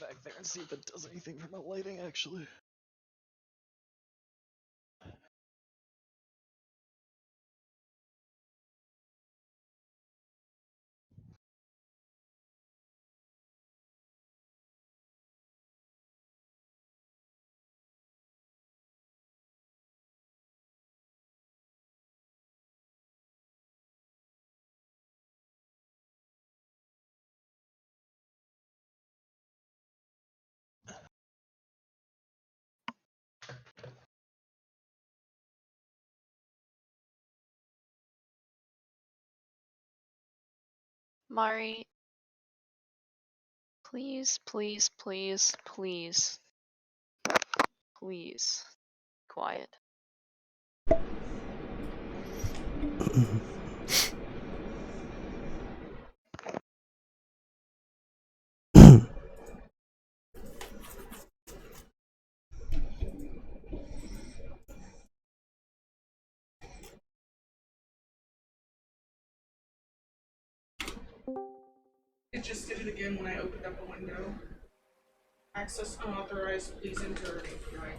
back there and see if it does anything for my lighting, actually. Mari, please, please, please, please, please, quiet. It just did it again when I opened up a window. Access unauthorized, please enter API.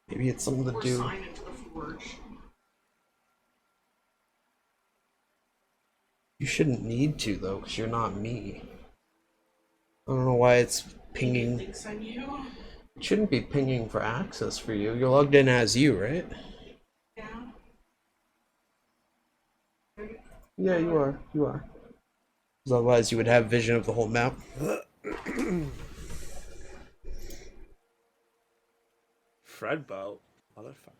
Maybe it's something to Or do. sign into the Forge. You shouldn't need to though, because you're not me. I don't know why it's pinging. Thinks I'm you. It shouldn't be pinging for access for you. You're logged in as you, right? Yeah. Yeah, you are. You are. Because otherwise you would have vision of the whole map. Fredboat, motherfucker.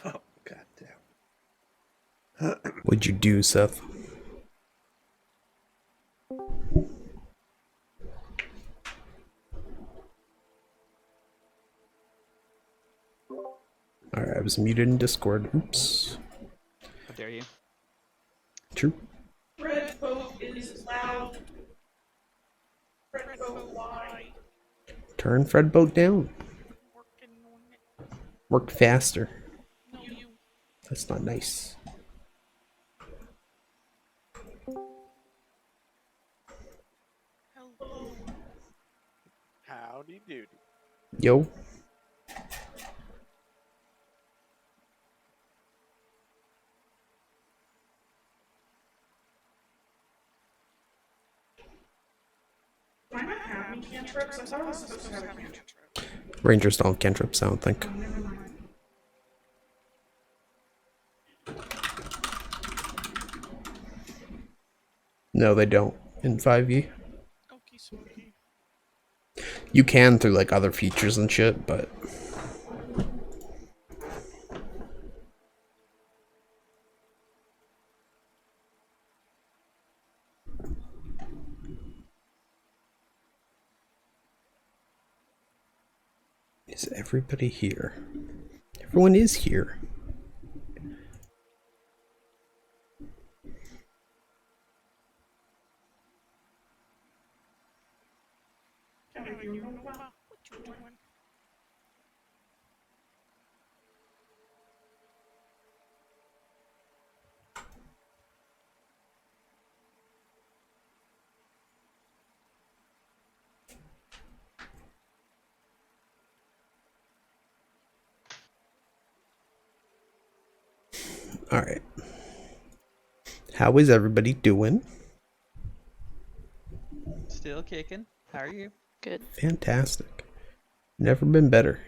Oh, goddamn. What'd you do, Seth? Alright, I was muted in Discord. Oops. How dare you? True. Red boat is loud. Red boat wide. Turn Fredboat down. Work faster. No, you. That's not nice. Hello. Howdy doody. Yo. Do I not have any cantrips? I thought I was supposed to have a cantrip. Rangers don't have cantrips, I don't think. Oh, never mind. No, they don't in 5e. Okie smoky. You can through like other features and shit, but is everybody here? Everyone is here. What you doing? Alright. How is everybody doing? Still kicking. How are you? Good. Fantastic. Never been better.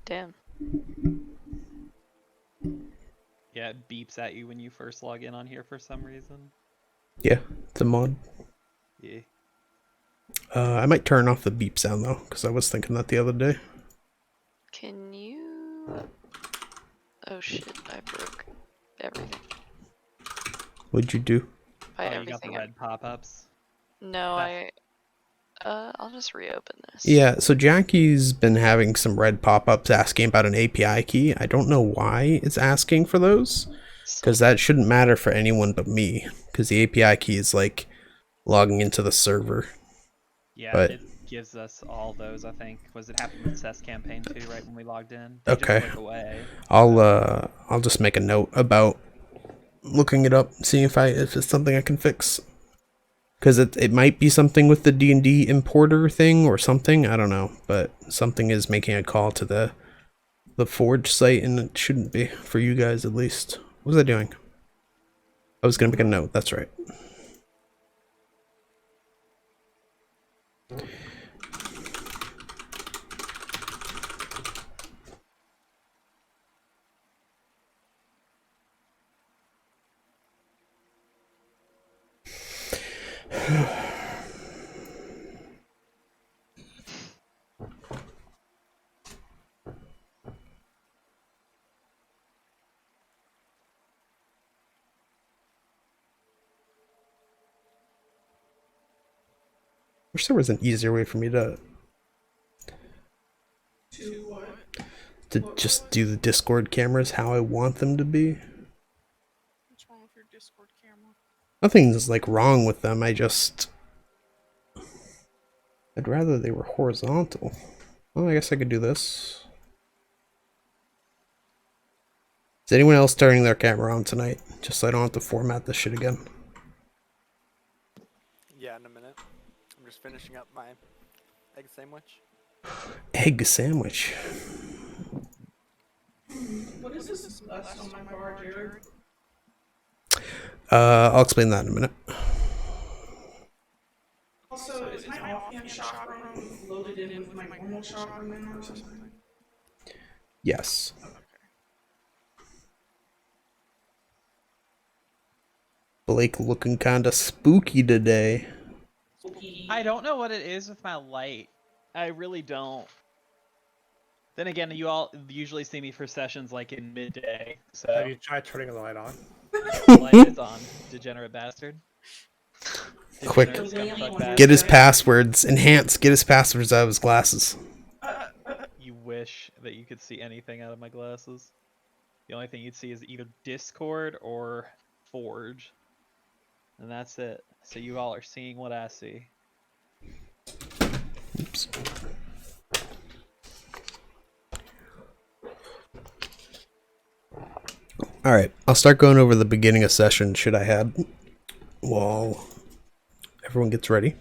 Damn. Yeah, it beeps at you when you first log in on here for some reason. Yeah, it's a mod. Yeah. I might turn off the beep sound though, because I was thinking that the other day. Can you... Oh shit, I broke everything. What'd you do? By Oh, you got the everything. red pop-ups. No, That's- I'll just reopen this. Yeah, so Jackie's been having some red pop-ups asking about an API key. I don't know why it's asking for those, because that shouldn't matter for anyone but me, because the API key is like logging into the server. Yeah, But- it gives us all those, I think. Was it happened with Cess campaign too, right when we logged in? They Okay. just click away. I'll just make a note about looking it up, seeing if it's something I can fix. Because it might be something with the D&D importer thing or something, I don't know, but something is making a call to the Forge site, and it shouldn't be, for you guys at least. What was I doing? I was gonna make a note, that's right. Wish there was an easier way for me to To what? just do the Discord cameras how I want them to be. What's wrong with your Discord camera? Nothing's like wrong with them, I'd rather they were horizontal. Well, I guess I could do this. Is anyone else turning their camera on tonight? Just so I don't have to format this shit again. Yeah, in a minute. I'm just finishing up my egg sandwich. Egg sandwich. What is this left on my bar, Jared? I'll explain that in a minute. Also, is my offhand shop room loaded in with my normal shop room in or something? Yes. Blake looking kinda spooky today. I don't know what it is with my light. I really don't. Then again, you all usually see me for sessions like in midday, so Have you tried turning the light on? the light is on, degenerate bastard. Quick. Degenerate scumfuck Get his bastard. passwords. Enhance. Get his passwords out of his glasses. You wish that you could see anything out of my glasses. The only thing you'd see is either Discord or Forge. And that's it. So you all are seeing what I see. Oops. Alright, I'll start going over the beginning of session shit I had while everyone gets ready.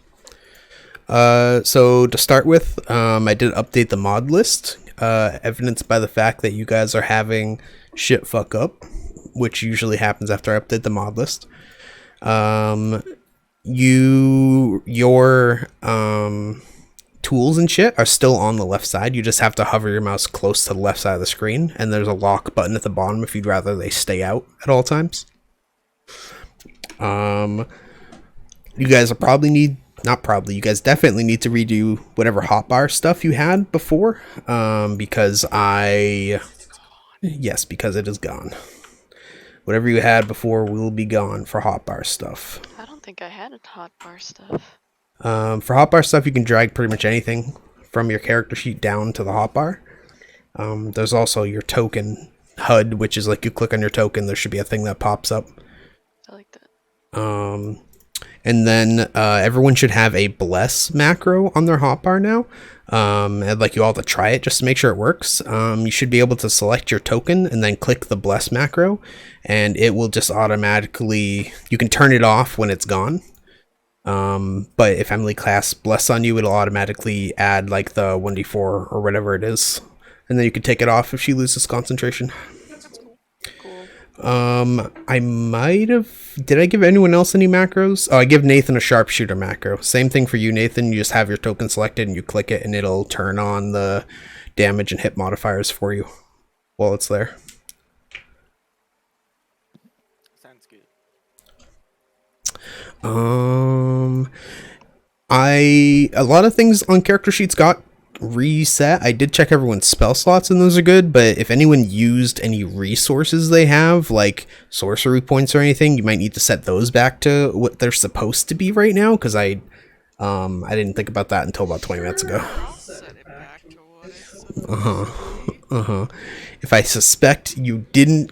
So to start with, I did update the mod list, evidenced by the fact that you guys are having shit fuck up, which usually happens after I update the mod list. Your tools and shit are still on the left side. You just have to hover your mouse close to the left side of the screen, and there's a lock button at the bottom if you'd rather they stay out at all times. You guys you guys definitely need to redo whatever hotbar stuff you had before, because because it is gone. Whatever you had before will be gone for hotbar stuff. I don't think I had a hotbar stuff. For hotbar stuff, you can drag pretty much anything from your character sheet down to the hotbar. There's also your token HUD, which is like you click on your token, there should be a thing that pops up. I like that. And then everyone should have a bless macro on their hotbar now. I'd like you all to try it just to make sure it works. You should be able to select your token and then click the bless macro, and it will just automatically, you can turn it off when it's gone. But if Emily casts bless on you, it'll automatically add like the 1d4 or whatever it is, and then you can take it off if she loses concentration. Cool. I might have, did I give anyone else any macros? Oh, I give Nathan a sharpshooter macro. Same thing for you, Nathan. You just have your token selected and you click it and it'll turn on the damage and hit modifiers for you while it's there. Sounds good. A lot of things on character sheets got reset. I did check everyone's spell slots and those are good, but if anyone used any resources they have, like sorcery points or anything, you might need to set those back to what they're supposed to be right now, because I didn't think about that until about 20 minutes ago. I'll set it back to what it's If I suspect you didn't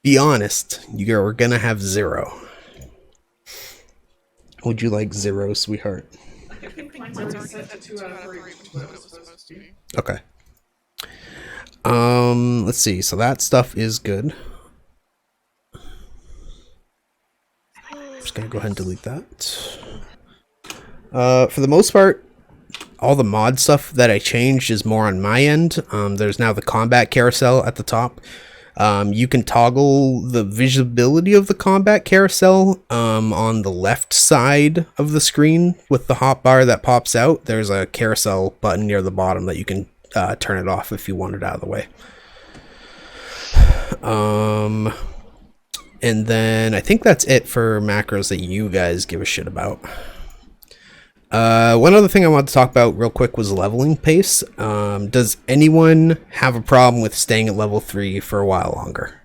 be honest, you're gonna have 0. Would you like 0, sweetheart? I think mine's already set to 2 out of 3, which is what it was supposed to be. Okay. Let's see. So that stuff is good. I'm just gonna go ahead and delete that. For the most part, all the mod stuff that I changed is more on my end. There's now the combat carousel at the top. You can toggle the visibility of the combat carousel on the left side of the screen with the hotbar that pops out. There's a carousel button near the bottom that you can turn it off if you want it out of the way. And then I think that's it for macros that you guys give a shit about. One other thing I wanted to talk about real quick was leveling pace. Does anyone have a problem with staying at level 3 for a while longer?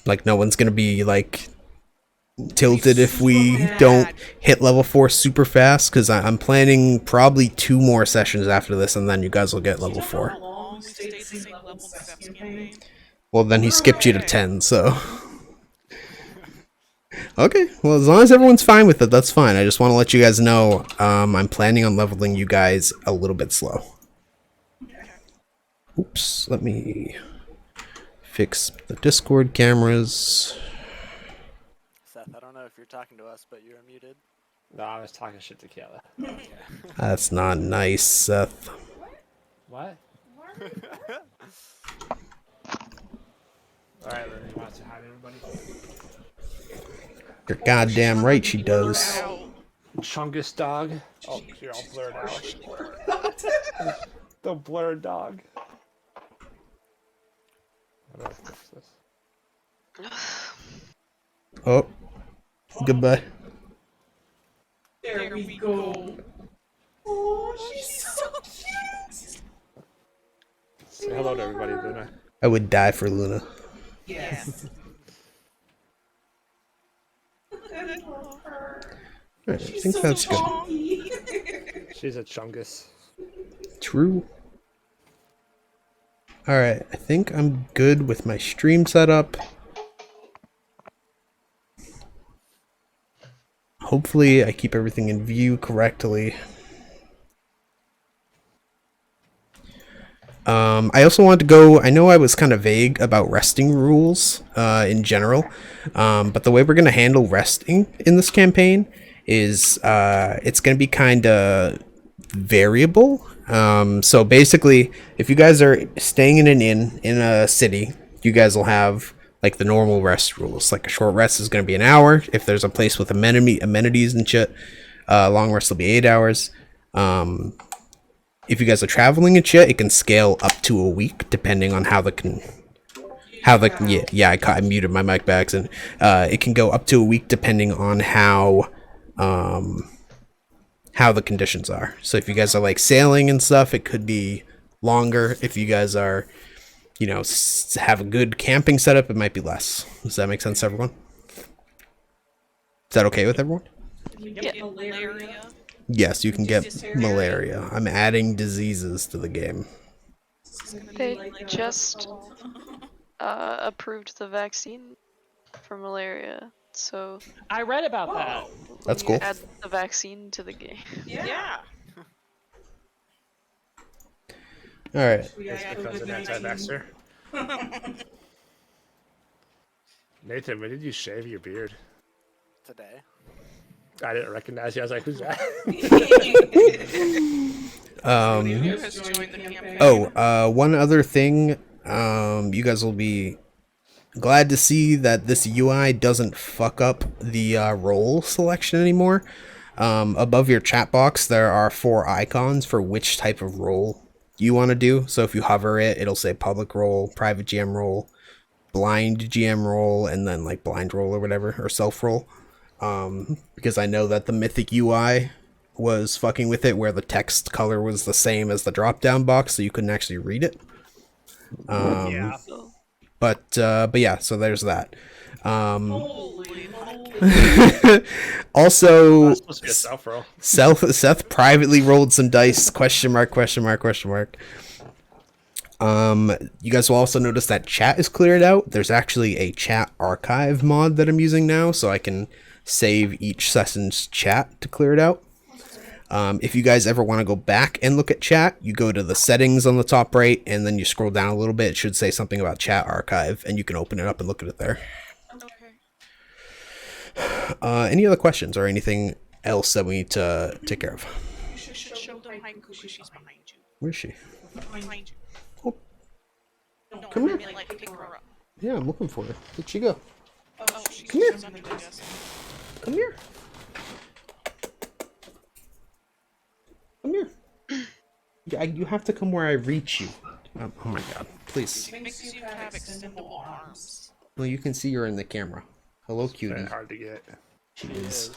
Like, no one's gonna be, like, tilted if we don't hit level 4 super fast? Because I'm planning probably 2 more sessions after this, and then you guys will get level 4. Well, then he skipped you to 10, so... Okay, well, as long as everyone's fine with it, that's fine. I just want to let you guys know I'm planning on leveling you guys a little bit slow. Oops, let me fix the Discord cameras. Seth, I don't know if you're talking to us, but you're muted. No, I was talking shit to Kayla. That's not nice, Seth. What? Alright, Lily, you want to say hi to everybody? You're goddamn right she does. Chungus dog. Oh, you're all blurred out. The blurred dog. How do I fix this? Oh, goodbye. There we go. Oh, she's so cute. Say hello to everybody, Luna. I would die for Luna. Yes. Alright, I think that's good. She's a chungus. True. Alright, I think I'm good with my stream setup. Hopefully I keep everything in view correctly. I also wanted to go, I know I was kind of vague about resting rules in general, but the way we're going to handle resting in this campaign is it's going to be kind of variable. So basically, if you guys are staying in an inn in a city, you guys will have like the normal rest rules. Like a short rest is going to be an hour. If there's a place with amenities and shit, long rest will be 8 hours. If you guys are traveling and shit, it can scale up to a week depending on how I muted my mic by accident. It can go up to a week depending on how the conditions are. So if you guys are like sailing and stuff, it could be longer. If you guys are, you know, have a good camping setup, it might be less. Does that make sense to everyone? Is that okay with everyone? Get malaria. Yes, you can get malaria. I'm adding diseases to the game. They just approved the vaccine for malaria, so I read about that. That's we cool. add the vaccine to the game. Yeah. Alright. It's because of anti-vaxxer. Nathan, when did you shave your beard? Today. I didn't recognize you. I was like, who's that? One other thing, you guys will be glad to see that this UI doesn't fuck up the role selection anymore. Above your chat box, there are 4 icons for which type of role you want to do. So if you hover it, it'll say public role, private GM role, blind GM role, and then like blind role or whatever, or self role. Because I know that the Mythic UI was fucking with it, where the text color was the same as the drop-down box, so you couldn't actually read it. Yeah. But yeah, so there's that. Holy. Also, That's supposed to be a self roll. Seth privately rolled some dice. Question mark, question mark, question mark. You guys will also notice that chat is cleared out. There's actually a chat archive mod that I'm using now, so I can save each session's chat to clear it out. If you guys ever want to go back and look at chat, you go to the settings on the top right, and then you scroll down a little bit. It should say something about chat archive, and you can open it up and look at it there. Okay. Any other questions or anything else that we need to take care of? You should show them Haiku. She's behind you. Where is she? Behind you. Oh, No, come here. I mean, like, pick her up. Yeah, I'm looking for her. Where'd she go? Oh, she's Come here. under the desk. Come here. Come here. You have to come where I reach you. Oh my god, please. Makes you have extendable arms. Well, you can see her in the camera. Hello, Very cutie. hard to get. She is.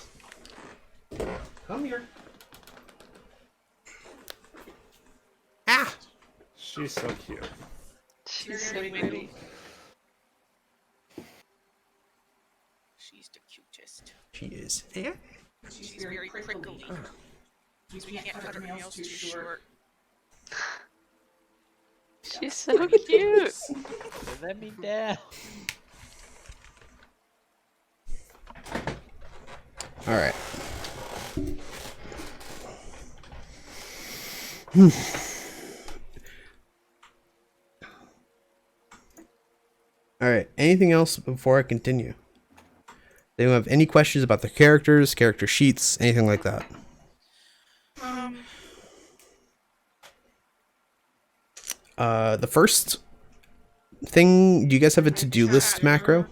Come here. Ah! She's so cute. She's so pretty. She's the cutest. She is. Yeah. She's very prickly. We can't cut her nails too short. She's so cute. Let me down. All right. All right. Anything else before I continue? They don't have any questions about the characters, character sheets, anything like that. The first thing, do you guys have a to-do list macro?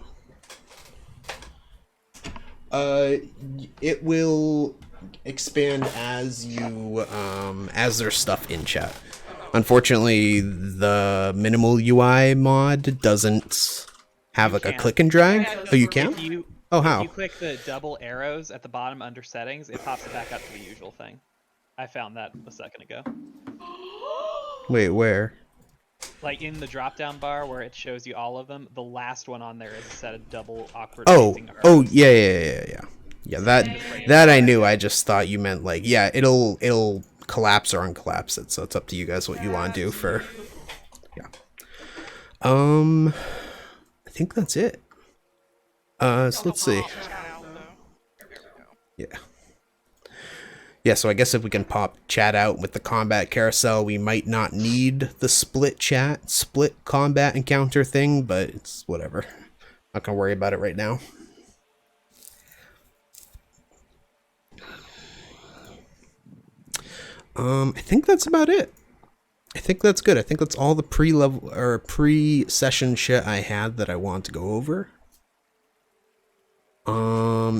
It will expand as you as there's stuff in chat. Unfortunately, the minimal UI mod doesn't have like a can. click and drag. Oh, you If can? you, Oh, if how? you click the double arrows at the bottom under settings, it pops it back up to the usual thing. I found that a second ago. Wait, where? Like in the drop-down bar where it shows you all of them, the last one on there is a set of double awkward Oh, facing arrows. oh, yeah. Yeah, that I knew. I just thought you meant like, yeah, it'll collapse or uncollapse it. So it's up to you guys what you want to do for. Yeah. I think that's it. So let's see. Yeah. Yeah, so I guess if we can pop chat out with the combat carousel, we might not need the split combat encounter thing, but it's whatever. Not gonna worry about it right now. I think that's about it. I think that's good. I think that's all the pre-level or pre-session shit I had that I want to go over.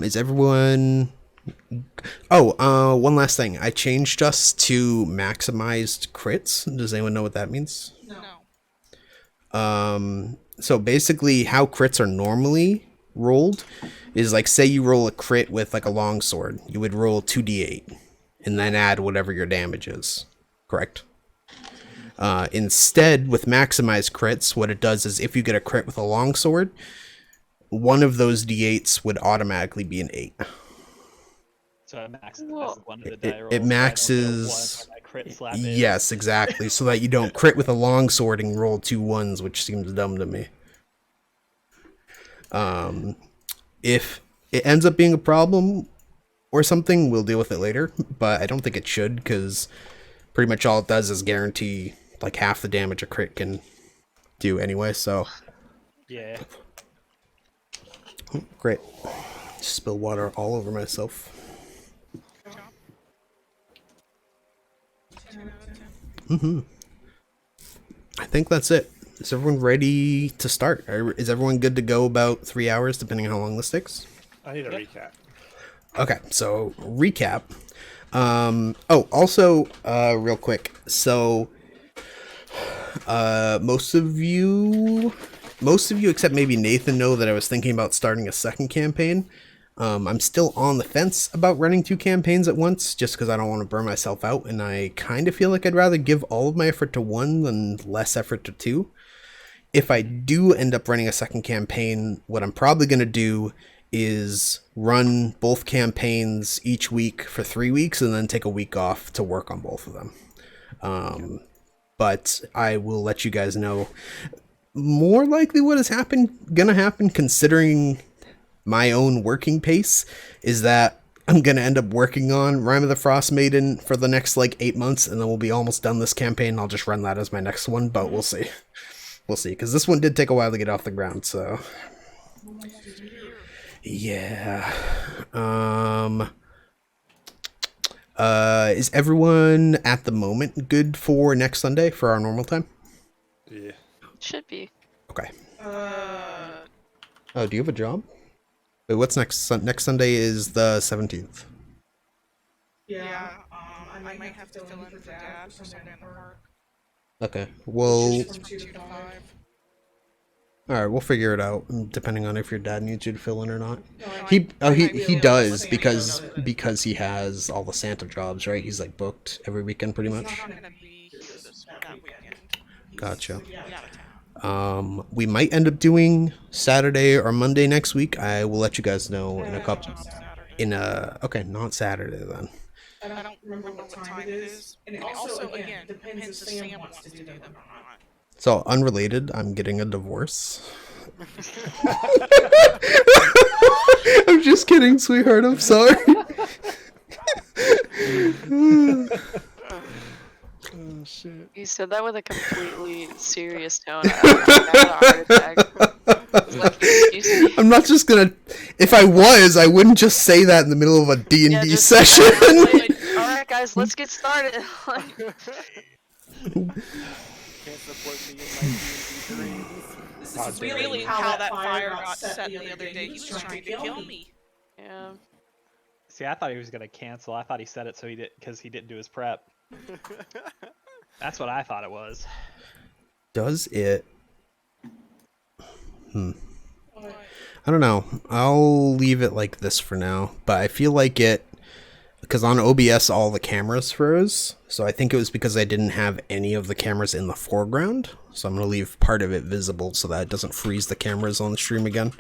Is everyone... Oh, one last thing. I changed us to maximized crits. Does anyone know what that means? No. So basically how crits are normally rolled is like, say you roll a crit with like a longsword, you would roll 2d8 and then add whatever your damage is. Correct? Instead, with maximized crits, what it does is if you get a crit with a longsword, one of those d8s would automatically be an 8. So it maxes Whoa. one of the die rolls. It so I don't get a maxes... one when I crit slap it. Yes, exactly. So that you don't crit with a longsword and roll 2 1s, which seems dumb to me. If it ends up being a problem or something, we'll deal with it later. But I don't think it should, because pretty much all it does is guarantee like half the damage a crit can do anyway. So Yeah. great. Spill water all over myself. I think that's it. Is everyone ready to start? Is everyone good to go about 3 hours, depending on how long this takes? I need a recap. Okay, so recap. Also, real quick. So, most of you except maybe Nathan know that I was thinking about starting a second campaign. I'm still on the fence about running 2 campaigns at once, just because I don't want to burn myself out, and I kind of feel like I'd rather give all of my effort to 1 than less effort to 2. If I do end up running a second campaign, what I'm probably going to do is run both campaigns each week for 3 weeks and then take a week off to work on both of them. But I will let you guys know more likely what is gonna happen, considering my own working pace, is that I'm gonna end up working on Rime of the Frost Maiden for the next like 8 months, and then we'll be almost done this campaign. I'll just run that as my next one, but we'll see. We'll see, because this one did take a while to get off the ground, so yeah. Is everyone at the moment good for next Sunday for our normal time? Yeah. Should be. Okay. Oh, do you have a job? Wait, what's next? Next Sunday is the 17th. Yeah. I might have to fill in for Dad for Sunday in the park. Okay. Well, From 2 to 5. all right. We'll figure it out, depending on if your dad needs you to fill in or not. No, He does because he has all the Santa jobs, right? He's like booked every weekend, pretty much. He's not gonna be here that weekend. Gotcha. He'll be out of town. We might end up doing Saturday or Monday next week. I will let you guys know in a couple. Okay, not Saturday then. I don't remember what time it is. And it also, again, depends if Sam wants to do them or not. So unrelated, I'm getting a divorce. I'm just kidding, sweetheart. I'm sorry. Oh shit. You said that with a completely serious tone. I had a heart attack. It's like, excuse me. I'm not just gonna. If I was, I wouldn't just say that in the middle of a D&D Yeah, just- session. Alright guys, let's get started. Can't support me in my dreams. This Oh, is dude. really how that fire got set the other day. He was trying to kill me. Yeah. See, I thought he was gonna cancel. I thought he said it so because he didn't do his prep. That's what I thought it was. Does it? I don't know. I'll leave it like this for now, but I feel like it, because on OBS all the cameras froze, so I think it was because I didn't have any of the cameras in the foreground, so I'm gonna leave part of it visible so that it doesn't freeze the cameras on the stream again.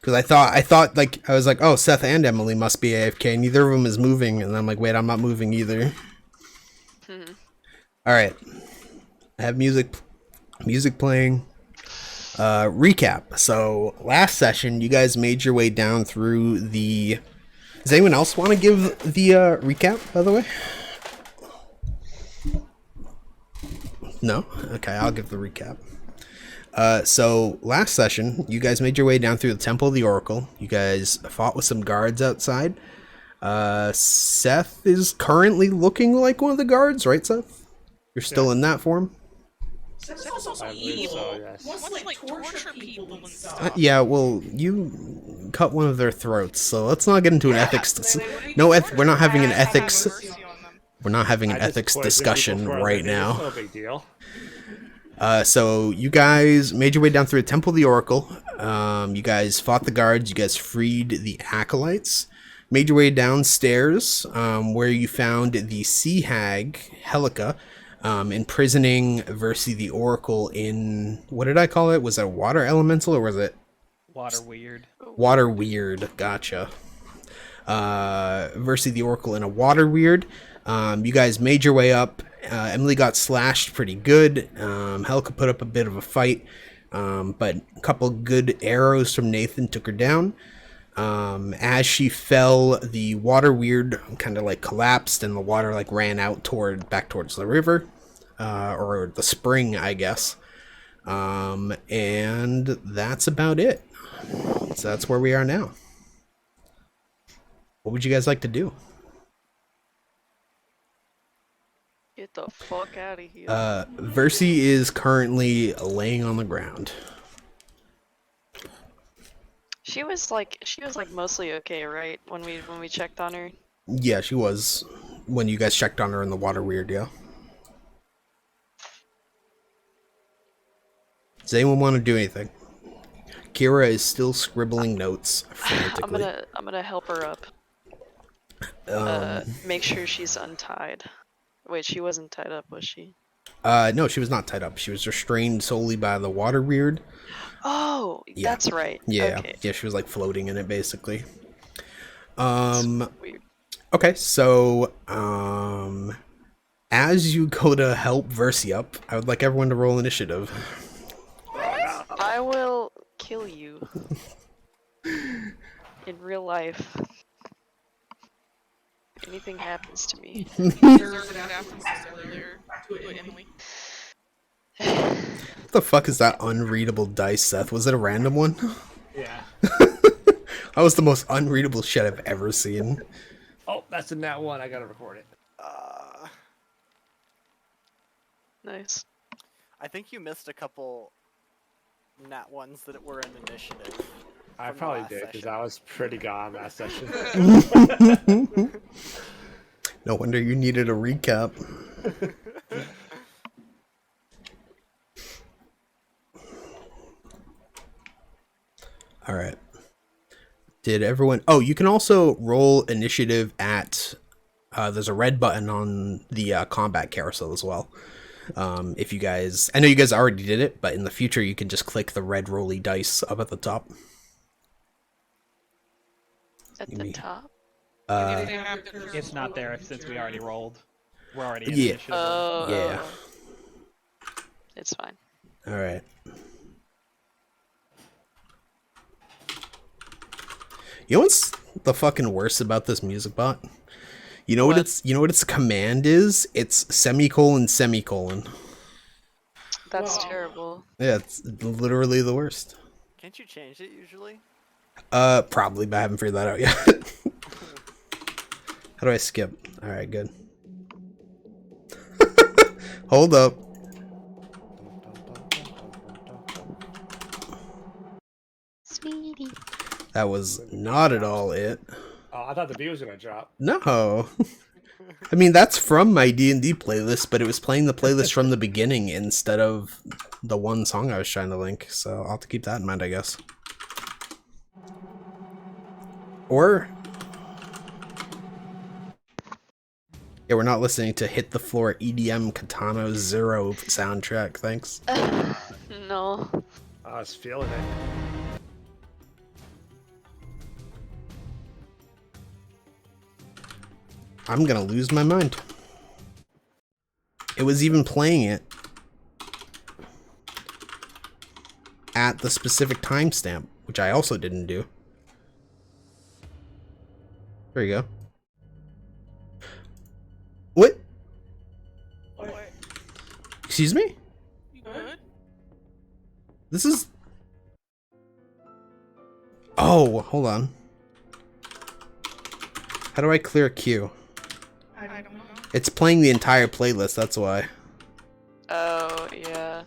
Because I thought like, I was like, oh, Seth and Emily must be AFK, neither of them is moving, and I'm like, wait, I'm not moving either. Alright, I have music playing. Recap. So last session you guys made your way down through the... Does anyone else want to give the recap, by the way? No? Okay, I'll give the recap. So last session you guys made your way down through the Temple of the Oracle. You guys fought with some guards outside. Seth is currently looking like one of the guards, right, Seth? You're still in that form? Seth's also I believe evil. so, yes. Wants to like torture people and stuff. Yeah, well, you cut one of their throats, so let's not get into an ethics. We're not having an ethics. We're not having an I just ethics poisoned discussion people for a right living. now. It's no big deal. So you guys made your way down through the Temple of the Oracle. You guys fought the guards. You guys freed the acolytes. Made your way downstairs, where you found the sea hag Helica, imprisoning Versi the Oracle in, what did I call it? Was it a water elemental or was it Water weird. water weird? Gotcha. Versi the Oracle in a water weird. You guys made your way up. Emily got slashed pretty good. Helica put up a bit of a fight, but a couple good arrows from Nathan took her down. As she fell, the water weird kind of like collapsed and the water like ran out back towards the river, or the spring, I guess. And that's about it. So that's where we are now. What would you guys like to do? Get the fuck out of here. Versi is currently laying on the ground. She was like mostly okay, right? When we checked on her. Yeah, she was when you guys checked on her in the water weird, yeah. Does anyone want to do anything? Kira is still scribbling notes frantically. I'm gonna help her up. Make sure she's untied. Wait, she wasn't tied up, was she? No, she was not tied up. She was restrained solely by the water weird. Oh, Yeah. that's right. Yeah, Okay. yeah, she was like floating in it basically. Weird. Okay, so as you go to help Versi up, I would like everyone to roll initiative. I will kill you. In real life. Anything happens to me. Deserves it after earlier to it, Emily. What the fuck is that unreadable dice, Seth? Was it a random one? Yeah. That was the most unreadable shit I've ever seen. Oh, that's a nat 1. I gotta record it. Nice. I think you missed a couple nat ones that were in initiative. I from the probably last did, because session. I was pretty gone last session. No wonder you needed a recap. Alright. Did everyone... Oh, you can also roll initiative at... there's a red button on the combat carousel as well. If you guys... I know you guys already did it, but in the future you can just click the red rolly dice up at the top. At the top? It's not there since we already rolled. We're already in Yeah. initiative. Oh. Yeah. It's fine. Alright. You know what's the fucking worst about this music bot? You know what its command is? It's semicolon semicolon. That's Whoa. terrible. Yeah, it's literally the worst. Can't you change it usually? Probably, but I haven't figured that out yet. How do I skip? Alright, good. Hold up. Sweetie. That was not at all it. Oh, I thought the beat was gonna drop. No. I mean, that's from my D&D playlist, but it was playing the playlist from the beginning instead of the one song I was trying to link, so I'll have to keep that in mind, I guess. Or... Yeah, we're not listening to Hit the Floor EDM Katana Zero soundtrack, thanks. No. I was feeling it. I'm gonna lose my mind. It was even playing it at the specific timestamp, which I also didn't do. There you go. What? What? Excuse me? You good? This is... Oh, hold on. How do I clear a queue? I don't know. It's playing the entire playlist, that's why. Oh, yeah.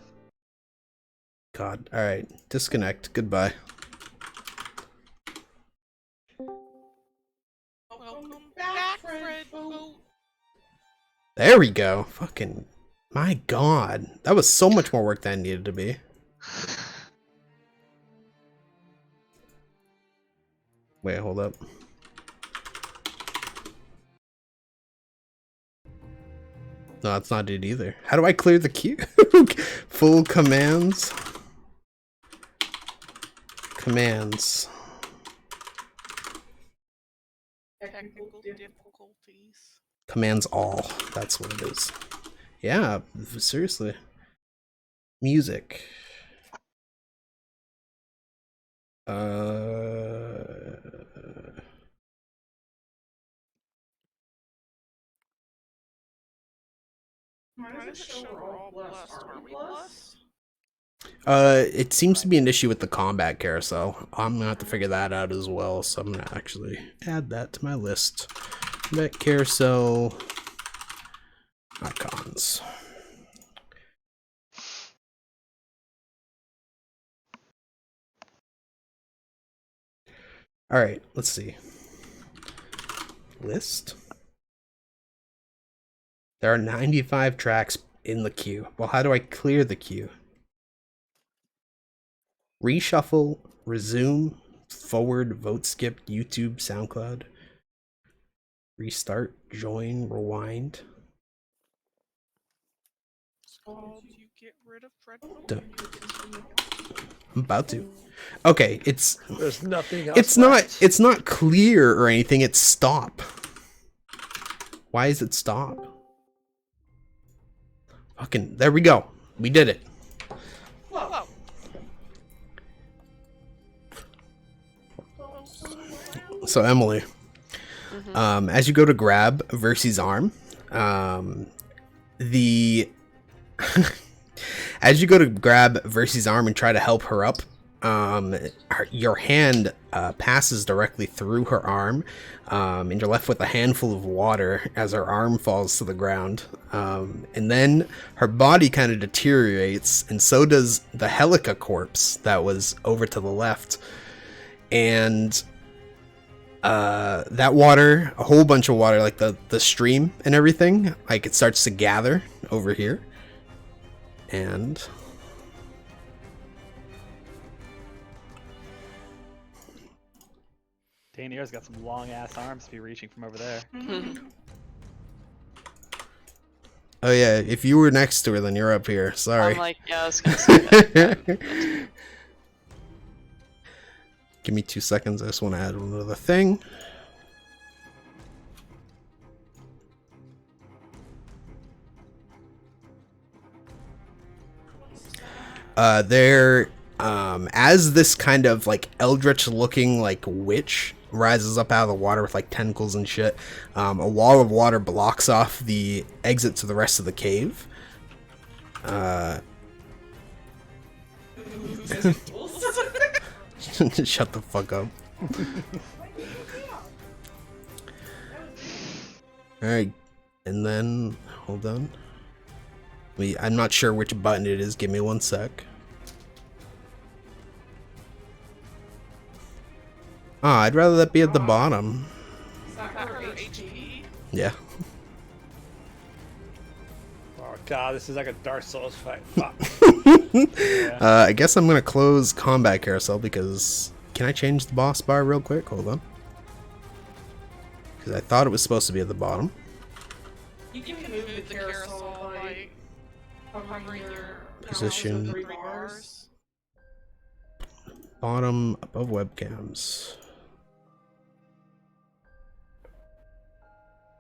God, alright. Disconnect. Goodbye. Welcome back, Fred Boat. There we go. Fucking... My God. That was so much more work than it needed to be. Wait, hold up. No, that's not it either. How do I clear the queue? Full commands. Commands. Technical difficulties. Commands all. That's what it is. Yeah, seriously. Music. Why does it show we're all blessed? Are we blessed? It seems to be an issue with the combat carousel. I'm gonna have to figure that out as well, so I'm gonna actually add that to my list. Combat carousel icons. Alright, let's see. List. There are 95 tracks in the queue. Well, how do I clear the queue? Reshuffle resume, forward, vote skip, YouTube, SoundCloud, restart, join, rewind. Done. I'm about to. Okay, There's nothing else. it's not clear or anything, it's stop. Why is it stop? Fucking, there we go. We did it. Whoa. So Emily, as you go to grab Versy's arm, as you go to grab Versy's arm and try to help her up, your hand passes directly through her arm, and you're left with a handful of water as her arm falls to the ground. And then her body kind of deteriorates, and so does the Helica corpse that was over to the left. And that water, a whole bunch of water, like the stream and everything, like it starts to gather over here. And Danier's got some long ass arms to be reaching from over there. oh yeah, if you were next to her, then you're up here. Sorry. I'm like, yeah, I was gonna say that. Give me 2 seconds. I just want to add another thing. As this kind of like eldritch looking like witch rises up out of the water with like tentacles and shit, a wall of water blocks off the exit to the rest of the cave. Shut the fuck up. Alright, and then hold on. I'm not sure which button it is. Give me 1 sec. Ah, I'd rather that be at the bottom. Is that her HP? Yeah. Oh god, this is like a Dark Souls fight. Fuck. I guess I'm gonna close combat carousel because can I change the boss bar real quick? Hold on. Because I thought it was supposed to be at the bottom. You can move the carousel by hovering your Position. mouse with 3 bars. Bottom above webcams.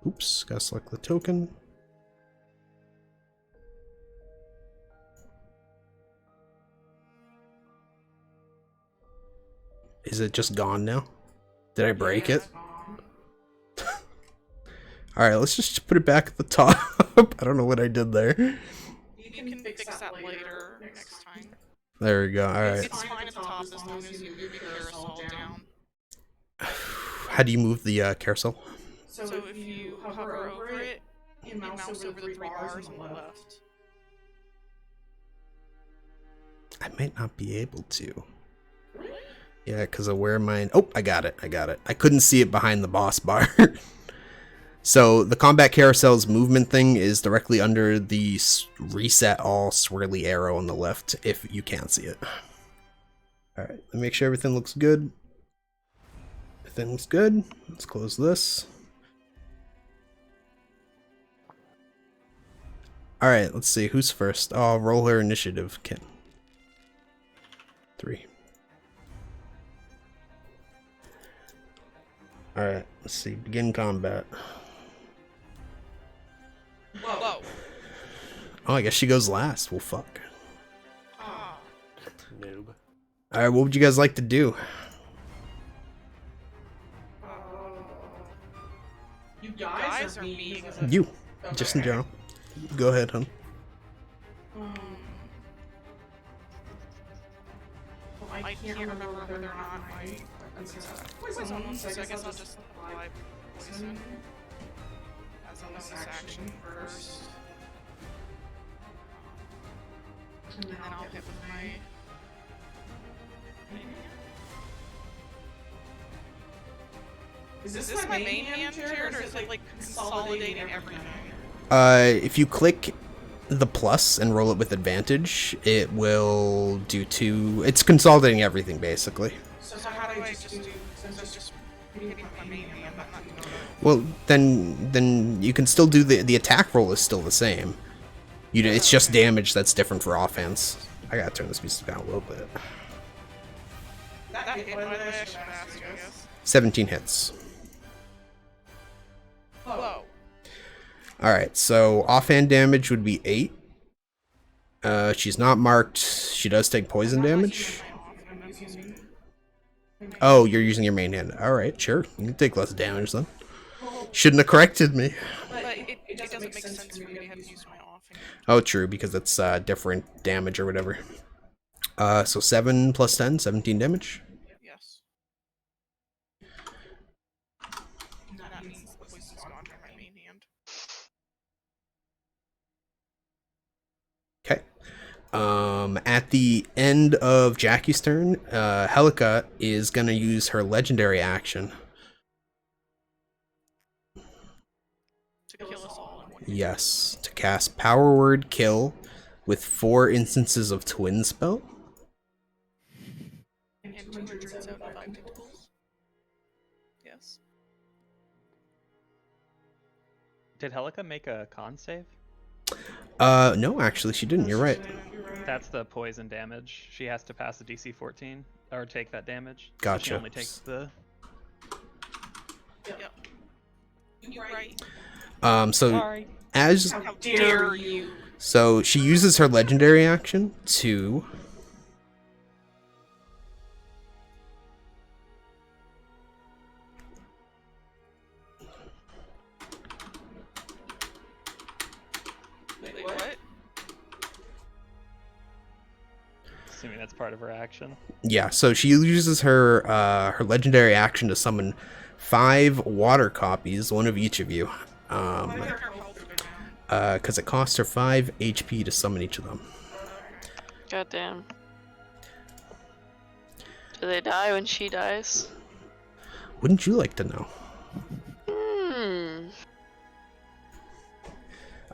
Oops, gotta select the token. Is it just gone now? Did I break it? Alright, let's just put it back at the top. I don't know what I did there. You can fix that later next time. There we go, alright. It's fine at the top as long as you move the carousel down. How do you move the carousel? So if you hover over it, you mouse over the 3 bars on the left. I might not be able to. Yeah, because of where mine... Oh, I got it. I couldn't see it behind the boss bar. So the combat carousel's movement thing is directly under the reset all swirly arrow on the left, if you can't see it. Alright, let me make sure everything looks good. Everything looks good. Let's close this. Alright, let's see. Who's first? Oh, roll her initiative, Ken. 3. Alright, let's see. Begin combat. Whoa. Oh, I guess she goes last. Well, fuck. Ah. Noob. Alright, what would you guys like to do? You guys are me? You. Just in general. Go ahead, hon. Well, I can't remember whether or not my poison one, so I guess I'll just apply poison as a bonus action first. And then I'll hit with my... Is this my main hand, Jared, or is it like consolidating everything? If you click the plus and roll it with advantage, it will do 2. It's consolidating everything basically. So how do I just do? Since it's just hitting my main hand, I'm not doing that. Well, then you can still do the attack roll is still the same. It's just damage that's different for offense. I gotta turn this music down a little bit. That hit, what did I actually ask you, I guess? 17 hits. Whoa. Alright, so offhand damage would be 8. She's not marked. She does take poison damage. Oh, you're using your main hand. Alright, sure. You can take less damage then. Shouldn't have corrected me. But it doesn't make sense for me to have to use my offhand. Oh, true, because it's different damage or whatever. So 7 plus 10, 17 damage. Yes. That means the poison's gone from my main hand. Okay. At the end of Jackie's turn, Helica is gonna use her legendary action. To kill us all in one. Yes, to cast Power Word Kill with 4 instances of Twin Spell. And 275 tentacles. Yes. Did Helica make a con save? No, actually, she didn't. You're right. That's the poison damage. She has to pass a DC 14 or take that damage. So Gotcha. she only takes the. Yep. You're right. So Sorry. as How dare you? so she uses her legendary action to Wait, what? Assuming that's part of her action. yeah. So she uses her her legendary action to summon 5 water copies, one of each of you. Why are her health go down? Because it costs her 5 HP to summon each of them. Goddamn. Do they die when she dies? Wouldn't you like to know? Hmm.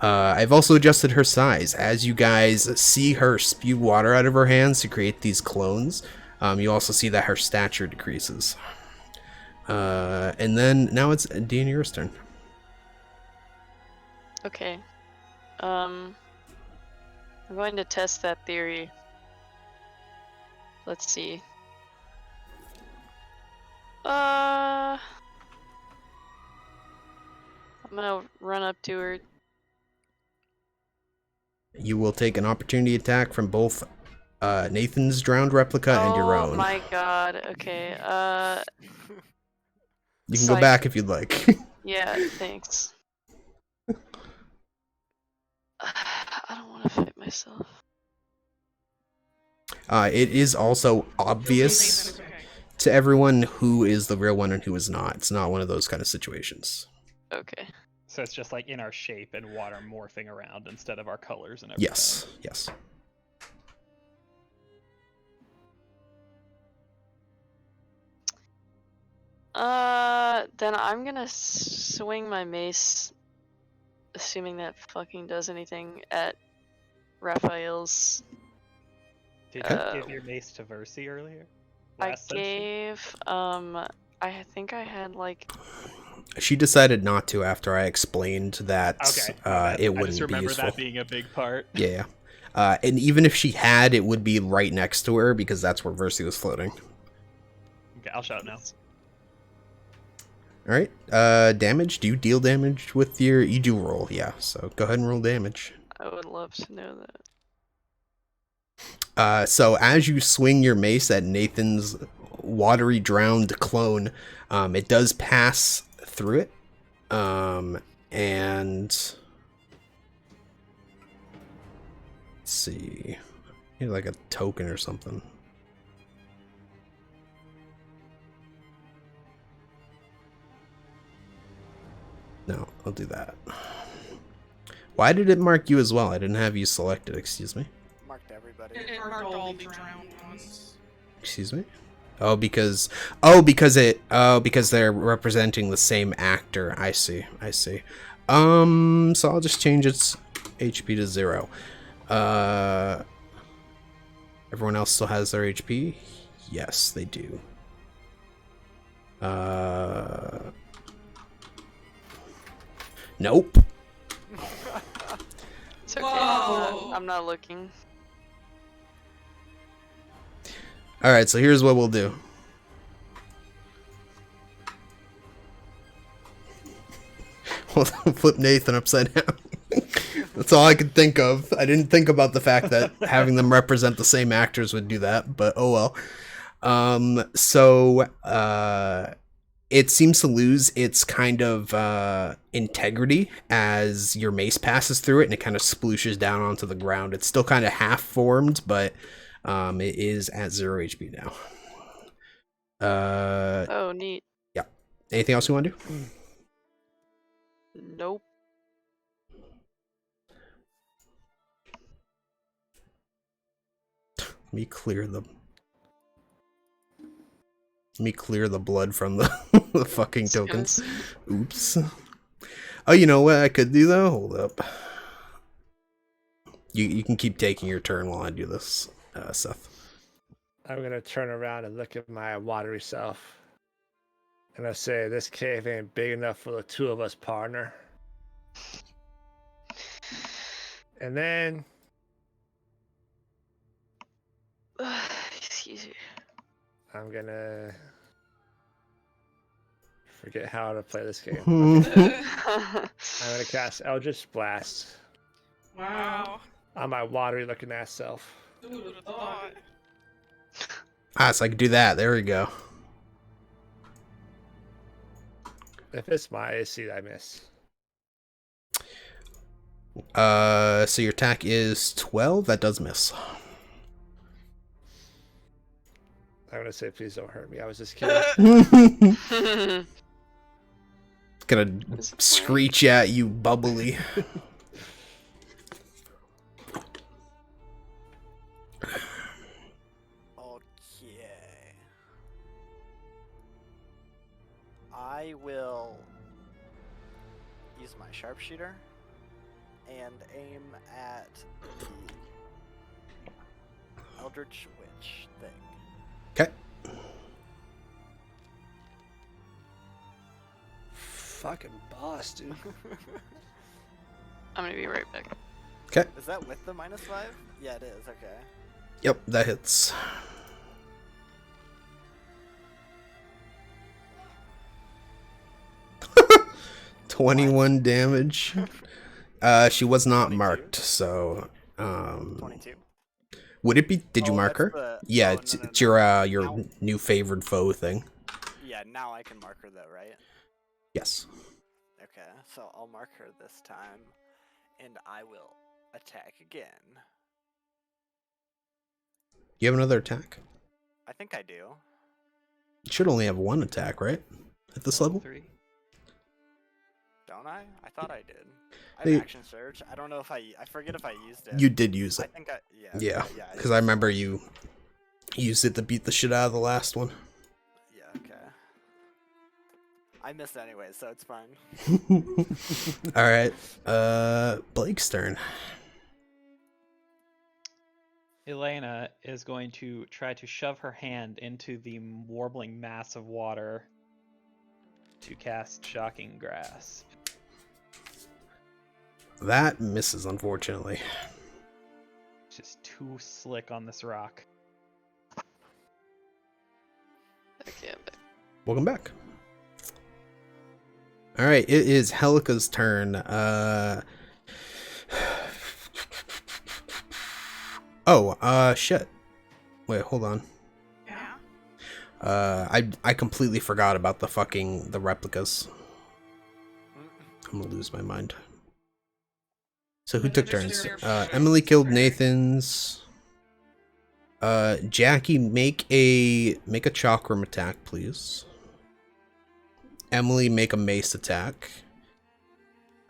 I've also adjusted her size. As you guys see her spew water out of her hands to create these clones, you also see that her stature decreases. And then now it's Daenerys' turn. Okay. I'm going to test that theory. Let's see. I'm gonna run up to her. You will take an opportunity attack from both Nathan's drowned replica and your Oh own. my god, okay. You can go Psych. back if you'd like. Yeah, thanks. I don't want to fight myself. It is also obvious Nathan, it's okay. to everyone who is the real one and who is not. It's not one of those kind of situations. Okay. So it's just like in our shape and water morphing around instead of our colors and everything. Yes, yes. Then I'm gonna swing my mace, assuming that fucking does anything, at Raphael's. Did you give your mace to Versi earlier? I Last session? gave, I think I had like, She decided not to after I explained that Okay. my bad. it I wouldn't just be remember useful. that being a big part. Yeah. And even if she had, it would be right next to her because that's where Versi was floating. Okay, I'll shout now. All right. Damage. Do you deal damage with your? You do roll, yeah. So go ahead and roll damage. I would love to know that. So as you swing your mace at Nathan's watery drowned clone, it does pass through it. And let's see, need like a token or something. No, I'll do that. Why did it mark you as well? I didn't have you selected, excuse me. Marked everybody. It marked all the drowned ones. Excuse me? because they're representing the same actor. I see. So I'll just change its HP to 0. Everyone else still has their HP? Yes, they do. Nope. It's okay. Whoa. I'm not looking. Alright, so here's what we'll do. We'll flip Nathan upside down. That's all I could think of. I didn't think about the fact that having them represent the same actors would do that, but oh well. It seems to lose its kind of integrity as your mace passes through it, and it kind of splooshes down onto the ground. It's still kind of half formed, but it is at 0 HP now. Oh, neat. Yeah. Anything else you want to do? Nope. Let me clear the blood from the, the fucking tokens. Oops. Oh, you know what I could do though? Hold up. You can keep taking your turn while I do this, Seth. I'm gonna turn around and look at my watery self. And I say, this cave ain't big enough for the two of us, partner. And then Excuse me. I'm gonna forget how to play this game. Hmm. I'm gonna cast Eldritch Blast Wow. on my watery looking ass self. Who would have thought? So I can do that. There we go. If it's my AC, I miss. So your attack is 12. That does miss. I'm gonna say, please don't hurt me. I was just kidding. Gonna screech at you, bubbly. Okay. I will use my sharpshooter and aim at the Eldritch Witch thing. Okay. Fucking boss, dude. I'm gonna be right back. Okay. Is that with the -5? Yeah, it is. Okay. Yep, that hits. $21 damage. She was not 22? marked, so 22. would it be? Did you Oh, mark that's her? the- Yeah, oh, it's, no, no, it's no. your Now- new favored foe thing. Yeah, now I can mark her though, right? Yes. Okay, so I'll mark her this time, and I will attack again. You have another attack. I think I do. You should only have one attack, right? At this level. 3. Don't I? I thought I did. I Hey. have action surge. I don't know if I forget if I used it. You did use I it. think yeah. Yeah, Yeah. because I remember you used it to beat the shit out of the last one. Yeah. Okay. I missed anyway, so it's fine. All right. Blake's turn. Elena is going to try to shove her hand into the warbling mass of water to cast Shocking Grasp. That misses, unfortunately. It's just too slick on this rock. Okay, I'm back. Welcome back. All right, it is Helika's turn. Shit. Wait, hold on. Yeah. I completely forgot about the replicas. I'm gonna lose my mind. So who took turns? Emily killed Nathan's. Jackie, make a chakram attack, please. Emily, make a mace attack.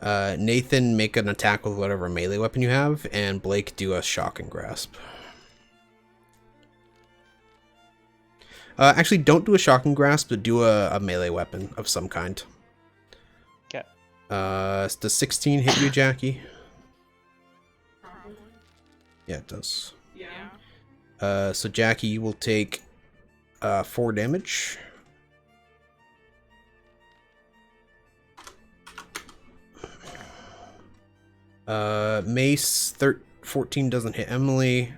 Nathan, make an attack with whatever melee weapon you have, and Blake, do a shocking grasp. Actually, don't do a shocking grasp, but do a melee weapon of some kind. Okay. Does 16 hit you, Jackie? Yeah, it does. Yeah. So Jackie, you will take 4 damage. Mace 14 doesn't hit Emily.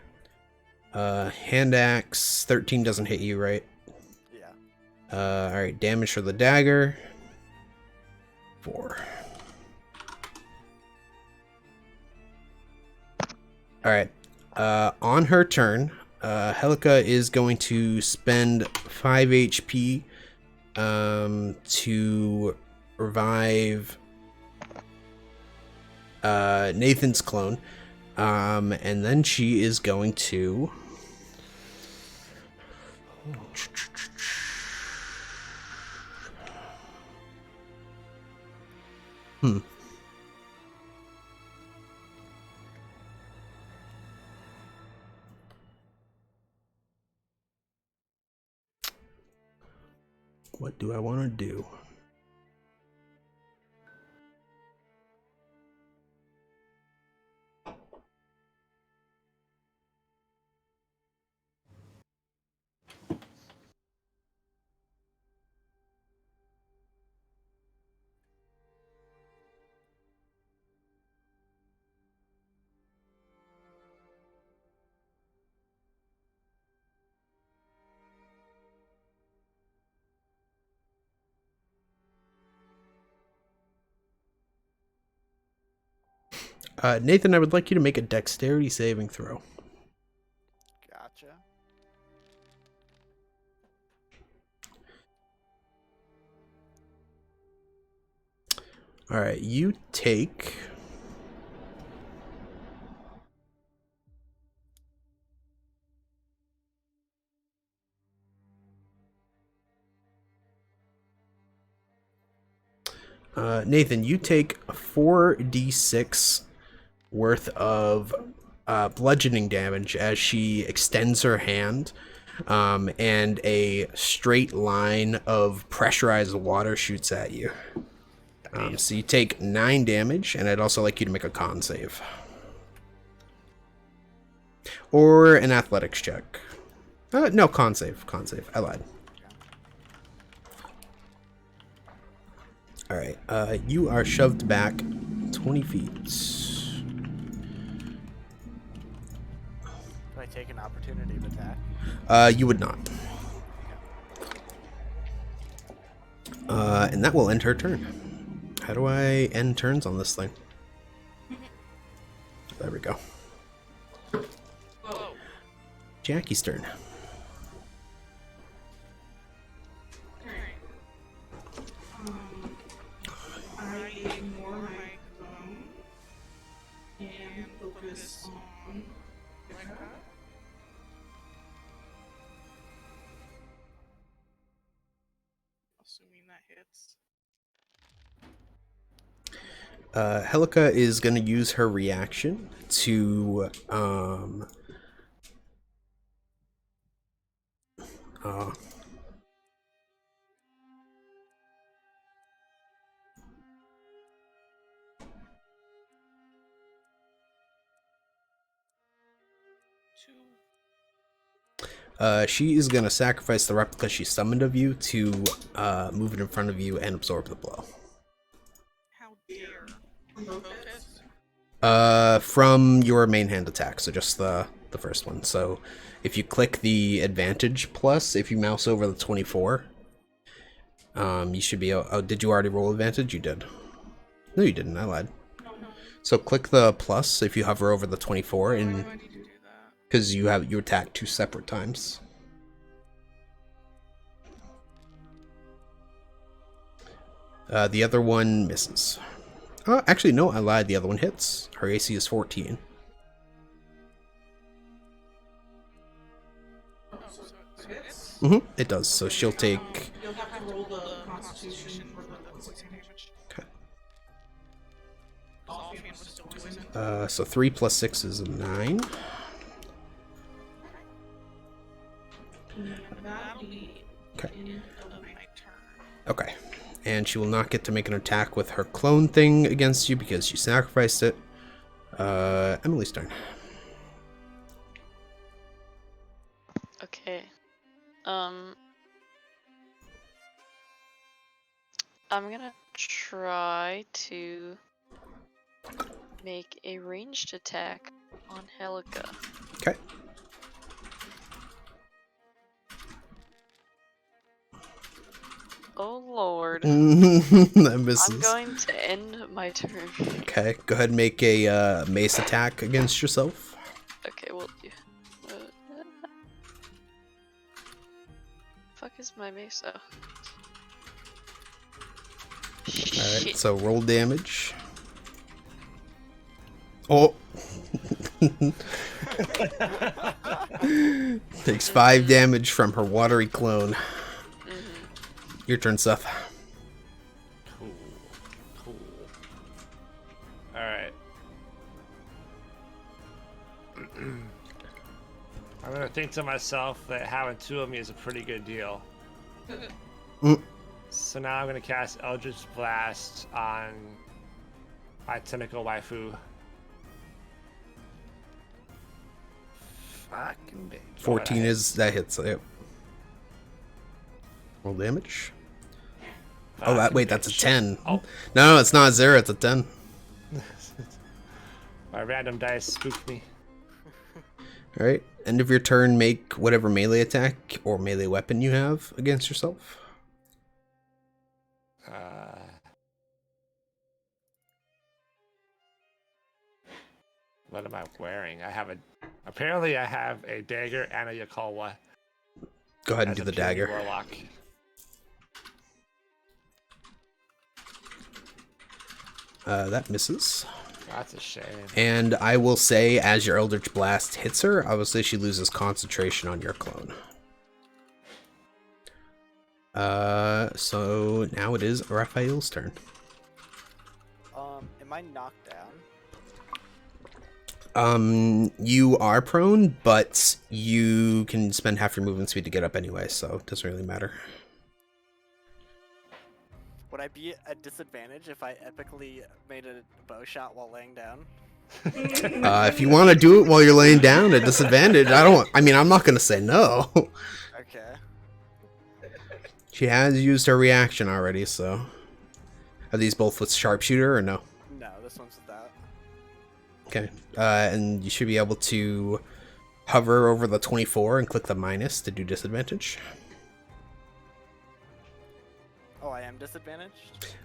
Hand axe 13 doesn't hit you, right? Yeah. All right, damage for the dagger. 4. All right. On her turn, Helica is going to spend 5 HP to revive Nathan's clone. And then she is going to... What do I want to do? Nathan, I would like you to make a dexterity saving throw. Gotcha. All right, you take... Nathan, you take 4d6 worth of bludgeoning damage as she extends her hand, and a straight line of pressurized water shoots at you. So you take 9 damage, and I'd also like you to make a con save. Or an athletics check. No, con save. Con save. I lied. Alright, you are shoved back 20 feet. Do I take an opportunity of attack? You would not. And that will end her turn. How do I end turns on this thing? There we go. Whoa. Jackie's turn. I ignore my phone and focus on Rebecca. Assuming that hits. Helica is going to use her reaction to she is going to sacrifice the replica she summoned of you to move it in front of you and absorb the blow. How dare. Focus. From your main hand attack, so just the first one. So if you click the advantage plus, if you mouse over the 24, you should be able... Oh, did you already roll advantage? You did. No, you didn't. I lied. So click the plus if you hover over the 24, Why and do I need to do that? because you attack 2 separate times. The other one misses. Actually, no, I lied. The other one hits. Her AC is 14. Oh, so it hits? It does. So she'll take... You'll have to roll the Constitution for the poison damage. Okay. Offhand was still poison. So 3 plus 6 is 9. That'll be Okay. the end of my turn. Okay. And she will not get to make an attack with her clone thing against you because she sacrificed it. Emily's turn. Okay. I'm gonna try to make a ranged attack on Helica. Okay. Oh lord. That I'm misses. going to end my turn. Okay, go ahead and make a mace attack against yourself. Okay, we'll do. Fuck is my mace? Oh. Alright, Shit. so roll damage. Oh! Takes 5 damage from her watery clone. Your turn, Seth. Cool. Alright. I'm gonna think to myself that having 2 of me is a pretty good deal. So now I'm gonna cast Eldritch Blast on my tentacle waifu. Fucking bitch. 14 is that hits. Yep. Roll damage. Oh, that wait, that's a 10. Oh. No, it's not a 0. It's a 10. My random dice spooked me. All right. End of your turn. Make whatever melee attack or melee weapon you have against yourself. What am I wearing? Apparently I have a dagger and a Yakalwa. Go ahead and as do a the puny dagger. Warlock. That misses. That's a shame. And I will say, as your Eldritch Blast hits her, I will say she loses concentration on your clone. So now it is Raphael's turn. Am I knocked down? You are prone, but you can spend half your movement speed to get up anyway, so it doesn't really matter. Would I be at disadvantage if I epically made a bow shot while laying down? If you want to do it while you're laying down at disadvantage, I'm not gonna say no. Okay. She has used her reaction already, so. Are these both with sharpshooter or no? No, this one's without. Okay. And you should be able to hover over the 24 and click the minus to do disadvantage. Oh, I am disadvantaged?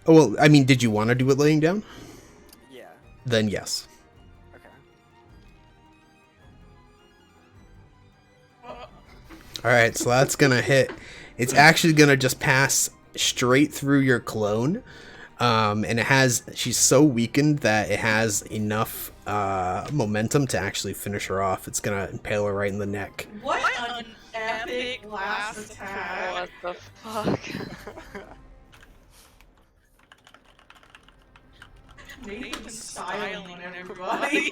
Oh, well, I mean, did you want to do it laying down? Yeah. Then yes. Okay. Alright, so that's gonna hit. It's actually gonna just pass straight through your clone. And she's so weakened that it has enough momentum to actually finish her off. It's gonna impale her right in the neck. What an epic last attack! What the fuck? Nathan styling on everybody.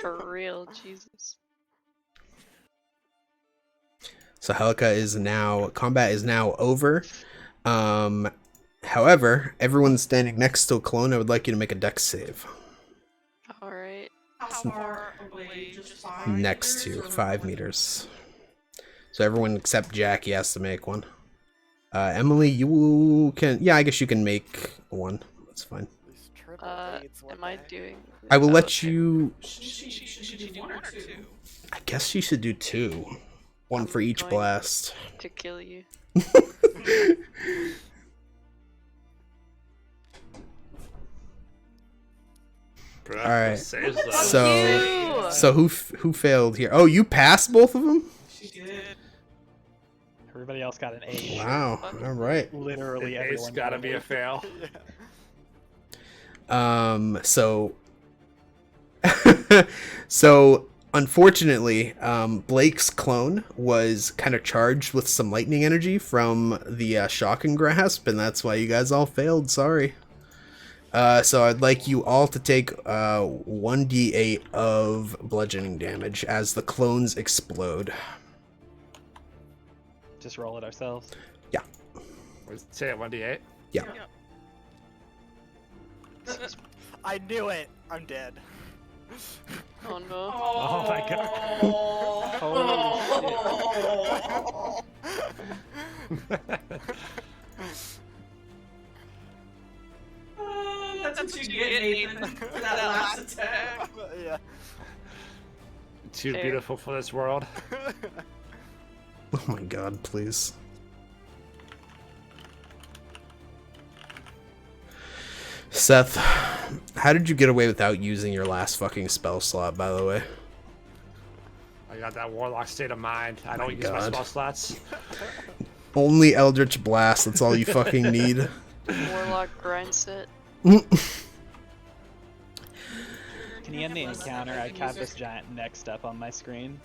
For real, Jesus. So Helica combat is now over. However, everyone standing next to a clone, I would like you to make a dex save. Alright. How far away? Just 5 Next meters to or 5 more? meters. So everyone except Jackie has to make one. Emily, you can. Yeah, I guess you can make one. That's fine. These triple dates, what Am I the heck? doing? I will Oh, let okay. you. Should she do 1 or 2? I guess she should do 2. One for each going- blast. To kill you. Bruh, Alright. saves though. So who failed here? Oh, you passed both of them? She did. Everybody else got an A. Wow. All right. Literally It's everyone. gotta got be an a fail. So so unfortunately, Blake's clone was kind of charged with some lightning energy from the shocking grasp, and that's why you guys all failed. Sorry. So I'd like you all to take 1d8 of bludgeoning damage as the clones explode. Just roll it ourselves. Say it 1d8. Yeah. I knew it! I'm dead. Oh no. Oh my god. That's what you get, Nathan, for that last attack. Yeah. Too Fair. beautiful for this world. Oh my god, please. Seth, how did you get away without using your last fucking spell slot, by the way? I got that warlock state of mind. I My don't use my God. spell slots. Only Eldritch Blast, that's all you fucking need. Warlock grind set. Can you end the encounter? I have this giant next up on my screen.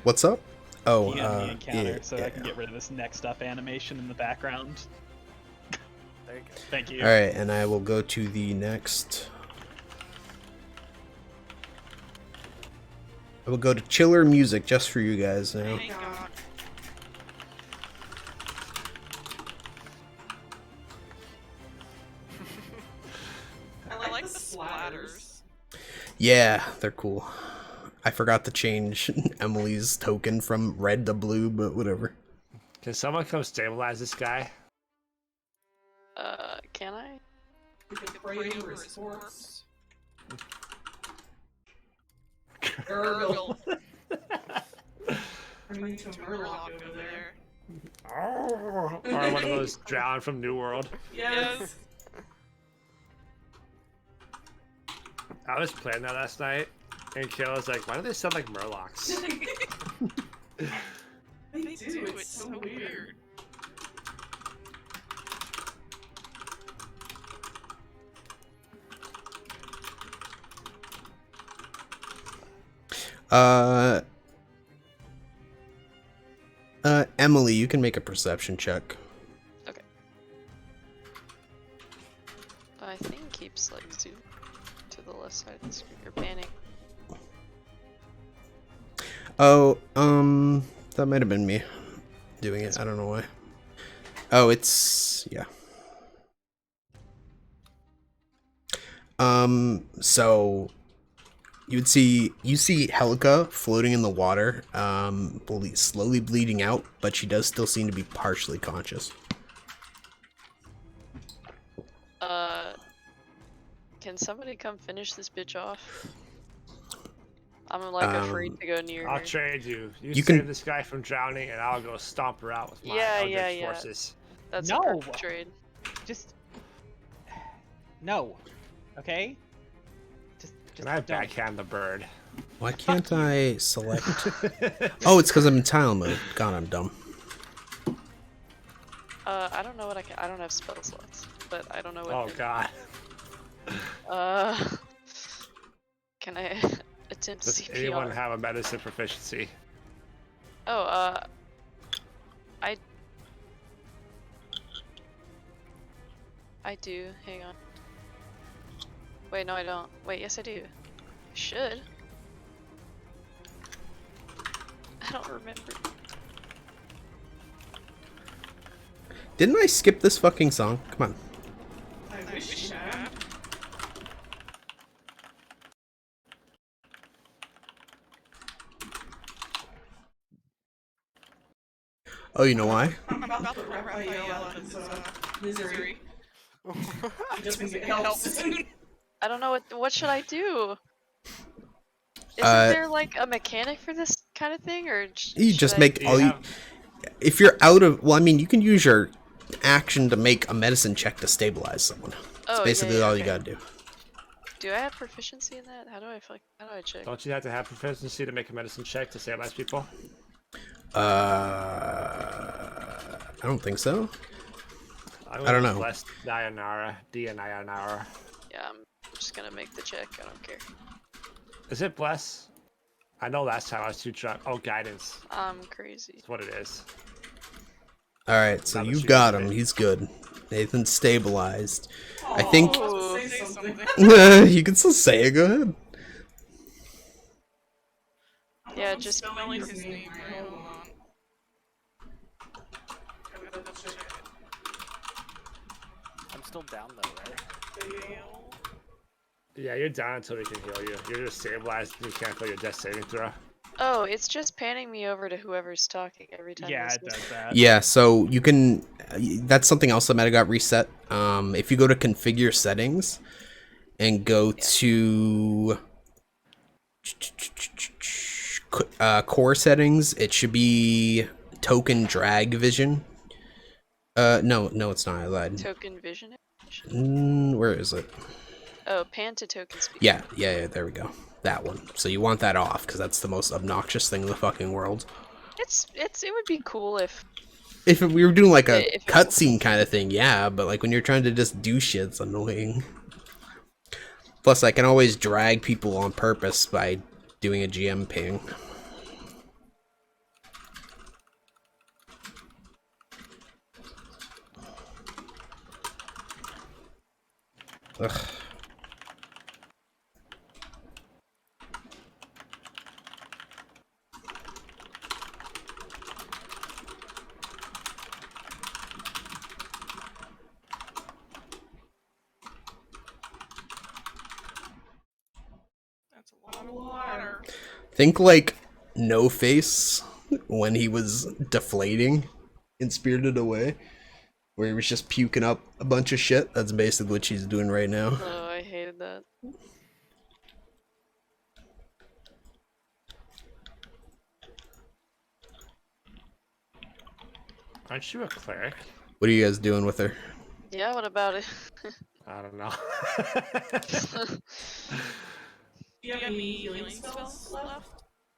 What's up? Oh, Can you end the encounter yeah, so I can get rid of this next up animation in the background? There you go. Thank you. Alright, and I will go to the next. I will go to chiller music just for you guys now. Thank God. I like the splatters. Yeah, they're cool. I forgot to change Emily's token from red to blue, but whatever. Can someone come stabilize this guy? Can I? We can pray over his corpse. Gurgle. Turning to a murloc over there. Or one of those drown from New World. Yes. I was playing that last night, and Kill was like, why do they sound like Murlocs? They do, it's so weird. Emily, you can make a perception check. I think keeps like zoom to the left side of the screen. You're panning. Oh, that might have been me doing it. I don't know why. Oh, it's yeah. So you see Helga floating in the water, slowly bleeding out, but she does still seem to be partially conscious. Can somebody come finish this bitch off? I'm like afraid to go near I'll her. trade you. You You save can- this guy from drowning, and I'll go stomp her out with my Yeah, Eldritch yeah, yeah. forces. That's No! a perfect trade. Just no. Okay? Just Can I don't. backhand the bird? Why can't I select? Oh, it's because I'm in tile mode. God, I'm dumb. I don't know what I don't have spell slots, but I don't know what. Oh god. Can I attempt Does CPR? anyone have a medicine proficiency? Oh, I do. Hang on. Wait, no, I don't. Wait, yes, I do. I should. I don't remember. Didn't I skip this fucking song? Come on. I wish you had. Oh, you know why? I'm about to put Raphael out of his misery. Just because it helps. I don't know what should I do? Isn't Uh, there like a mechanic for this kind of thing, or You should just I- make all you. If you're out of, well, I mean, you can use your action to make a medicine check to stabilize someone. That's Oh, basically yeah, all okay. you gotta do. Do I have proficiency in that? How do I check? Don't you have to have proficiency to make a medicine check to stabilize people? I don't think so. I don't know. Blessed Dianara. Yeah, I'm just gonna make the check. I don't care. Is it bless? I know last time I was too drunk. Oh, guidance. I'm crazy. That's what it is. All right, so Now that you've you got use him. it. He's good. Nathan's stabilized. I think Oh, say something. you can still say it. Go ahead. Yeah, I'm just spelling his name right. Hold on. Gotta double check it. I'm still down though, right? Fail. Yeah, you're down until we can heal you. You're just stabilized. You can't play your death saving throw. Oh, it's just panning me over to whoever's talking every time. Yeah, this it is- does that. Yeah, so you can. That's something else that might have got reset. If you go to configure settings and go to core settings, it should be token drag vision. No, it's not. I lied. Token vision. Where is it? Oh, pan to token speed. Yeah, there we go. That one. So you want that off because that's the most obnoxious thing in the fucking world. It would be cool if We were doing like a If it- cutscene kind of thing, yeah, but like when you're trying to just do shit, it's annoying. Plus, I can always drag people on purpose by doing a GM ping. Ugh. That's a lot of water. Think like No Face when he was deflating in Spirited Away, where he was just puking up a bunch of shit. That's basically what she's doing right now. Oh, I hated that. Aren't you a cleric? What are you guys doing with her? Yeah, what about it? I don't know. Do you have any healing spells left?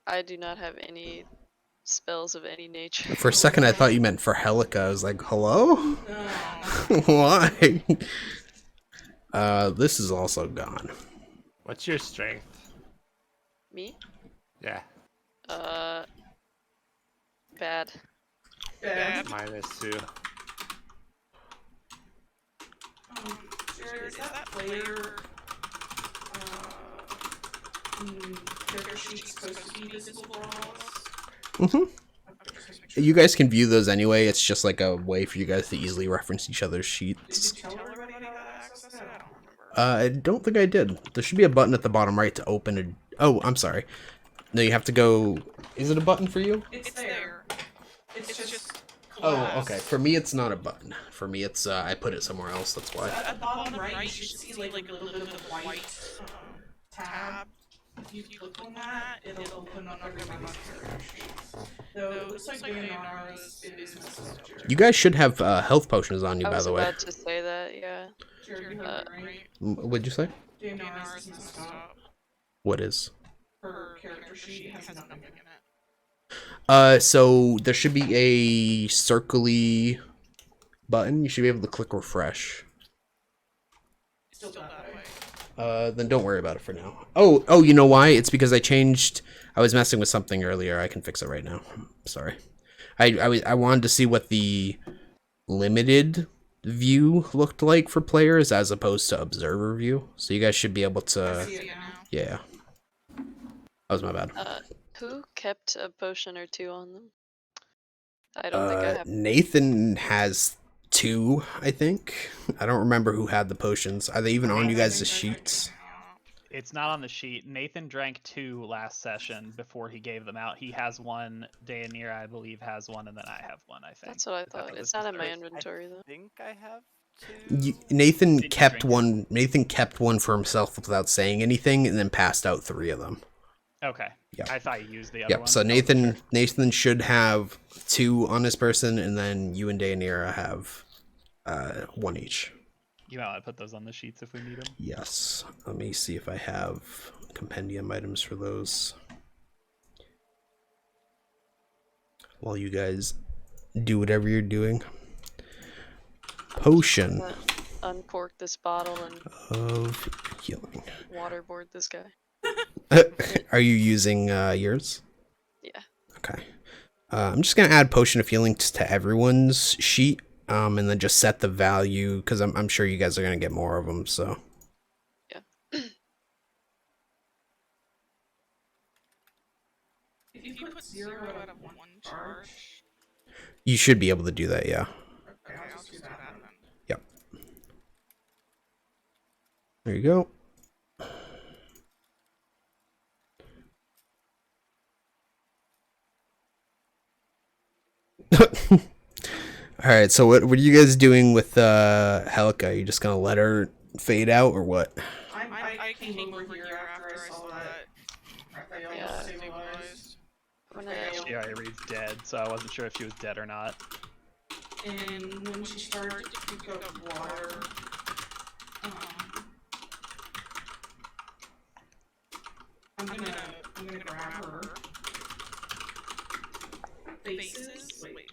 I do not have any spells of any nature. For a second, I thought you meant for Helica. I was like, hello? Why? This is also gone. What's your strength? Me? Yeah, Bad. Bad. -2. Jared, is that player character sheet supposed to be visible for all of us? Mm-hmm. You guys can view those anyway. It's just like a way for you guys to easily reference each other's sheets. Did you tell everybody how to access it? I don't remember. I don't think I did. There should be a button at the bottom right to open it. Oh, I'm sorry. No, you have to go. Is it a button for you? It's there. It's just Oh, class. okay. For me, it's not a button. For me, it's I put it somewhere else. That's why. At the bottom right, you should see like a little bit of a white tab. If you click on that, it'll open up everybody's character sheets. Though it looks like Leonardo's is messed up, Jared. You guys should have health potions on you, I by was the way. about to say that, yeah. Jared, you heard me right? What'd you say? Leonardo's is messed up. What is? Her character sheet has nothing in it. So there should be a circly button. You should be able to click refresh. Still that way. Then don't worry about it for now. Oh, you know why? It's because I was messing with something earlier. I can fix it right now. Sorry. I wanted to see what the limited view looked like for players as opposed to observer view. So you guys should be able to. See it now. Yeah. That was my bad. Who kept a potion or two on them? I don't think I have. Nathan has 2, I think. I don't remember who had the potions. Are they even on you guys' sheets? It's not on the sheet. Nathan drank 2 last session before he gave them out. He has 1. Dayanira, I believe, has 1, and then I have 1, I think. That's what I thought. this It's is not in my right. inventory though. I think I have 2. Nathan Did you kept drink it? one. Nathan kept one for himself without saying anything, and then passed out 3 of them. Okay. Yeah. I thought you used the other Yep. one. So I wasn't sure. Nathan should have 2 on his person, and then you and Dayanira have 1 each. You might want to put those on the sheets if we need them. Yes. Let me see if I have compendium items for those. While you guys do whatever you're doing. Potion Uncork this bottle and of healing. waterboard this guy. Are you using yours? Yeah. Okay. I'm just gonna add potion of healing to everyone's sheet, and then just set the value because I'm sure you guys are gonna get more of them. So If you put 0 out of 1 charge, you should be able to do that. Yeah. okay, I'll just do that then. Yep. There you go. All right, so what are you guys doing with Helica? Are you just gonna let her fade out or what? I came over here after I saw that Raphael Yeah. was stabilized. I'm gonna. She already reads dead, so I wasn't sure if she was dead or not. And when she started to puke up water, I'm gonna grab her. Faces? Wait.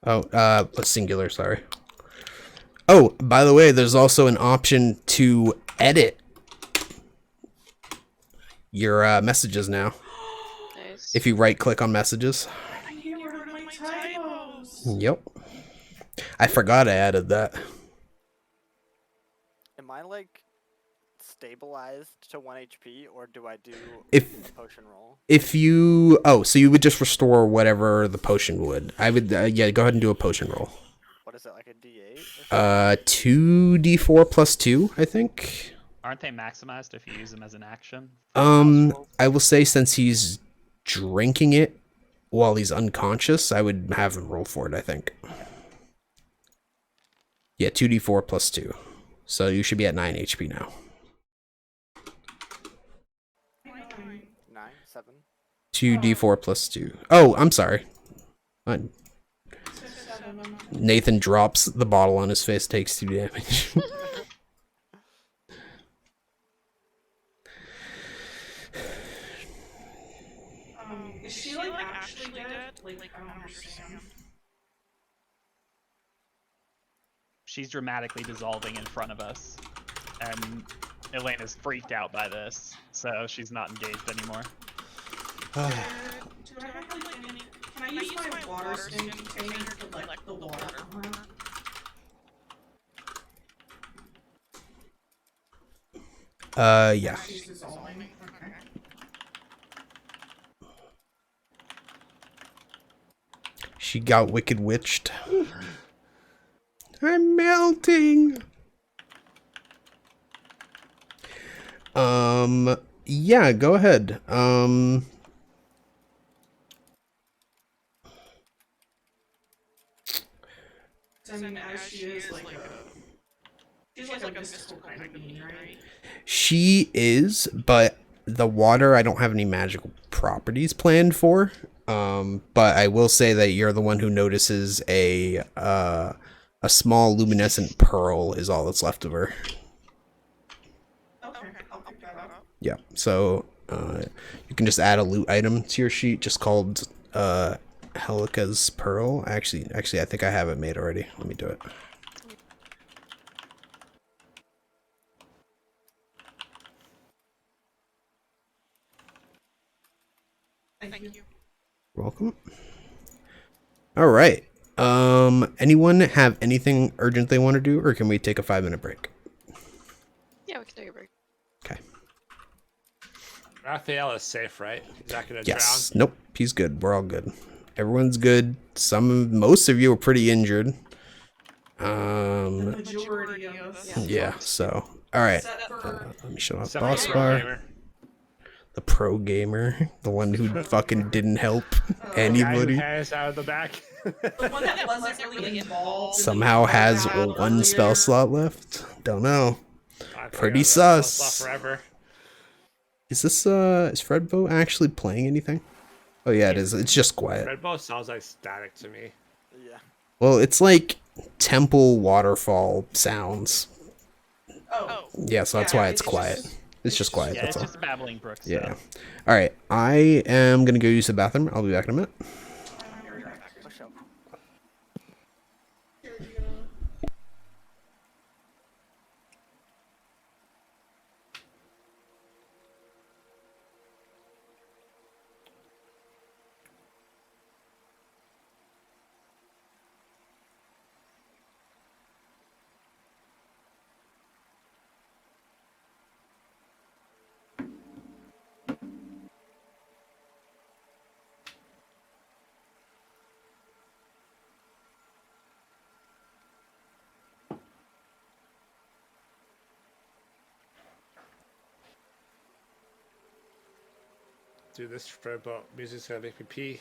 Oh, singular, sorry. Oh, by the way, there's also an option to edit your messages now. Nice. If you right click on messages. I can get rid of my typos! Yep. I forgot I added that. Am I like stabilized to 1 HP, or do I do If- a potion roll? If you... Oh, so you would just restore whatever the potion would. I would, yeah, go ahead and do a potion roll. What is it, like a D8? Or 2d4 plus 2, I think. Aren't they maximized if you use them as an action? I will say since he's drinking it while he's unconscious, I would have him roll for it, I think. Yeah, 2d4 plus 2. So you should be at 9 HP now. 9, 7? 2d4 plus 2. Oh, I'm sorry. Fine. Nathan drops the bottle on his face, takes 2 damage. Is she like actually dead? Like, I don't understand. She's dramatically dissolving in front of us, and Elena's freaked out by this, so she's not engaged anymore. Do I have like any... Can I use my water skin container to collect the water from her? Yeah. She's dissolving. Okay. She got wicked witched. I'm melting. Yeah, go ahead. I mean, as she is like a... She's like a mystical kind of being, right? She is, but the water I don't have any magical properties planned for. But I will say that you're the one who notices a small luminescent pearl is all that's left of her. Okay, I'll pick that up. Yeah, so you can just add a loot item to your sheet just called Helica's Pearl. Actually, I think I have it made already. Let me do it. Thank you. You're welcome. All right. Anyone have anything urgent they want to do, or can we take a 5-minute break? Yeah, we can take a break. Okay. Raphael is safe, right? He's not gonna Yes. Nope. He's good. We're all good. Everyone's good. Most of you are pretty injured. The majority of us. Yeah. So, all right. Except for... Let me shut off drown. boss bar. The pro gamer, the one who fucking didn't help anybody, Hands out of the back. The one that wasn't really involved. somehow has one spell slot left. Don't know. I Pretty forgot about sus. that stuff Forever. Is Fredbo actually playing anything? Oh yeah, it is. It's just quiet. Red Bull sounds like static to me. Yeah. Well, it's like temple waterfall sounds. Oh. Yeah, so that's why it's quiet. It's just quiet. Yeah, That's it's all. just babbling brook stuff. Yeah. All right. I am gonna go use the bathroom. I'll be back in a minute. Push up. Dude, this Red Bull music's gonna make me pee.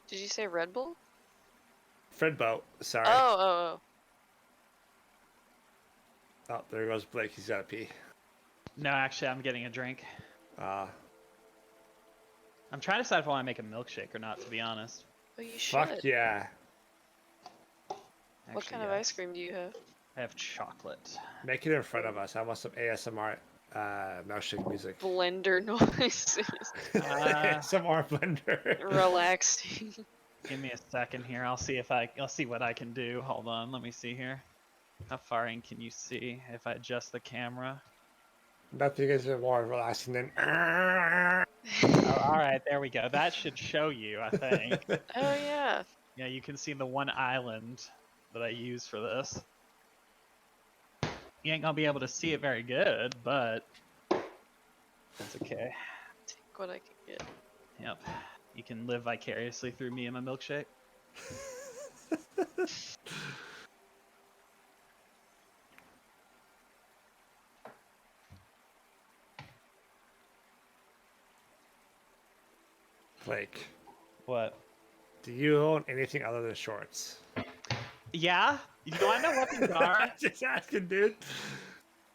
Did you say Red Bull? Fred boat. Sorry. Oh. Oh, there goes Blake. He's got to pee. No, actually, I'm getting a drink. Ah, I'm trying to decide if I want to make a milkshake or not, to be honest. Oh, you fuck should. yeah. What Actually, kind of ice cream do you have? I have chocolate. Make it in front of us. I want some ASMR milkshake music. Blender noises. ASMR blender. Relaxing. Give me a second here. I'll see what I can do. Hold on. Let me see here. How far in can you see if I adjust the camera? Nothing is more relaxing than. Oh, all right, there we go. That should show you, I think. Oh yeah. Yeah, you can see the one island that I use for this. You ain't gonna be able to see it very good, but that's okay. Take what I can get. Yep. You can live vicariously through me and my milkshake. Blake, What? do you own anything other than shorts? Yeah? You want to know what these are? Just asking, dude.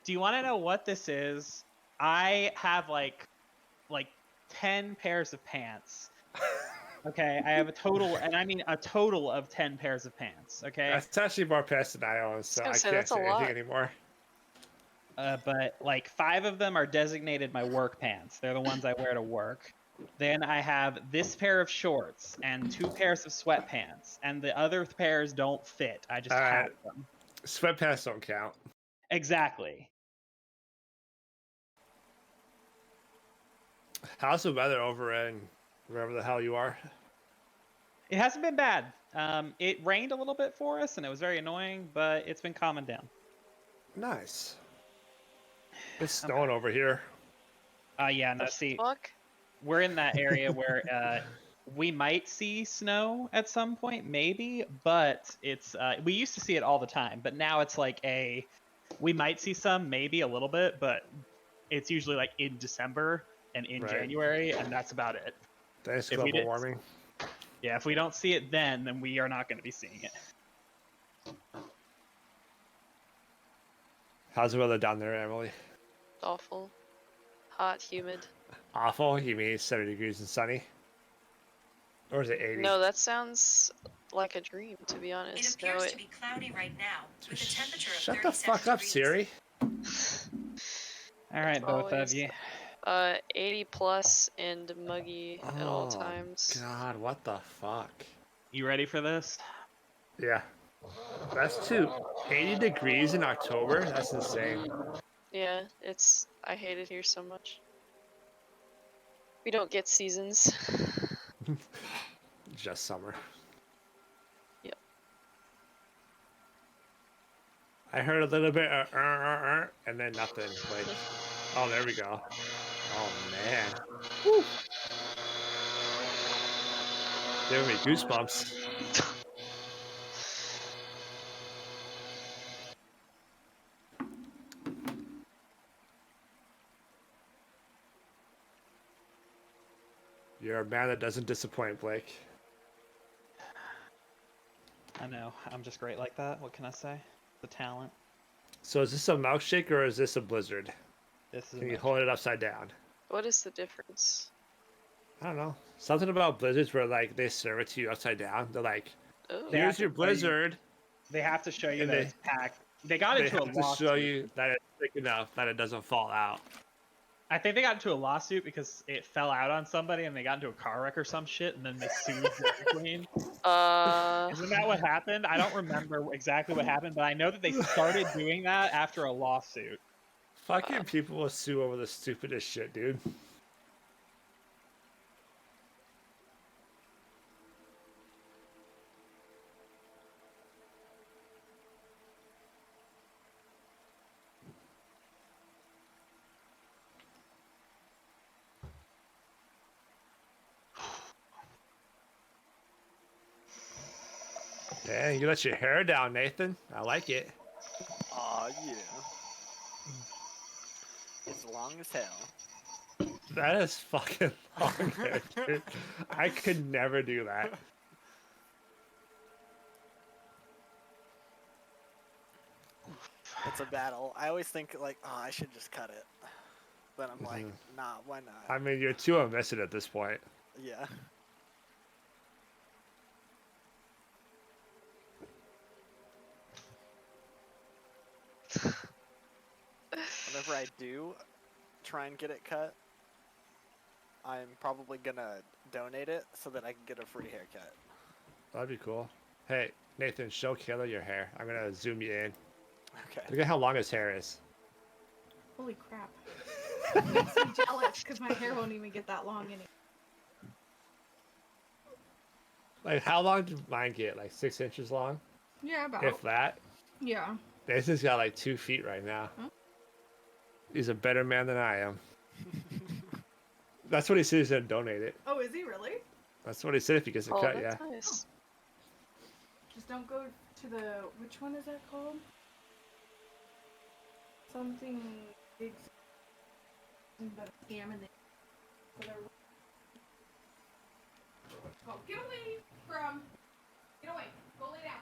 Do you want to know what this is? I have like 10 pairs of pants. Okay, I have a total, and I mean a total of 10 pairs of pants. Okay, That's actually more pants than I own, so I gonna say, can't that's a say anything lot. anymore. but like 5 of them are designated my work pants. They're the ones I wear to work. Then I have this pair of shorts and 2 pairs of sweatpants, and the other pairs don't fit. I just have them. Sweatpants don't count. Exactly. How's the weather over in wherever the hell you are? It hasn't been bad. It rained a little bit for us, and it was very annoying, but it's been calming down. Nice. It's snowing over here. Yeah, no, see, Fuck. we're in that area where we might see snow at some point, maybe, but it's we used to see it all the time, but now it's like we might see some, maybe a little bit, but it's usually like in December and in Right. January, and that's about it. Thanks, If we global did- warming. Yeah, if we don't see it then we are not going to be seeing it. How's the weather down there, Emily? Awful. Hot, humid. Awful? You mean 70 degrees and sunny? Or is it 80? No, that sounds like a dream, to be It honest. appears No, to be cloudy right now, with a temperature of Shut the 37 fuck up, degrees. Siri. All right, both of always- you. 80 plus and muggy at all Oh, times. God, what the fuck? You ready for this? Yeah. That's too 80 degrees in October? That's insane. Yeah, I hate it here so much. We don't get seasons. Just summer. Yep. I heard a little bit of and then nothing. Like, oh, there we go. Oh, man. Woo. Giving me goosebumps. You're a man that doesn't disappoint, Blake. I know, I'm just great like that. What can I say? The talent. So is this a milkshake or is this a blizzard? This is Can a you milkshake. hold it upside down? What is the difference? I don't know. Something about blizzards where like they serve it to you upside down. They're like, Oh. They have here's to your show you- blizzard. They have to show you And that they- it's packed. They got They into a have to lawsuit. show you that it's thick enough that it doesn't fall out. I think they got into a lawsuit because it fell out on somebody and they got into a car wreck or some shit, and then they sued Dairy Queen. Isn't that what happened? I don't remember exactly what happened, but I know that they started doing that after a lawsuit. Fucking people will sue over the stupidest shit, dude. Dang, you let your hair down, Nathan. I like it. Aw, yeah. It's long as hell. That is fucking long hair, dude. I could never do that. It's a battle. I always think like, oh, I should just cut it. Then I'm like, nah, why not? I mean, you're 2 of missing at this point. Yeah. Whenever I do try and get it cut, I'm probably gonna donate it so that I can get a free haircut. That'd be cool. Hey, Nathan, show Kayla your hair. I'm gonna zoom you in. Okay. Look at how long his hair is. Holy crap. It makes me jealous because my hair won't even get that long anymore. Like, how long did mine get? Like 6 inches long? Yeah, about. If that. Yeah. Nathan's got like 2 feet right now. Huh? He's a better man than I am. That's what he said. He said donate it. Oh, is he really? That's what he said if he gets a cut, yeah. That's nice. Just don't go to the. Which one is that called? Something big. But a scam and they. Go, get away from. Get away. Go lay down.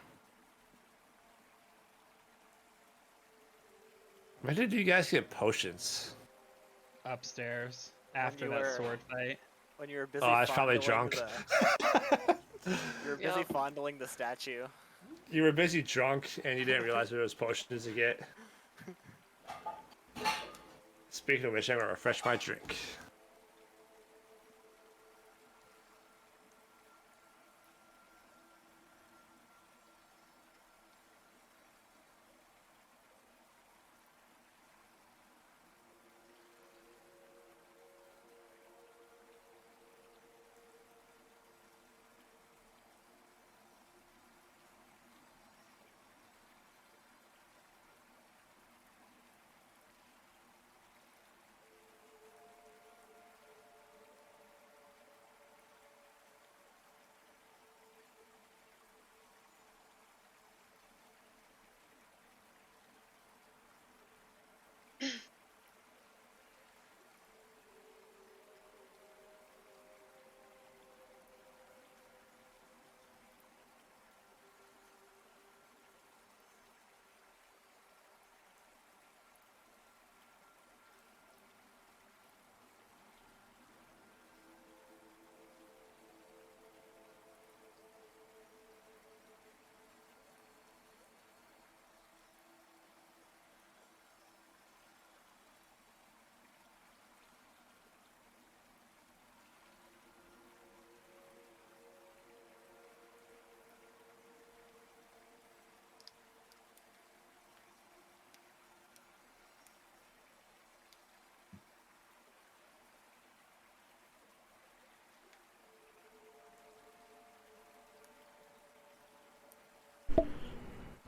When did you guys get potions? Upstairs after you that were- sword fight. When you were busy. Oh, I was probably fondling drunk. You were busy Yep. fondling the statue. You were busy drunk and you didn't realize there was potions to get. Speaking of which, I'm gonna refresh my drink.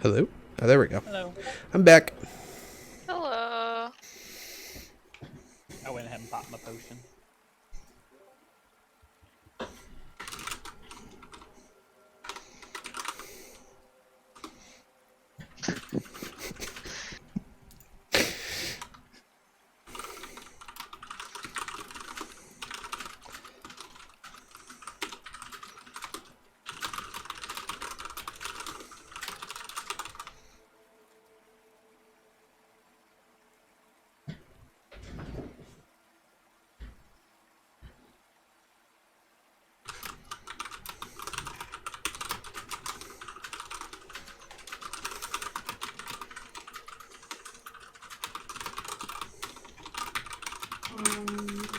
Hello? Oh, there we go. Hello. I'm back. Hello. I went ahead and popped my potion. Is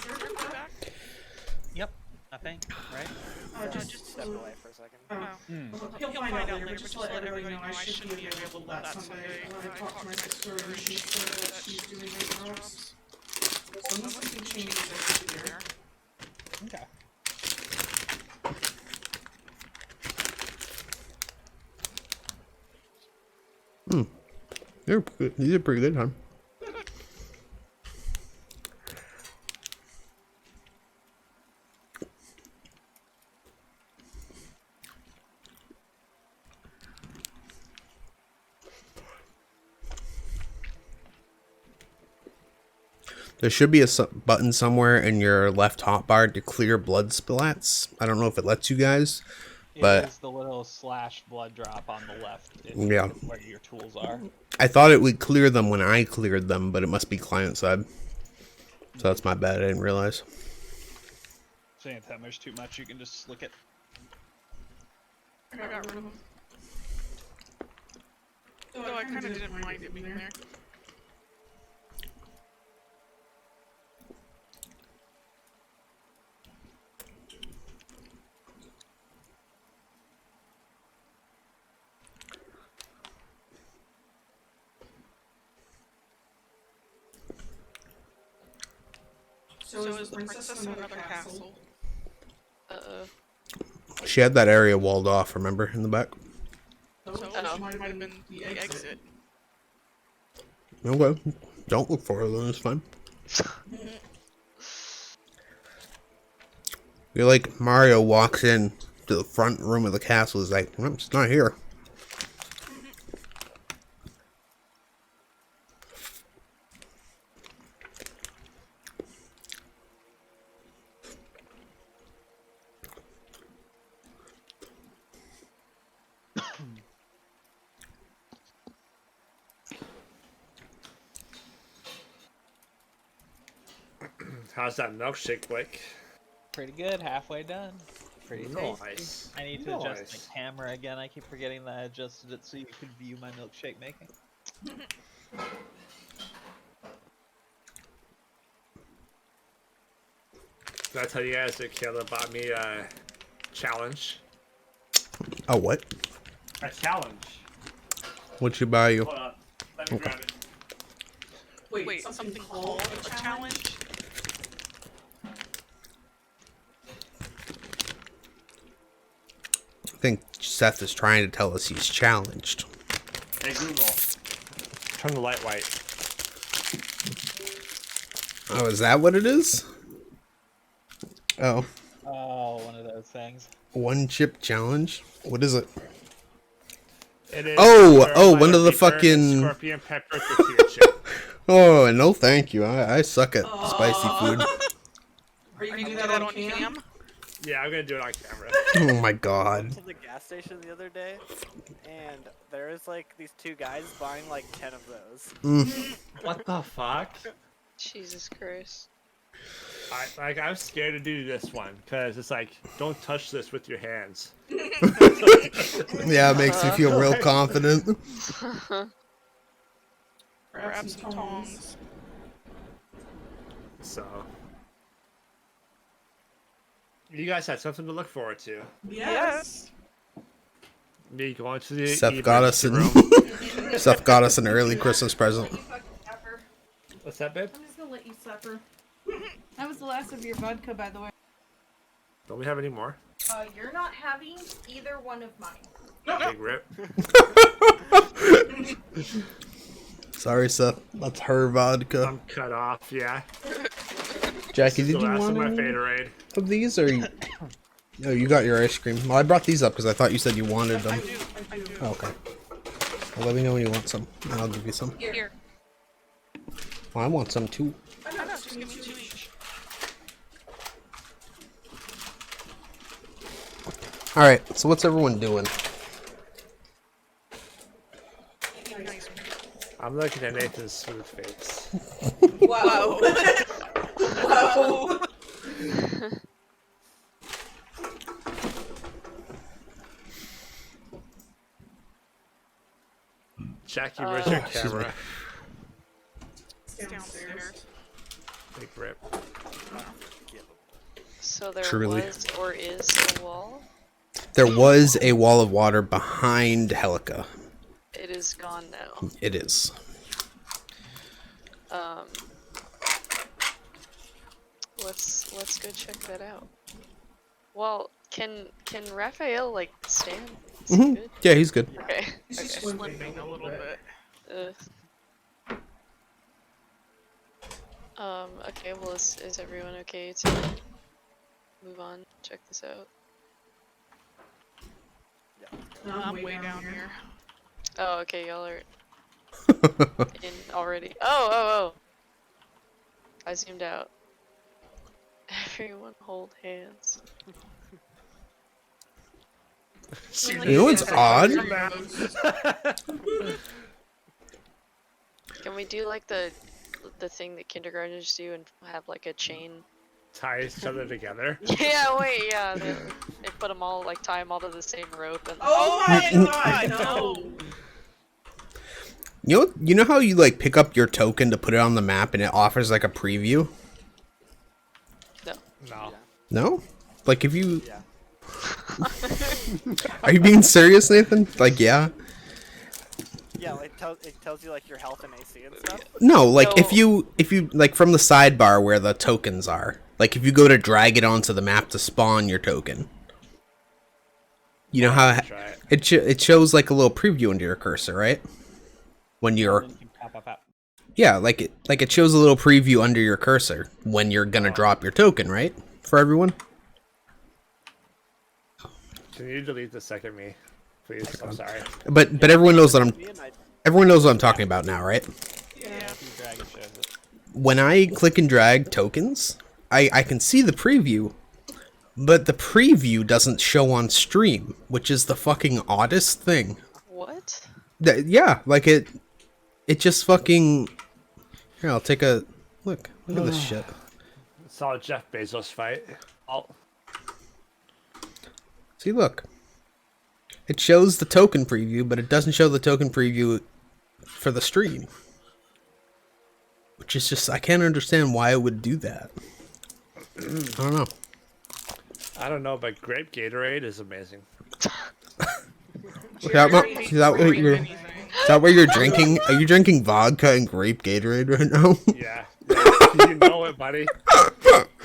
everyone back? Yep, I think, right? Just Step away for a second. He'll find out later, but just to let everybody know, I should be available that Sunday. I talked to my sister and she said that she's doing her jobs. So unless something changes, I should be there. Okay. You're good. You did pretty good, huh? There should be a button somewhere in your left hotbar to clear blood splats. I don't know if it lets you guys, It but is the little slash blood drop on the left. It's Yeah. where your tools are. I thought it would clear them when I cleared them, but it must be client side. So that's my bad. I didn't realize. So anytime there's too much, you can just look at. I got rid of them. Though I kind of didn't mind it being there. So is the princess in another castle? Uh-oh. She had that area walled off, remember, in the back? So which might have been the exit. Okay. Don't look for her, then it's fine. You're like Mario walks in to the front room of the castle, is like, well, it's not here. How's that milkshake, Blake? Pretty good, halfway done. Pretty tasty. Nice. I need to adjust Nice. my camera again. I keep forgetting that I adjusted it so you could view my milkshake making. Did I tell you guys that Caleb bought me a challenge? Oh, what? A challenge. What'd she buy you? Hold on. Let me grab it. Wait, something called a challenge? I think Seth is trying to tell us he's challenged. Hey Google, turn the light white. Oh, is that what it is? Oh, Oh, one of those things. one chip challenge? What is it? It is Oh, Carolina one of the Reaper and fucking- Scorpion pepper tortilla chip. Oh, no thank you. I suck at spicy food. Are you doing that on cam? Yeah, I'm gonna do it on camera. Oh my god. To the gas station the other day, and there was like these two guys buying like 10 of those. What the fuck? Jesus Christ. I'm scared to do this one because it's like, don't touch this with your hands. Yeah, it makes me feel real confident. Grab some tongs. So, you guys had something to look forward to. Yes. Me going to the Seth got us emergency room. Seth got us an early Christmas present. What's that, babe? I'm just gonna let you suffer. That was the last of your vodka, by the way. Don't we have any more? You're not having either one of mine. Big rip. Sorry, Seth. That's her vodka. I'm cut off. Yeah. Jackie, This is did the you last want of my any Faderade. of these, or you... No, you got your ice cream. Well, I brought these up because I thought you said you wanted them. I do. Oh, okay. Well, let me know when you want some, and I'll give you some. Here. Well, I want some too. I know, just give me 2 each. All right. So what's everyone doing? Nice. I'm looking at Nathan's smooth face. Whoa. Whoa. Jackie, where's your Excuse me. camera? It's downstairs. Big rip. So there Truly. was or is a wall. There was a wall of water behind Helica. It is gone now. It is. Let's go check that out. Well, can Raphael like stand? Is he Mhm. good? Yeah, he's good. Okay. He's just Okay. limping a little bit. Okay, well, is everyone okay to move on? Check this out. No, I'm way down here. Oh, okay, y'all are in already. Oh! I zoomed out. Everyone hold hands. You know what's odd? Can we do like the thing that kindergartners do and have like a chain? Tie each other together. Yeah, wait, yeah. They put them all like tie them all to the same rope and. Oh my god, no! You know how you like pick up your token to put it on the map and it offers like a preview? No. No. No? Like if you Yeah. are you being serious, Nathan? Like yeah. Yeah, like it tells you like your health and AC and stuff. No, like No. if you like from the sidebar where the tokens are. Like if you go to drag it onto the map to spawn your token. You know how Try it. it shows like a little preview under your cursor, right? When you're And then you can pop. yeah, like it shows a little preview under your cursor when you're gonna drop your token, right? For everyone. Can you delete the second me, please? I'm sorry. But everyone knows that I'm Me and I, everyone knows what I'm talking about now, right? Yeah. If you drag it, shows it. When I click and drag tokens, I can see the preview, but the preview doesn't show on stream, which is the fucking oddest thing. What? Yeah, like it just fucking. Here, I'll take a look. Look at this shit. Saw Jeff Bezos fight. Oh, See, look. It shows the token preview, but it doesn't show the token preview for the stream. Which is just, I can't understand why it would do that. I don't know. I don't know, but grape Gatorade is amazing. Is that what you're drinking? Are you drinking vodka and grape Gatorade right now? Yeah. You know it, buddy.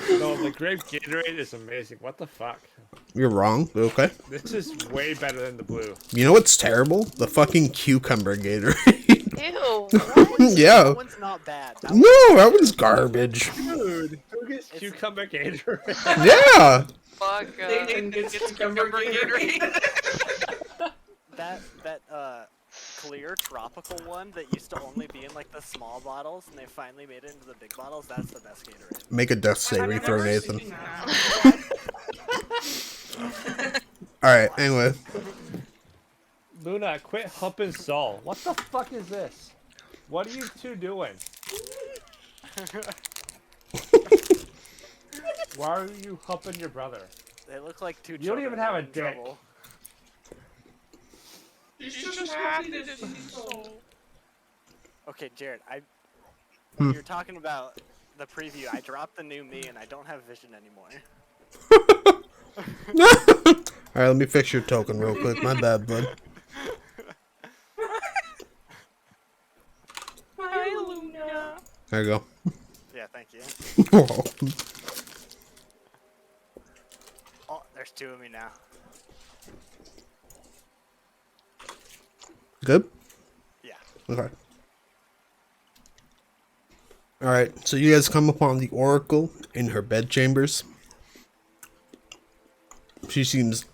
No, the grape Gatorade is amazing. What the fuck? You're wrong, but okay. This is way better than the blue. You know what's terrible? The fucking cucumber Gatorade. Ew. Yeah. that one's not bad. That No, that one's garbage. Dude, who gets cucumber Gatorade? Yeah. Fuck. Nathan gets cucumber Gatorade. that clear tropical one that used to only be in like the small bottles, and they finally made it into the big bottles. That's the best Gatorade. Make a death I've saving throw, never Nathan. seen that. Alright, anyway. Luna, quit humping Saul. What the fuck is this? What are you two doing? Why are you humping your brother? They look like two. You don't even have a in dick. trouble. She's just happy to see Soul. Okay, Jared, when you're talking about the preview, I dropped the new me, and I don't have vision anymore. Alright, let me fix your token real quick. My bad, bud. Hi, Luna. There you go. Yeah, thank you. Oh. Oh, there's two of me now. Good? Yeah. Okay. Alright, so you guys come upon the Oracle in her bedchambers. She seems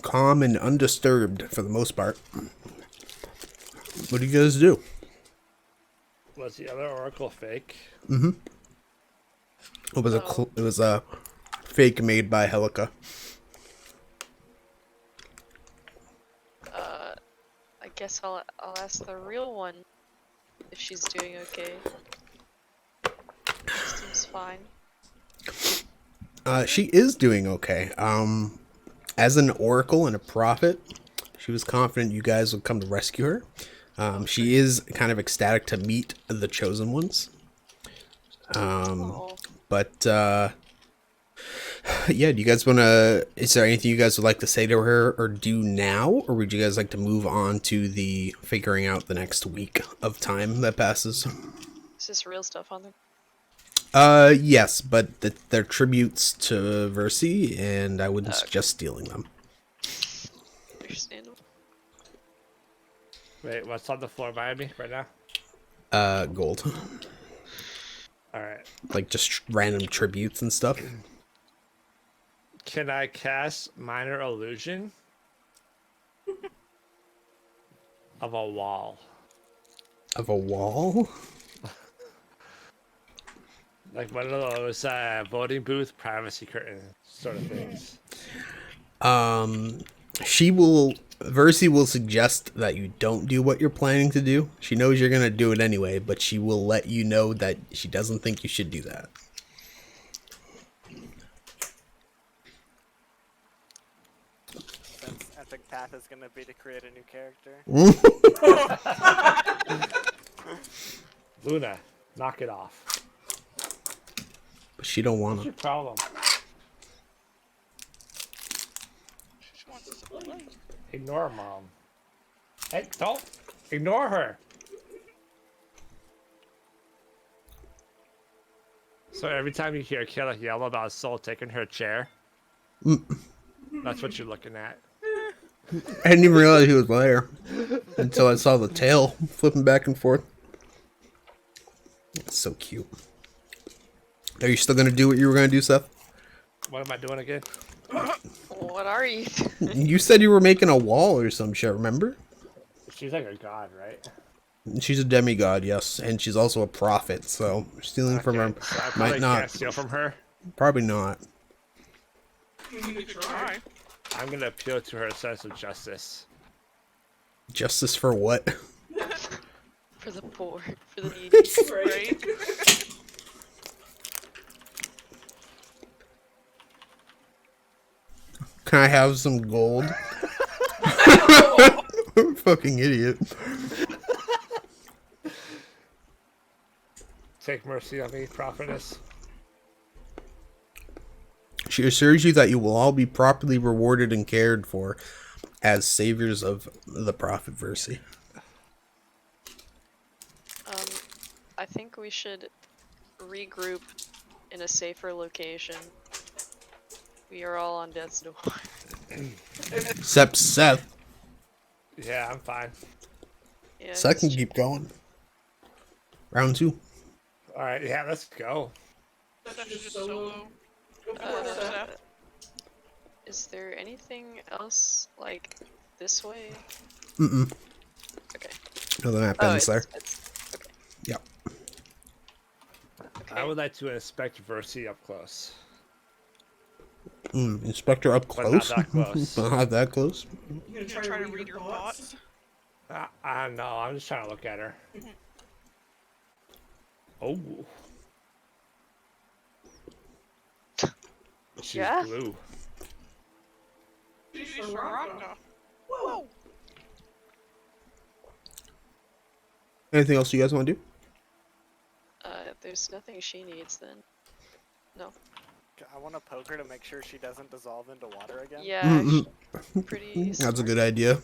calm and undisturbed for the most part. What do you guys do? Was the other oracle fake? Mm-hmm. It was a fake made by Helica. I guess I'll ask the real one if she's doing okay. Seems fine. She is doing okay. As an oracle and a prophet, she was confident you guys would come to rescue her. She is kind of ecstatic to meet the chosen ones. Oh. But yeah, do you guys want to? Is there anything you guys would like to say to her or do now, or would you guys like to move on to the figuring out the next week of time that passes? Is this real stuff on there? Yes, but they're tributes to Versi, and I wouldn't suggest stealing them. Understandable. Wait, what's on the floor behind me right now? Gold. Alright. Like just random tributes and stuff. Can I cast Minor Illusion? Of a wall. Of a wall? Like one of those voting booth privacy curtain sort of things. She will Versi will suggest that you don't do what you're planning to do. She knows you're gonna do it anyway, but she will let you know that she doesn't think you should do that. Since epic path is gonna be to create a new character. Luna, knock it off. But she don't What's wanna. your problem? She wants us to play. Ignore mom. Hey, don't ignore her. So every time you hear Kayla yell about Soul taking her chair, that's what you're looking at. I didn't even realize he was there until I saw the tail flipping back and forth. It's so cute. Are you still gonna do what you were gonna do, Seth? What am I doing again? What are you? You said you were making a wall or some shit, remember? She's like a god, right? She's a demigod, yes, and she's also a prophet, so stealing from her Okay, so I might probably not. can't steal from her. Probably not. You could try. I'm gonna appeal to her sense of justice. Justice for what? For the poor, for the needy. Right? Can I have some gold? Fucking idiot. Take mercy on me, prophetess. She assures you that you will all be properly rewarded and cared for as saviors of the prophet Versi. I think we should regroup in a safer location. We are all on death's door. Except Seth. Yeah, I'm fine. Yeah, Seth can it's- keep going. Round 2. All right, yeah, let's go. That's just solo. Go for it, Seth. Is there anything else like this way? Mm-mm. Okay. No, the map Oh, ends there. okay. Yep. Okay. I would like to inspect Versi up close. Inspector up But not close? that close. Not that close? You gonna try to read your thoughts? I don't know. I'm just trying to look at her. Oh. She's Yeah? blue. She's Soraka. Whoa! Anything else you guys want to do? There's nothing she needs then. No. I want to poke her to make sure she doesn't dissolve into water again. Yeah, pretty. That's a good idea.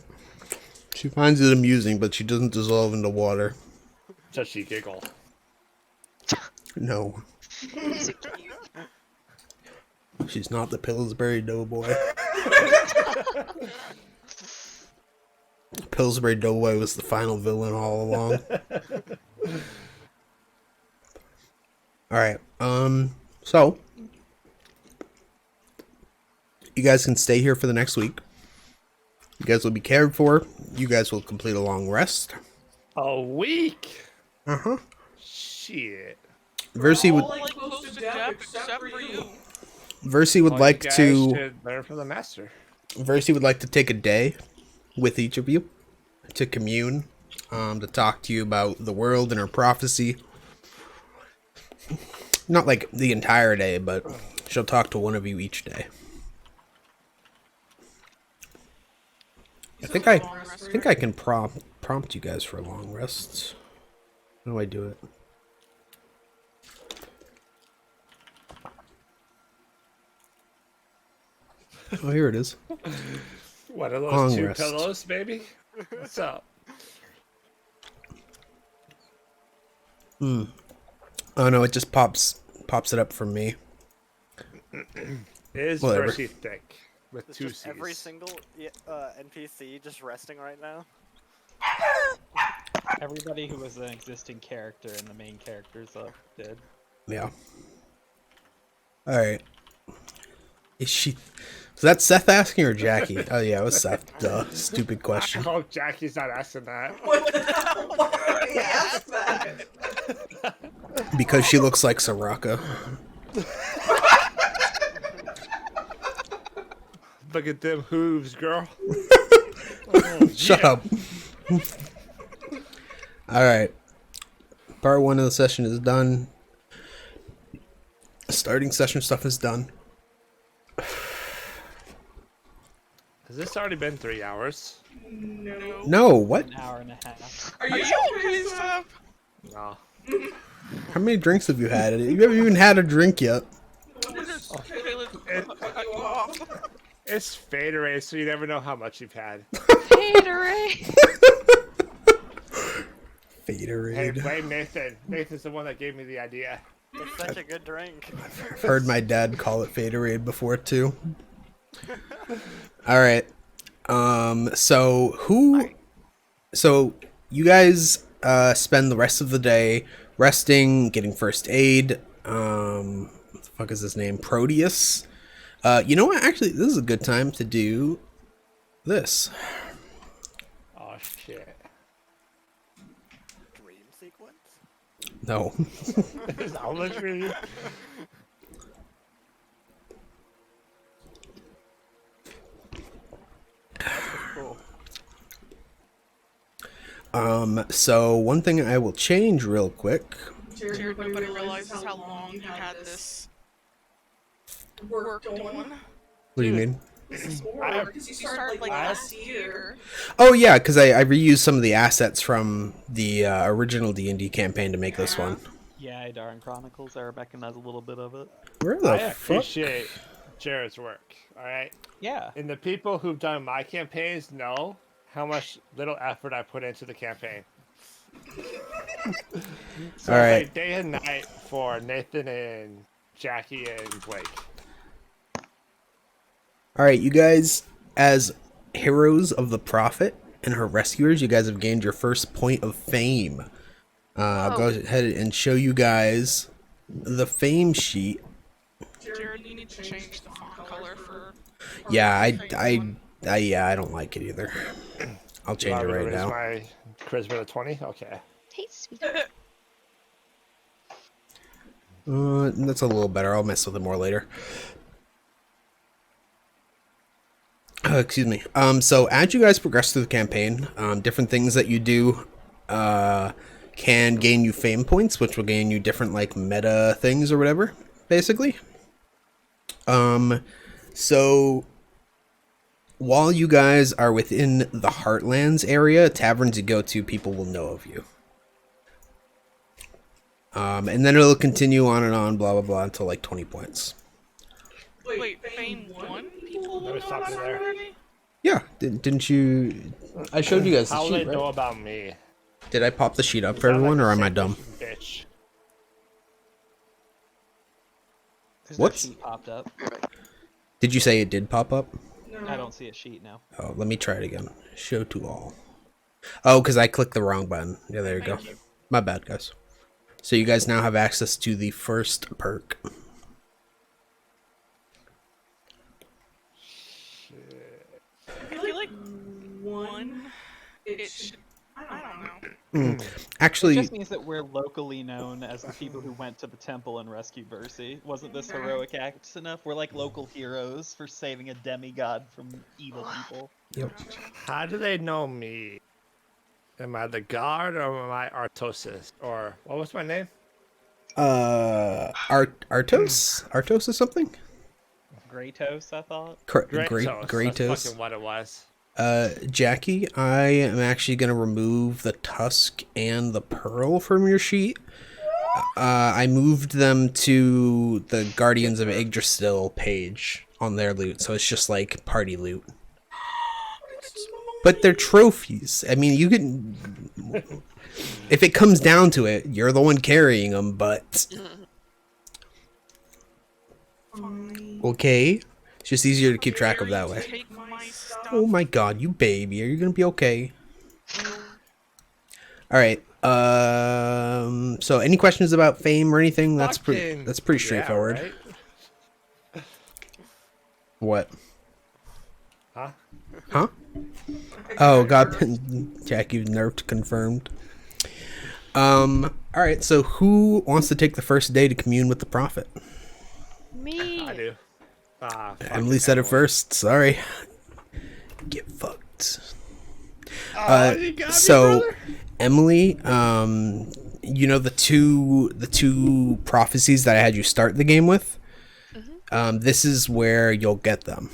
She finds it amusing, but she doesn't dissolve into water. Does she giggle? No. Is it cute? She's not the Pillsbury Doughboy. Pillsbury Doughboy was the final villain all along. Alright, so you guys can stay here for the next week. You guys will be cared for. You guys will complete a long rest. A week? Uh-huh. Shit. Versi would All, like, close to death except for you. Versi would Well, like you guys to should learn from the master. Versi would like to take a day with each of you to commune, to talk to you about the world and her prophecy. Not like the entire day, but she'll talk to one of you each day. I think I can prompt you guys for a long rest. How do I do it? Oh, here it is. What are those Long two rest. pillows, baby? What's up? Oh no, it just pops it up for me. Is Whatever. Versi thick with It's two just C's? every single NPC just resting right now. Everybody who was an existing character and the main characters did. Yeah. Alright. Is she... Was that Seth asking or Jackie? Oh yeah, it was Seth. Duh. Stupid I question. hope Jackie's not asking that. What the hell? Why did he ask that? Because she looks like Soraka. Look at them hooves, girl. Shut up. All right. Part 1 of the session is done. Starting session stuff is done. Has this already been 3 hours? No. No, what? An hour and a half. Are you okay, Steph? No. How many drinks have you had? You haven't even had a drink yet. It's Faderade, so you never know how much you've had. Haterade. Hey, Faderade. blame Nathan. Nathan's the one that gave me the idea. It's such a good drink. I've heard my dad call it Faderade before too. All right. So you guys spend the rest of the day resting, getting first aid. What the fuck is his name? Proteus. You know what? Actually, this is a good time to do this. Oh shit. Dream sequence? No. Is that what it's really? Cool. So one thing I will change real quick. Jared, nobody realizes how long you had this work going. What do you mean? Because you started like last year. Oh yeah, because I reused some of the assets from the original D&D campaign to make this one. Yeah, Darn Chronicles. I recognize a little bit of it. Where the I fuck? appreciate Jared's work. All right, Yeah. and the people who've done my campaigns know how much little effort I put into the campaign. So All it's right. like day and night for Nathan and Jackie and Blake. All right, you guys, as heroes of the Prophet and her rescuers, you guys have gained your first point of fame. I'll go ahead and show you guys the fame sheet. Jared, you need to change the font color for. Yeah, I don't like it either. I'll change it right now. My charisma to 20. Okay. Hey, sweet. That's a little better. I'll mess with it more later. Excuse me. So as you guys progress through the campaign, different things that you do can gain you fame points, which will gain you different like meta things or whatever, basically. So while you guys are within the Heartlands area, taverns you go to, people will know of you. And then it'll continue on and on, blah blah blah, until like 20 points. Wait, Fame 1 people will Let me know stop about you it there. already? Yeah, didn't you? I showed you guys the How will they sheet, know right? about me? Did I pop the sheet up for Sound like everyone, a or am I sick dumb? Bitch. There's What's- no sheet popped up. Did you say it did pop up? I don't see a sheet now. Oh, let me try it again. Show to all. Oh, because I clicked the wrong button. Yeah, there you go. My bad, guys. So you guys now have access to the first perk. I feel like 1, it should. I don't know. It Actually, just means that we're locally known as the people who went to the temple and rescued Versi. Wasn't this heroic act enough? We're like local heroes for saving a demigod from evil people. yep. How do they know me? Am I the guard or am I Artosis? Or what was my name? Artos? Artos is something? Kratos, I thought. Great, That's Kratos. fucking what it was. Jackie, I am actually going to remove the tusk and the pearl from your sheet. I moved them to the Guardians of Yggdrasil page on their loot, so it's just like party loot. But they're trophies. I mean, you can... If it comes down to it, you're the one carrying them, but... Okay. It's just easier to keep track of that way. Take my stuff. Oh my god, you baby. Are you gonna be okay? Alright. So any questions about fame or anything? That's pretty Fucking- straightforward. Yeah, right? What? Huh? Huh? Oh god, Jackie nerfed confirmed. Alright, so who wants to take the first day to commune with the prophet? Me. I do. Ah, fuck Emily said it everyone. first, sorry. Get fucked. You got me, So brother. Emily, you know the two prophecies that I had you start the game with. This is where you'll get them.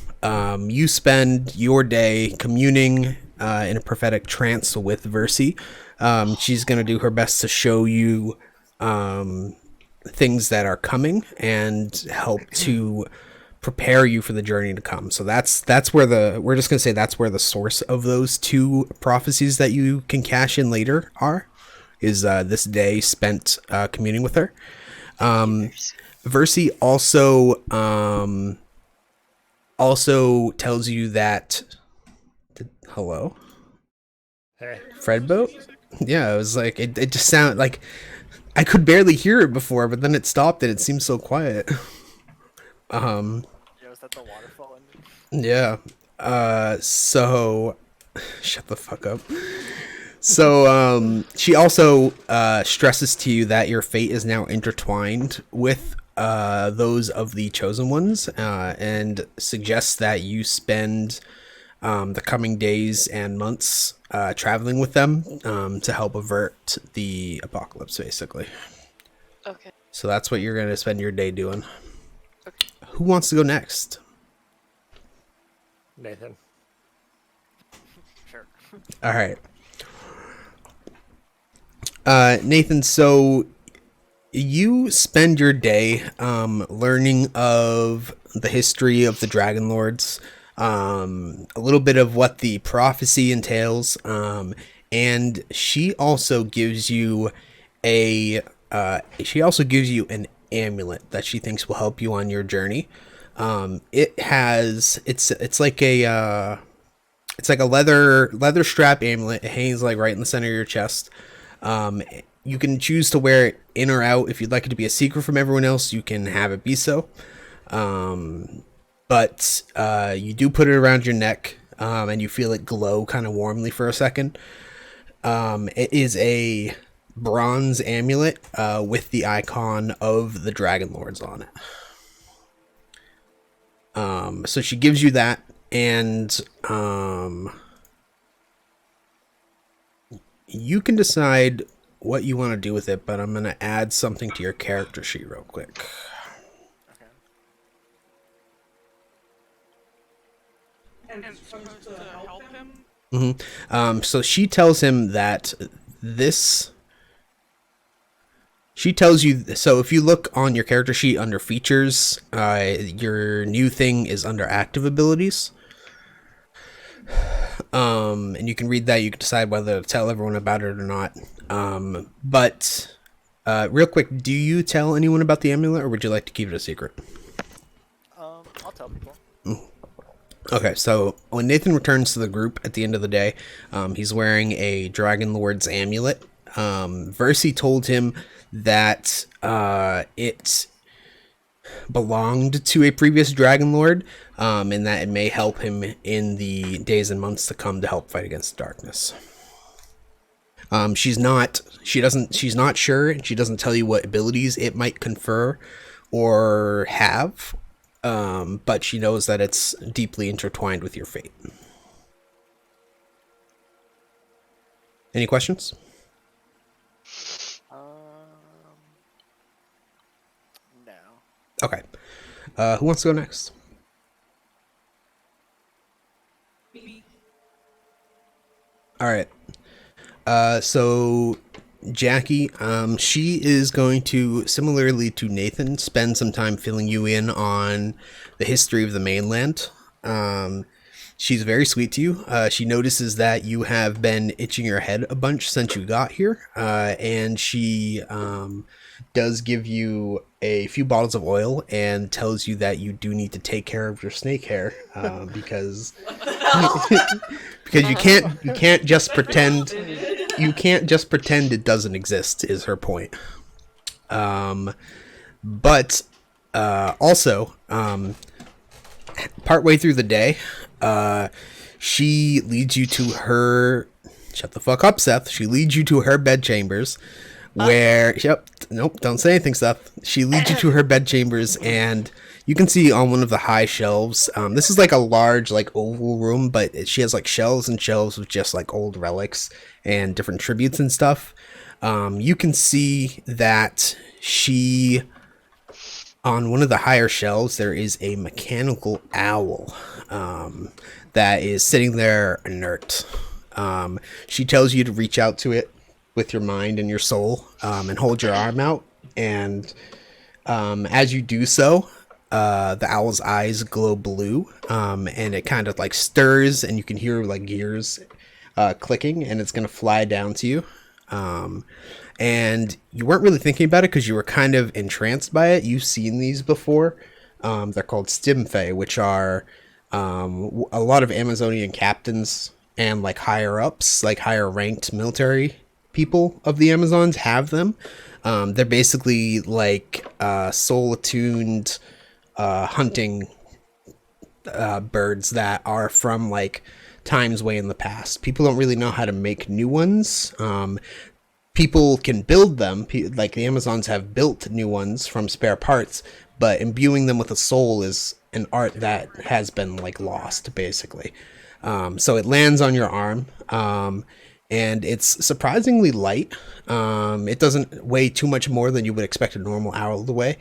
You spend your day communing in a prophetic trance with Versi. She's gonna do her best to show you things that are coming and help to prepare you for the journey to come. So that's where we're just gonna say that's where the source of those two prophecies that you can cash in later is this day spent communing with her. Versi also tells you that. Hello, Hey. Fred boat. Yeah, it was like it just sounded like I could barely hear it before, but then it stopped and it seemed so quiet. Yeah, was that the waterfall ending? Yeah. So shut the fuck up. So she also stresses to you that your fate is now intertwined with those of the chosen ones, and suggests that you spend the coming days and months traveling with them to help avert the apocalypse, basically. Okay. So that's what you're going to spend your day doing. Okay. Who wants to go next? Nathan. Sure. All right. Nathan, so you spend your day learning of the history of the Dragon Lords, a little bit of what the prophecy entails, and she also gives you an amulet that she thinks will help you on your journey. It's like a leather strap amulet. It hangs like right in the center of your chest. You can choose to wear it in or out. If you'd like it to be a secret from everyone else, you can have it be so. But you do put it around your neck, and you feel it glow kind of warmly for a second. It is a bronze amulet with the icon of the Dragon Lords on it. So she gives you that, and you can decide what you want to do with it, but I'm going to add something to your character sheet real quick. And it's supposed to help him? So she tells him that she tells you, so if you look on your character sheet under features, your new thing is under active abilities. And you can read that. You can decide whether to tell everyone about it or not. But real quick, do you tell anyone about the amulet, or would you like to keep it a secret? I'll tell people. Okay, so when Nathan returns to the group at the end of the day, he's wearing a Dragon Lord's amulet. Versi told him that it belonged to a previous Dragon Lord, and that it may help him in the days and months to come to help fight against darkness. She's not sure, and she doesn't tell you what abilities it might confer or have, but she knows that it's deeply intertwined with your fate. Any questions? No. Okay. Who wants to go next? All right. So Jackie, she is going to, similarly to Nathan, spend some time filling you in on the history of the mainland. She's very sweet to you. She notices that you have been itching your head a bunch since you got here, and she does give you a few bottles of oil and tells you that you do need to take care of your snake hair, because because you can't just pretend it doesn't exist, is her point. But also, partway through the day, she leads you to her. Shut the fuck up, Seth. She leads you to her bedchambers, where. Yep. Nope. Don't say anything, Seth. She leads you to her bedchambers, and you can see on one of the high shelves. This is like a large, like oval room, but she has like shelves and shelves with just like old relics and different tributes and stuff. You can see that she, on one of the higher shelves, there is a mechanical owl that is sitting there inert. She tells you to reach out to it with your mind and your soul, and hold your arm out. And as you do so, the owl's eyes glow blue, and it kind of like stirs, and you can hear like gears clicking, and it's gonna fly down to you. And you weren't really thinking about it because you were kind of entranced by it. You've seen these before. They're called Stimfe, which are a lot of Amazonian captains and like higher ups, like higher ranked military people of the Amazons have them. They're basically like soul attuned hunting birds that are from like times way in the past. People don't really know how to make new ones. People can build them, like the Amazons have built new ones from spare parts, but imbuing them with a soul is an art that has been like lost, basically. So it lands on your arm, and it's surprisingly light. It doesn't weigh too much more than you would expect a normal owl to weigh,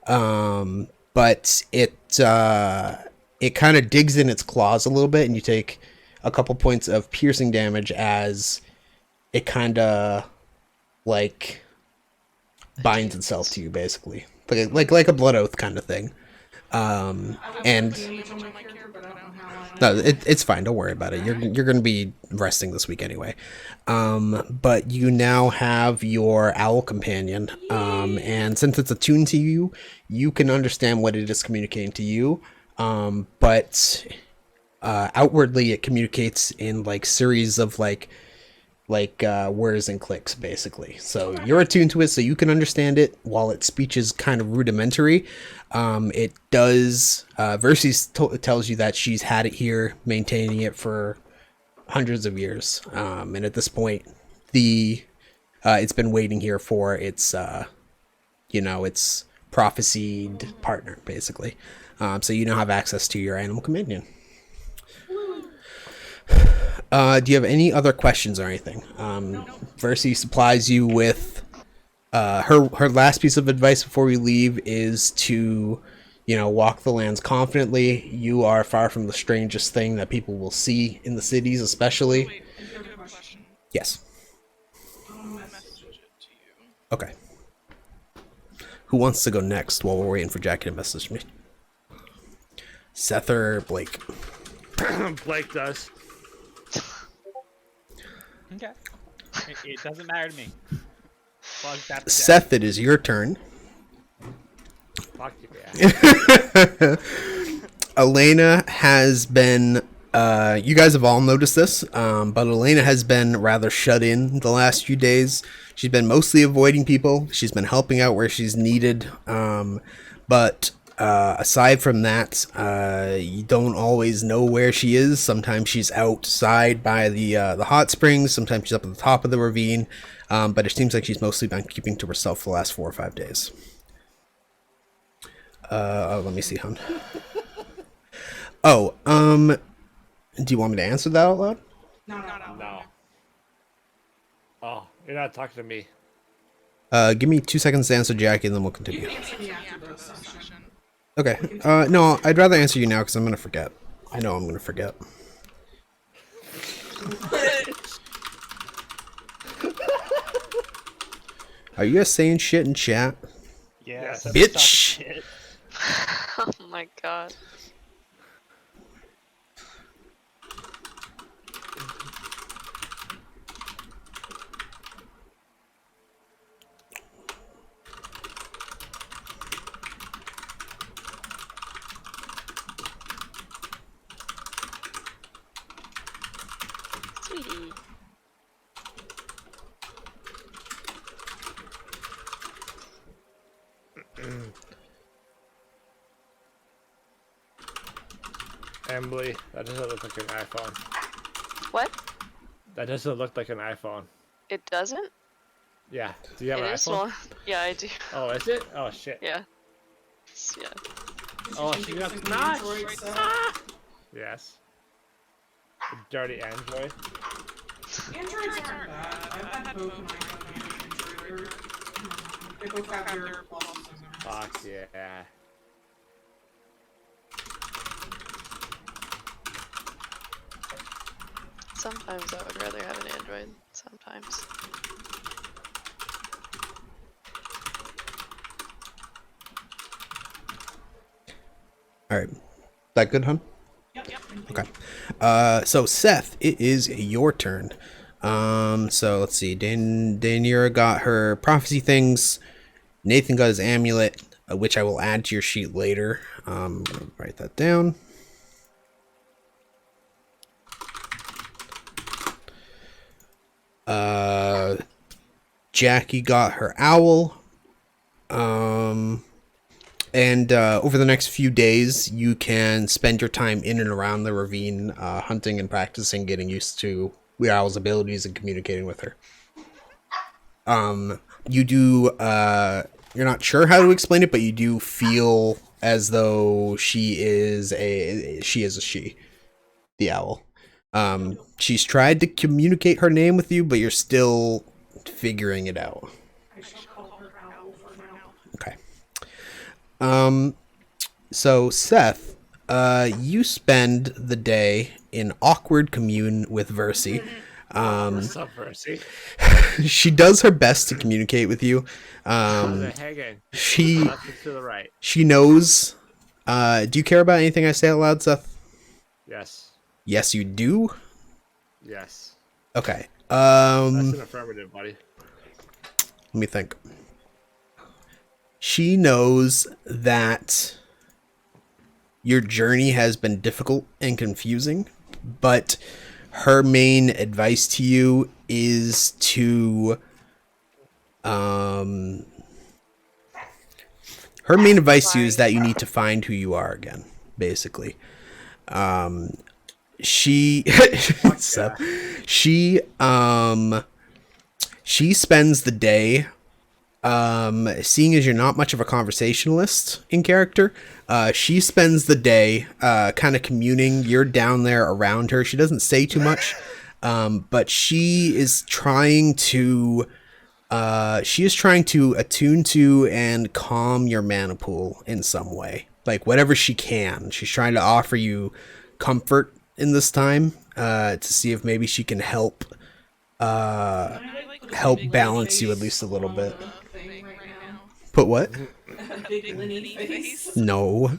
but it kind of digs in its claws a little bit, and you take a couple points of piercing damage as it kind of like binds itself to you, basically, like a blood oath kind of thing. And no, it's fine. Don't worry about it. You're going to be resting this week anyway. But you now have your owl companion, and since it's attuned to you, you can understand what it is communicating to you. But outwardly, it communicates in like series of like words and clicks, basically. So you're attuned to it, so you can understand it. While its speech is kind of rudimentary, it does. Verses tells you that she's had it here, maintaining it for hundreds of years, and at this point, it's been waiting here for its its prophesied partner, basically. So you now have access to your animal companion. Do you have any other questions or anything? Versi supplies you with her last piece of advice before we leave is to, walk the lands confidently. You are far from the strangest thing that people will see in the cities, especially. Wait, I do have a question. Yes. I'll message it to you. Okay. Who wants to go next while we're waiting for Jackie to message me? Seth or Blake? Blake does. Okay. It doesn't matter to me. As long as that's Seth, it is your turn. Fuck you, yeah. Elena has been, you guys have all noticed this, but Elena has been rather shut in the last few days. She's been mostly avoiding people. She's been helping out where she's needed. But aside from that, you don't always know where she is. Sometimes she's outside by the hot springs. Sometimes she's up at the top of the ravine. But it seems like she's mostly been keeping to herself for the last 4 or 5 days. Let me see, hon. Oh, do you want me to answer that out loud? No. Oh, you're not talking to me. Give me 2 seconds to answer Jackie, and then we'll continue. Answer me after this session. Okay. No, I'd rather answer you now because I'm gonna forget. I know I'm gonna forget. Are you guys saying shit in chat? Yeah, Bitch. Oh my god. Sweetie. Emily, that doesn't look like an iPhone. What? That doesn't look like an iPhone. It doesn't? Yeah. Do you have It an is iPhone? one. Yeah, I do. Oh, is it? Oh, shit. Yeah. Yeah. Oh, she got Like smashed. Android stuff. Yes. The dirty android. Androids aren't bad. I've had both an iPhone and an Android. They both have their pluses and their Fuck minuses. yeah. Sometimes I would rather have an Android. Sometimes. All right. That good, hun? Yep. Okay. So Seth, it is your turn. So let's see. Daenerys got her prophecy things. Nathan got his amulet, which I will add to your sheet later. I'm gonna write that down. Jackie got her owl. And over the next few days, you can spend your time in and around the ravine, hunting and practicing, getting used to the owl's abilities and communicating with her. You do, you're not sure how to explain it, but you do feel as though she is a she, the owl. She's tried to communicate her name with you, but you're still figuring it out. I shall call her Owl for now. Okay. So Seth, you spend the day in awkward commune with Versi. What's up, Percy? She does her best to communicate with you. Hanging. She Left and to the right. she knows. Do you care about anything I say out loud, Seth? Yes. Yes, you do. Yes. Okay. That's an affirmative, buddy. Let me think. She knows that your journey has been difficult and confusing, but her main advice to you is to her main advice to you is that you need to find who you are again, basically. She Seth, she spends the day, seeing as you're not much of a conversationalist in character, she spends the day kind of communing. You're down there around her. She doesn't say too much, but she is trying to attune to and calm your mana pool in some way, like whatever she can. She's trying to offer you comfort in this time, to see if maybe she can help balance you at least a little bit. Put what? A big Lenny face. No.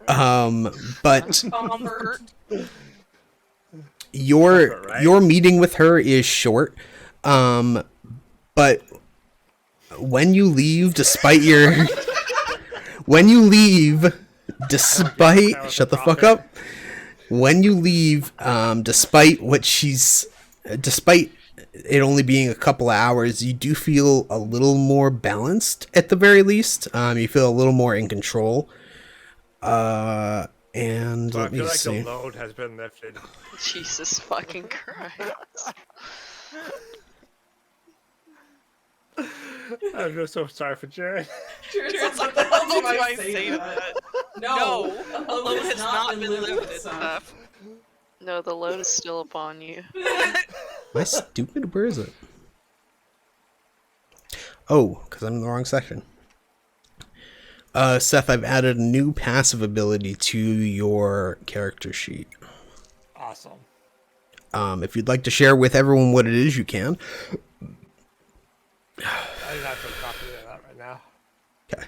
But Comfort. your meeting with her is short. But when you leave, despite shut the fuck up. When you leave, despite it only being a couple of hours, you do feel a little more balanced at the very least. You feel a little more in control. And Well, let me I feel like see. the load has been lifted. Jesus fucking Christ. I feel so sorry for Jared. Jared's like, what the hell do I say to that? No, a load has not been lifted, Seth. No, the load is still upon you. Am I stupid? Where is it? Oh, because I'm in the wrong section. Seth, I've added a new passive ability to your character sheet. Awesome. If you'd like to share with everyone what it is, you can. I do not feel confident in that right now. Okay.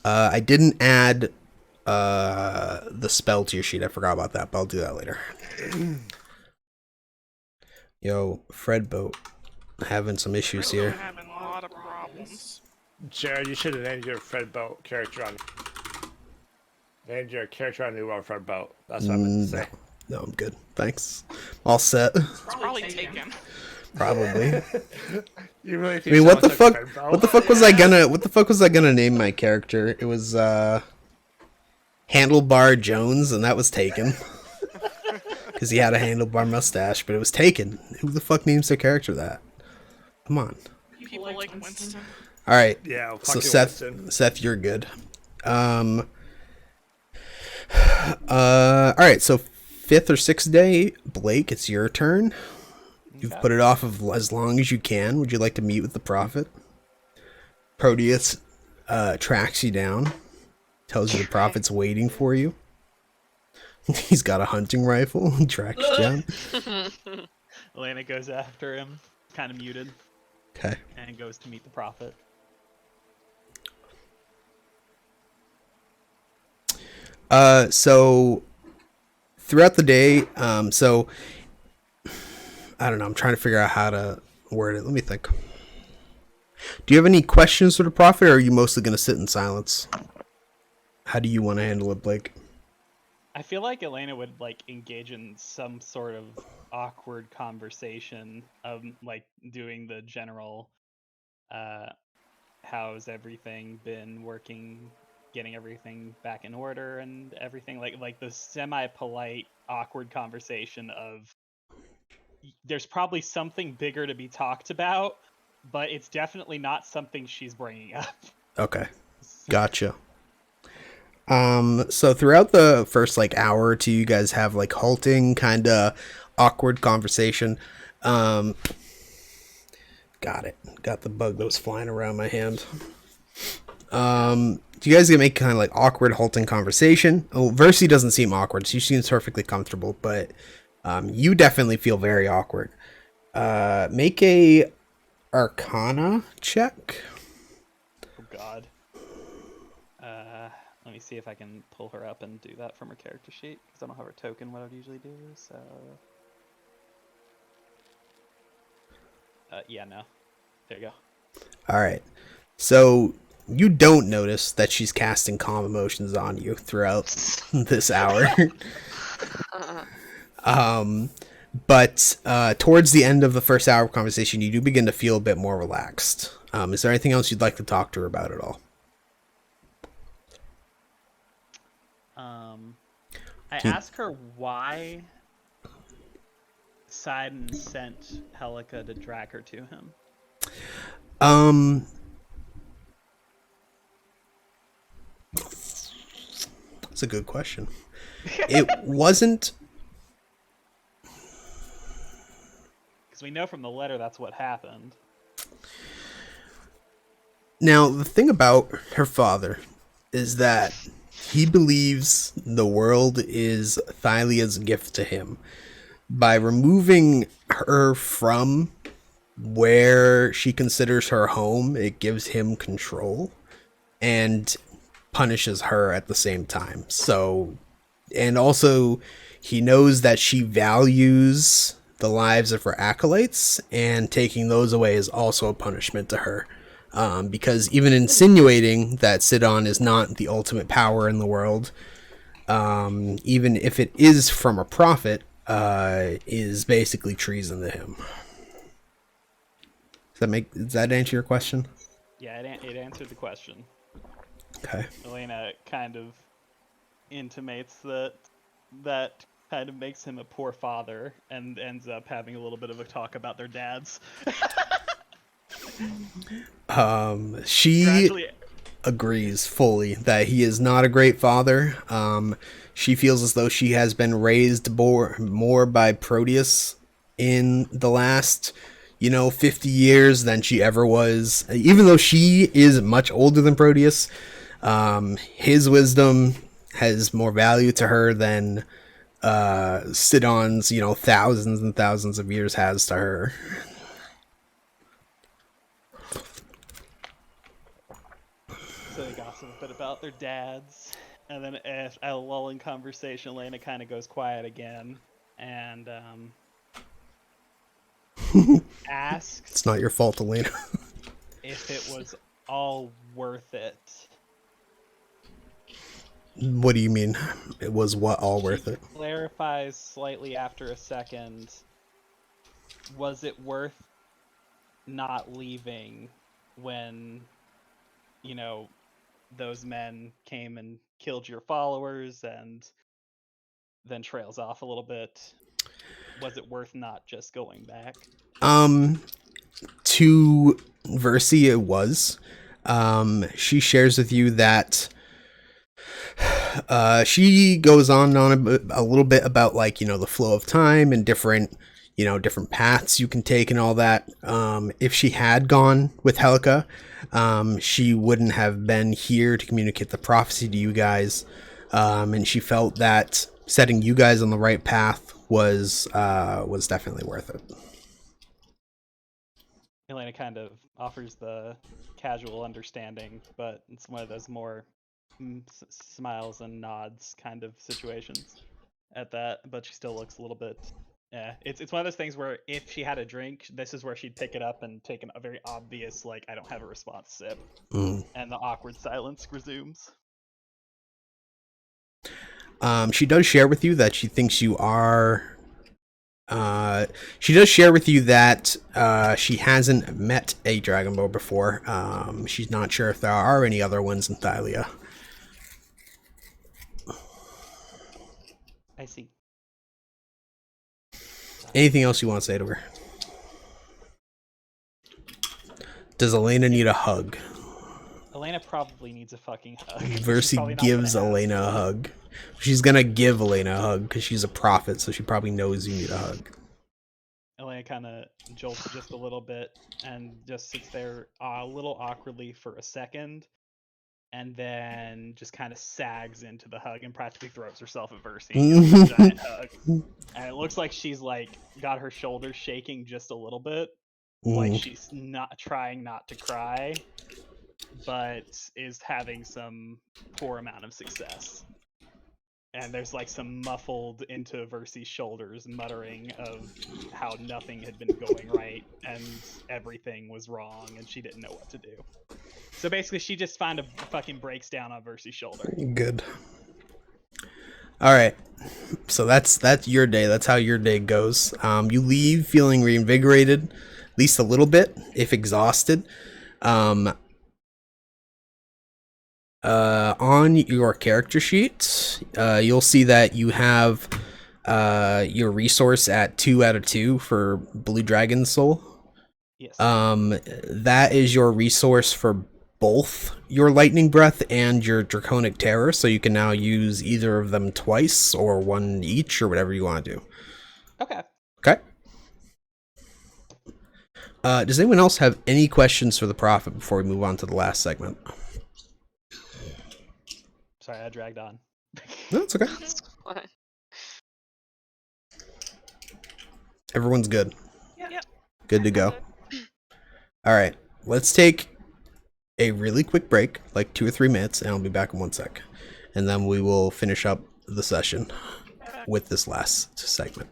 I didn't add the spell to your sheet. I forgot about that, but I'll do that later. Yo, Fred Boat, having some issues here. Having a lot of problems. Jared, you should have named your Fred Boat character on. Named your character on New World Fred Boat. That's what I meant to say. No, I'm good. Thanks. All set. It's probably taken. Probably. You really I think mean, what the someone's fuck? like Fred Boat? What the fuck was I gonna? What the fuck was I gonna name my character? It was Handlebar Jones, and that was taken because he had a handlebar mustache, but it was taken. Who the fuck names their character that? Come on. People like Winston. All right. Yeah, I'll So fucking listen. Seth, you're good. All right. So 5th or 6th day, Blake, it's your turn. You've Okay. put it off of as long as you can. Would you like to meet with the prophet? Proteus tracks you down, tells you the prophet's waiting for you. He's got a hunting rifle. He tracks you down. Elena goes after him, kind of muted, Okay. and goes to meet the prophet. So throughout the day, so I don't know. I'm trying to figure out how to word it. Let me think. Do you have any questions for the prophet, or are you mostly going to sit in silence? How do you want to handle it, Blake? I feel like Elena would like engage in some sort of awkward conversation of like doing the general how's everything been working, getting everything back in order and everything, like the semi-polite awkward conversation of there's probably something bigger to be talked about, but it's definitely not something she's bringing up. Okay. Gotcha. So throughout the first like hour or two, you guys have like halting, kind of awkward conversation. Got it. Got the bug that was flying around my hand. Do you guys make kind of like awkward halting conversation? Oh, Versi doesn't seem awkward. She seems perfectly comfortable, but you definitely feel very awkward. Make a Arcana check. Oh God. Let me see if I can pull her up and do that from her character sheet, because I don't have her token what I'd usually do, so... yeah, no. There you go. Alright. So, you don't notice that she's casting calm emotions on you throughout this hour. But towards the end of the first hour of conversation, you do begin to feel a bit more relaxed. Is there anything else you'd like to talk to her about at all? I ask her why Sidon sent Helica to drag her to him. That's a good question. It wasn't... Because we know from the letter that's what happened. Now, the thing about her father is that he believes the world is Thylia's gift to him. By removing her from where she considers her home, it gives him control and punishes her at the same time. So, and also he knows that she values the lives of her acolytes, and taking those away is also a punishment to her. Because even insinuating that Sidon is not the ultimate power in the world, even if it is from a prophet, is basically treason to him. Does that answer your question? Yeah, it answered the question. Okay. Elena kind of intimates that kind of makes him a poor father, and ends up having a little bit of a talk about their dads. She Gradually, agrees fully that he is not a great father. She feels as though she has been raised more by Proteus in the last, 50 years than she ever was. Even though she is much older than Proteus, his wisdom has more value to her than Sidon's, thousands and thousands of years has to her. so they gossip a bit about their dads, and then at a lull in conversation, Elena kind of goes quiet again, and asks... It's not your fault, Elena. if it was all worth it. What do you mean? It was what all worth it? Clarifies slightly after a second. Was it worth not leaving when, those men came and killed your followers, and then trails off a little bit? Was it worth not just going back? to Versi, it was. She shares with you that she goes on a little bit about, like, you know, the flow of time and different, you know, different paths you can take and all that. If she had gone with Helica, she wouldn't have been here to communicate the prophecy to you guys. And she felt that setting you guys on the right path was definitely worth it. Elena kind of offers the casual understanding, but it's one of those more smiles and nods kind of situations at that. But she still looks a little bit. Yeah, it's one of those things where if she had a drink, this is where she'd pick it up and take a very obvious, like, I don't have a response sip, and the awkward silence resumes. She does share with you that she thinks you are. She does share with you that she hasn't met a Dragon Ball before. She's not sure if there are any other ones in Thylia. I see. Anything else you want to say to her? Does Elena need a hug? Elena probably needs a fucking hug. Versi gives Elena a hug. She's gonna give Elena a hug because she's a prophet, so she probably knows you need a hug. Elena kind of jolts just a little bit and just sits there a little awkwardly for a second, and then just kind of sags into the hug and practically throws herself at Versi and gives her a giant hug. And it looks like she's like got her shoulders shaking just a little bit, like she's not trying not to cry, but is having some poor amount of success. And there's like some muffled into Versi's shoulders muttering of how nothing had been going right and everything was wrong and she didn't know what to do. So basically she just kind of fucking breaks down on Versi's shoulder. Good. Alright. So that's your day. That's how your day goes. You leave feeling reinvigorated, at least a little bit, if exhausted. On your character sheet, you'll see that you have your resource at 2 out of 2 for Blue Dragon Soul. Yes. That is your resource for both your Lightning Breath and your Draconic Terror, so you can now use either of them twice or one each or whatever you want to do. Okay. Okay. Does anyone else have any questions for the Prophet before we move on to the last segment? Sorry, I dragged on. No, it's okay. What? Everyone's good. Yep. Good to go. All right, let's take a really quick break, like 2 or 3 minutes, and I'll be back in 1 sec. And then we will finish up the session with this last segment.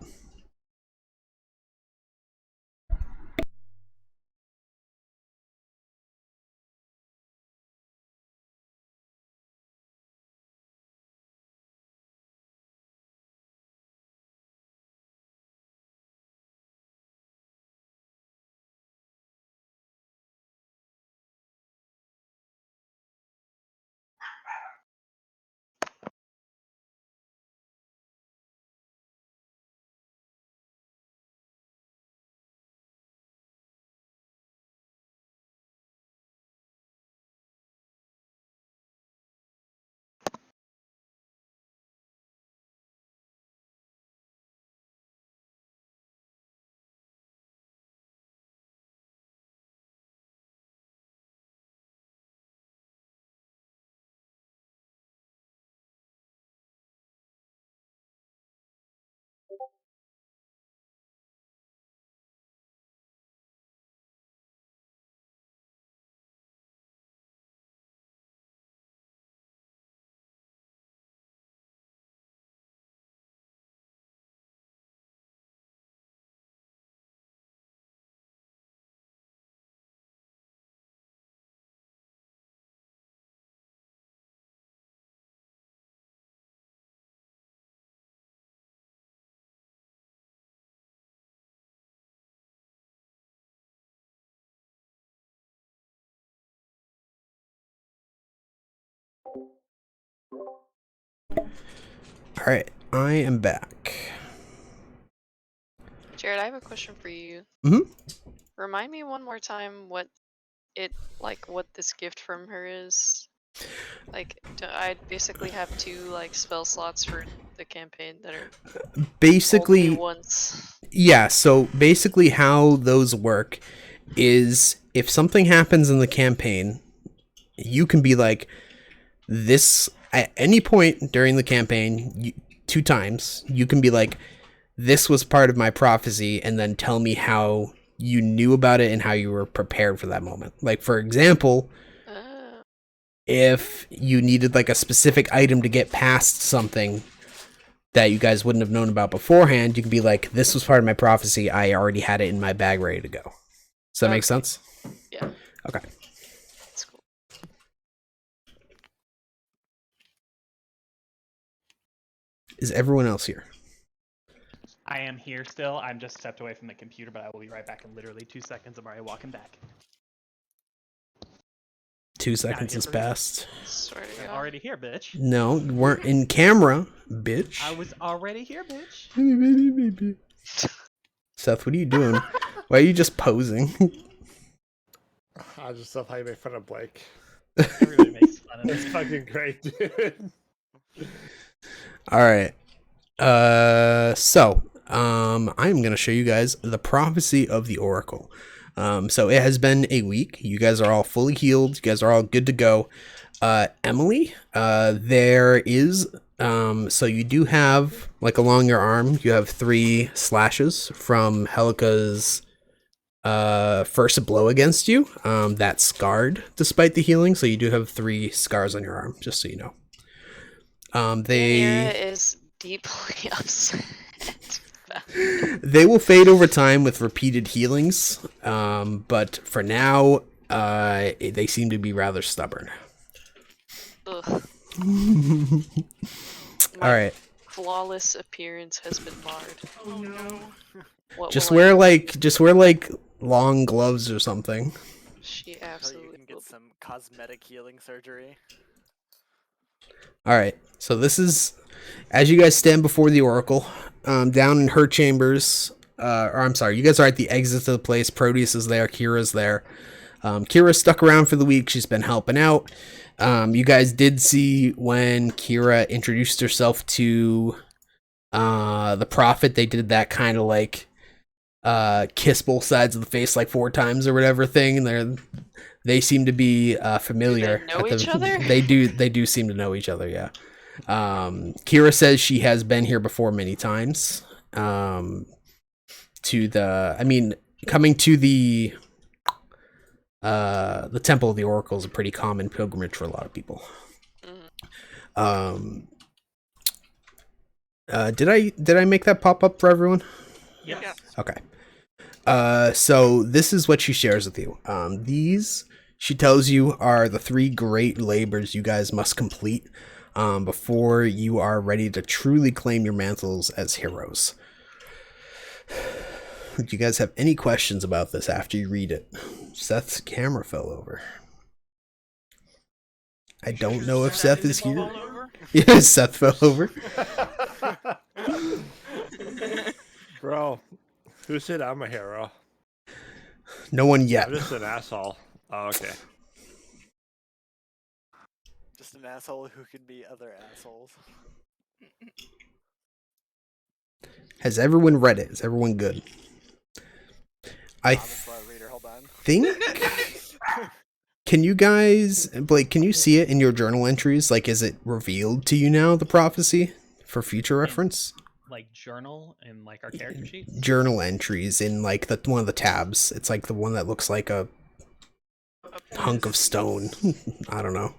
All right, I am back. Jared, I have a question for you. Mm-hmm. Remind me one more time what what this gift from her is. Like, I basically have 2 like spell slots for the campaign that are only Basically, once. yeah, so basically how those work is if something happens in the campaign, you can be like, this, at any point during the campaign, 2 times, you can be like, this was part of my prophecy, and then tell me how you knew about it and how you were prepared for that moment. Like, for example, if you needed like a specific item to get past something that you guys wouldn't have known about beforehand, you can be like, this was part of my prophecy, I already had it in my bag ready to go. Does that make sense? Yeah. Okay. That's cool. Is everyone else here? I am here still. I'm just stepped away from the computer, but I will be right back in literally 2 seconds. I'm already walking back. 2 seconds has passed. Swear to I'm God. already here, bitch. No, you weren't in camera, bitch. I was already here, bitch. Seth, what are you doing? Why are you just posing? I just love how you make fun of Blake. Everybody makes fun of It's me. fucking great, dude. All right. I'm gonna show you guys the prophecy of the Oracle. So it has been a week. You guys are all fully healed. You guys are all good to go. Emily, there is, so you do have, like, along your arm, you have 3 slashes from Helika's first blow against you. That's scarred despite the healing, so you do have 3 scars on your arm, just so you know. Mira is deeply upset. They will fade over time with repeated healings, but for now, they seem to be rather stubborn. Ugh. All right. Flawless appearance has been marred. Oh no. What Just will I wear like long gloves or something. She So you absolutely can get some cosmetic healing surgery. All right. So this is as you guys stand before the Oracle, down in her chambers. Or I'm sorry, you guys are at the exit to the place. Proteus is there. Kira's there. Kira stuck around for the week. She's been helping out. You guys did see when Kira introduced herself to the Prophet. They did that kind of like kiss both sides of the face like 4 times or whatever thing. And they seem to be familiar. Do they know each other? They do seem to know each other. Yeah. Kira says she has been here before many times. Coming to the Temple of the Oracle is a pretty common pilgrimage for a lot of people. Did I make that pop up for everyone? Yes. Okay. So this is what she shares with you. These, she tells you, are the 3 great labors you guys must complete before you are ready to truly claim your mantles as heroes. Do you guys have any questions about this after you read it? Seth's camera fell over. I don't know if Seth is here. Yeah, Seth fell over. Bro, who said I'm a hero? No one yet. I'm just an asshole. Oh, okay. Just an asshole who can be other assholes. Has everyone read it? Is everyone good? I Reader, hold on. think... Can you guys... Blake, can you see it in your journal entries? Like, is it revealed to you now, the prophecy? For future reference? Like journal and like our character sheets? Journal entries in like one of the tabs. It's like the one that looks like a hunk of stone. I don't know.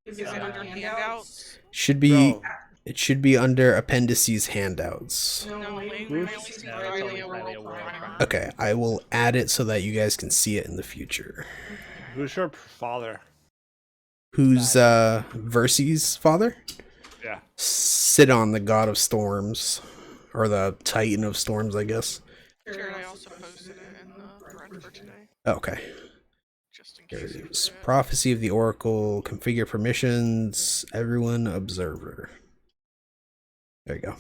Is it under handouts? Should be... Bro. It should be under appendices handouts. No, wait, Who's- I only see No, it's Riley only or Riley World or World Primer. Primer. Okay, I will add it so that you guys can see it in the future. Who's your father? Who's Versy's father? Yeah. Sidon, the god of storms. Or the titan of storms, I guess. Sure, I also posted it in the thread for today, Okay. just in Here case. it is. Prophecy of the Oracle. Configure permissions. Everyone observer. There you go.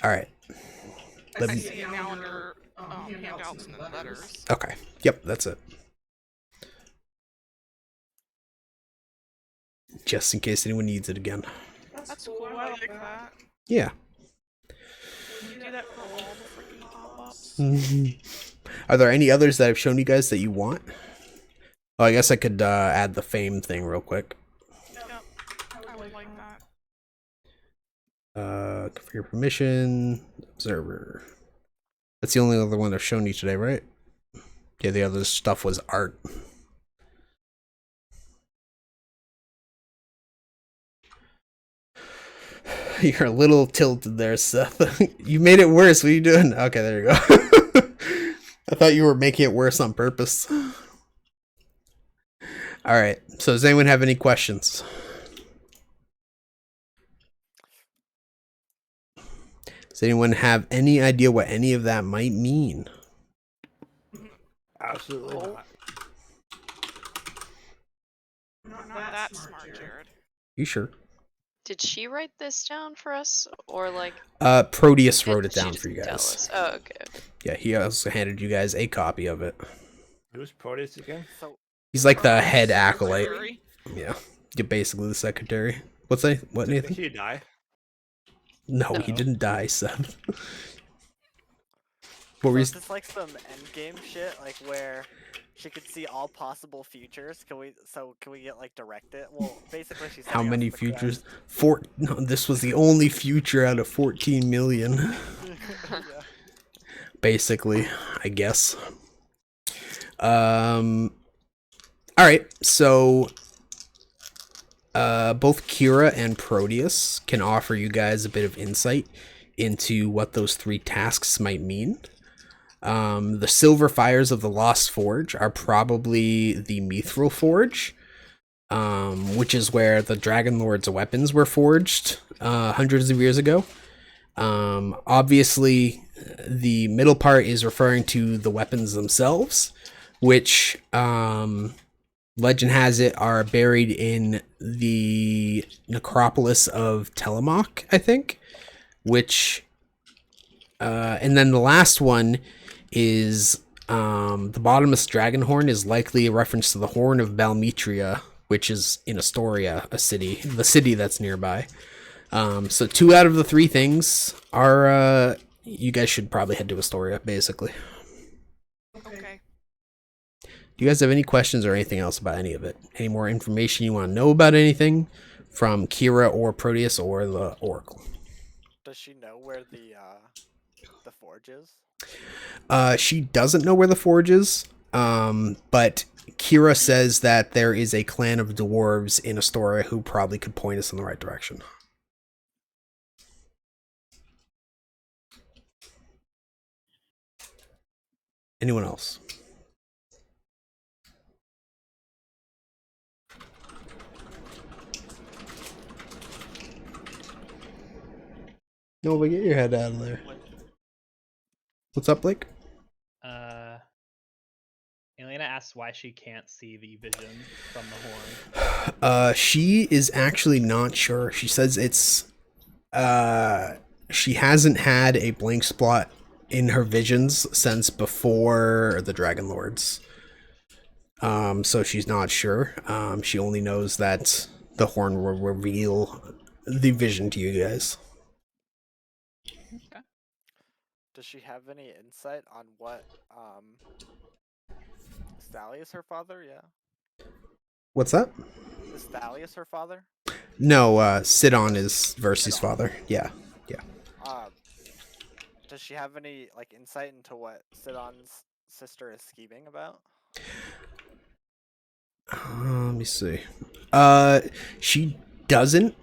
Alright. I see it now under handouts and then letters. Okay. Yep, that's it. Just in case anyone needs it again. That's cool. I like that. Yeah. Can you do that for all the freaking pop-ups? Are there any others that I've shown you guys that you want? Oh, I guess I could add the fame thing real quick. Yep. I would like that. For your permission, observer. That's the only other one I've shown you today, right? Yeah, the other stuff was art. You're a little tilted there, Seth. You made it worse. What are you doing? Okay, there you go. I thought you were making it worse on purpose. All right. So does anyone have any questions? Does anyone have any idea what any of that might mean? Absolutely not. Not that smart, Jared. You sure? Did she write this down for us, or like? Proteus wrote it she down just for you tell guys. us? Oh, okay. Yeah, he also handed you guys a copy of it. Who's Proteus again? So He's like the head acolyte. Secretary. Yeah, you're basically the secretary. What's that? What, Did Nathan? he die? No, he No. didn't die, Seth. What were you? is this like some endgame shit, like where she could see all possible futures? Can we get like directed? Well, basically she's How setting us many the futures? No, this was the only future out of 14 million. quest. Yeah. Basically, I guess. All right, so both Kira and Proteus can offer you guys a bit of insight into what those 3 tasks might mean. The Silver Fires of the Lost Forge are probably the Mithril Forge, which is where the Dragon Lord's weapons were forged hundreds of years ago. Obviously, the middle part is referring to the weapons themselves, which legend has it are buried in the necropolis of Tillamook, I think. Which, and then the last one is the bottomless dragon horn is likely a reference to the horn of Balmetria, which is in Astoria, the city that's nearby. So 2 out of the 3 things are you guys should probably head to Astoria, basically. Okay. Do you guys have any questions or anything else about any of it? Any more information you want to know about anything from Kira or Proteus or the Oracle? Does she know where the forge is? She doesn't know where the forge is, but Kira says that there is a clan of dwarves in Astoria who probably could point us in the right direction. Anyone else? Nova, get your head out of there. What's up, Blake? Elena asks why she can't see the vision from the horn. She is actually not sure. She says it's she hasn't had a blank spot in her visions since before the Dragon Lords. So she's not sure. She only knows that the horn will reveal the vision to you guys. Does she have any insight on what Thalius her father? Yeah. What's that? Is Thalius her father? No, Sidon is Versy's father. Yeah. Does she have any like insight into what Sidon's sister is scheming about? Let me see. She doesn't.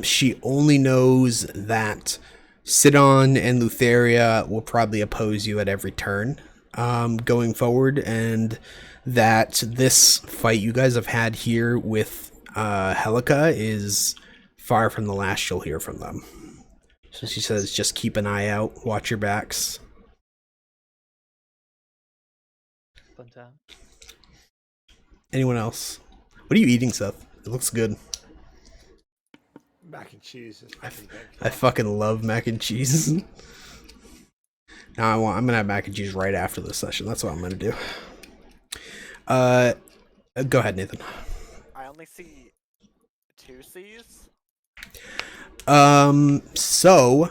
She only knows that Sidon and Lutheria will probably oppose you at every turn, going forward, and that this fight you guys have had here with Helica is far from the last you'll hear from them. So she says, just keep an eye out, watch your backs. Fun time. Anyone else? What are you eating, Seth? It looks good. Mac and cheese is fucking good. I fucking love mac and cheese. Now I'm gonna have mac and cheese right after this session. That's what I'm gonna do. Go ahead, Nathan. I only see 2 C's. So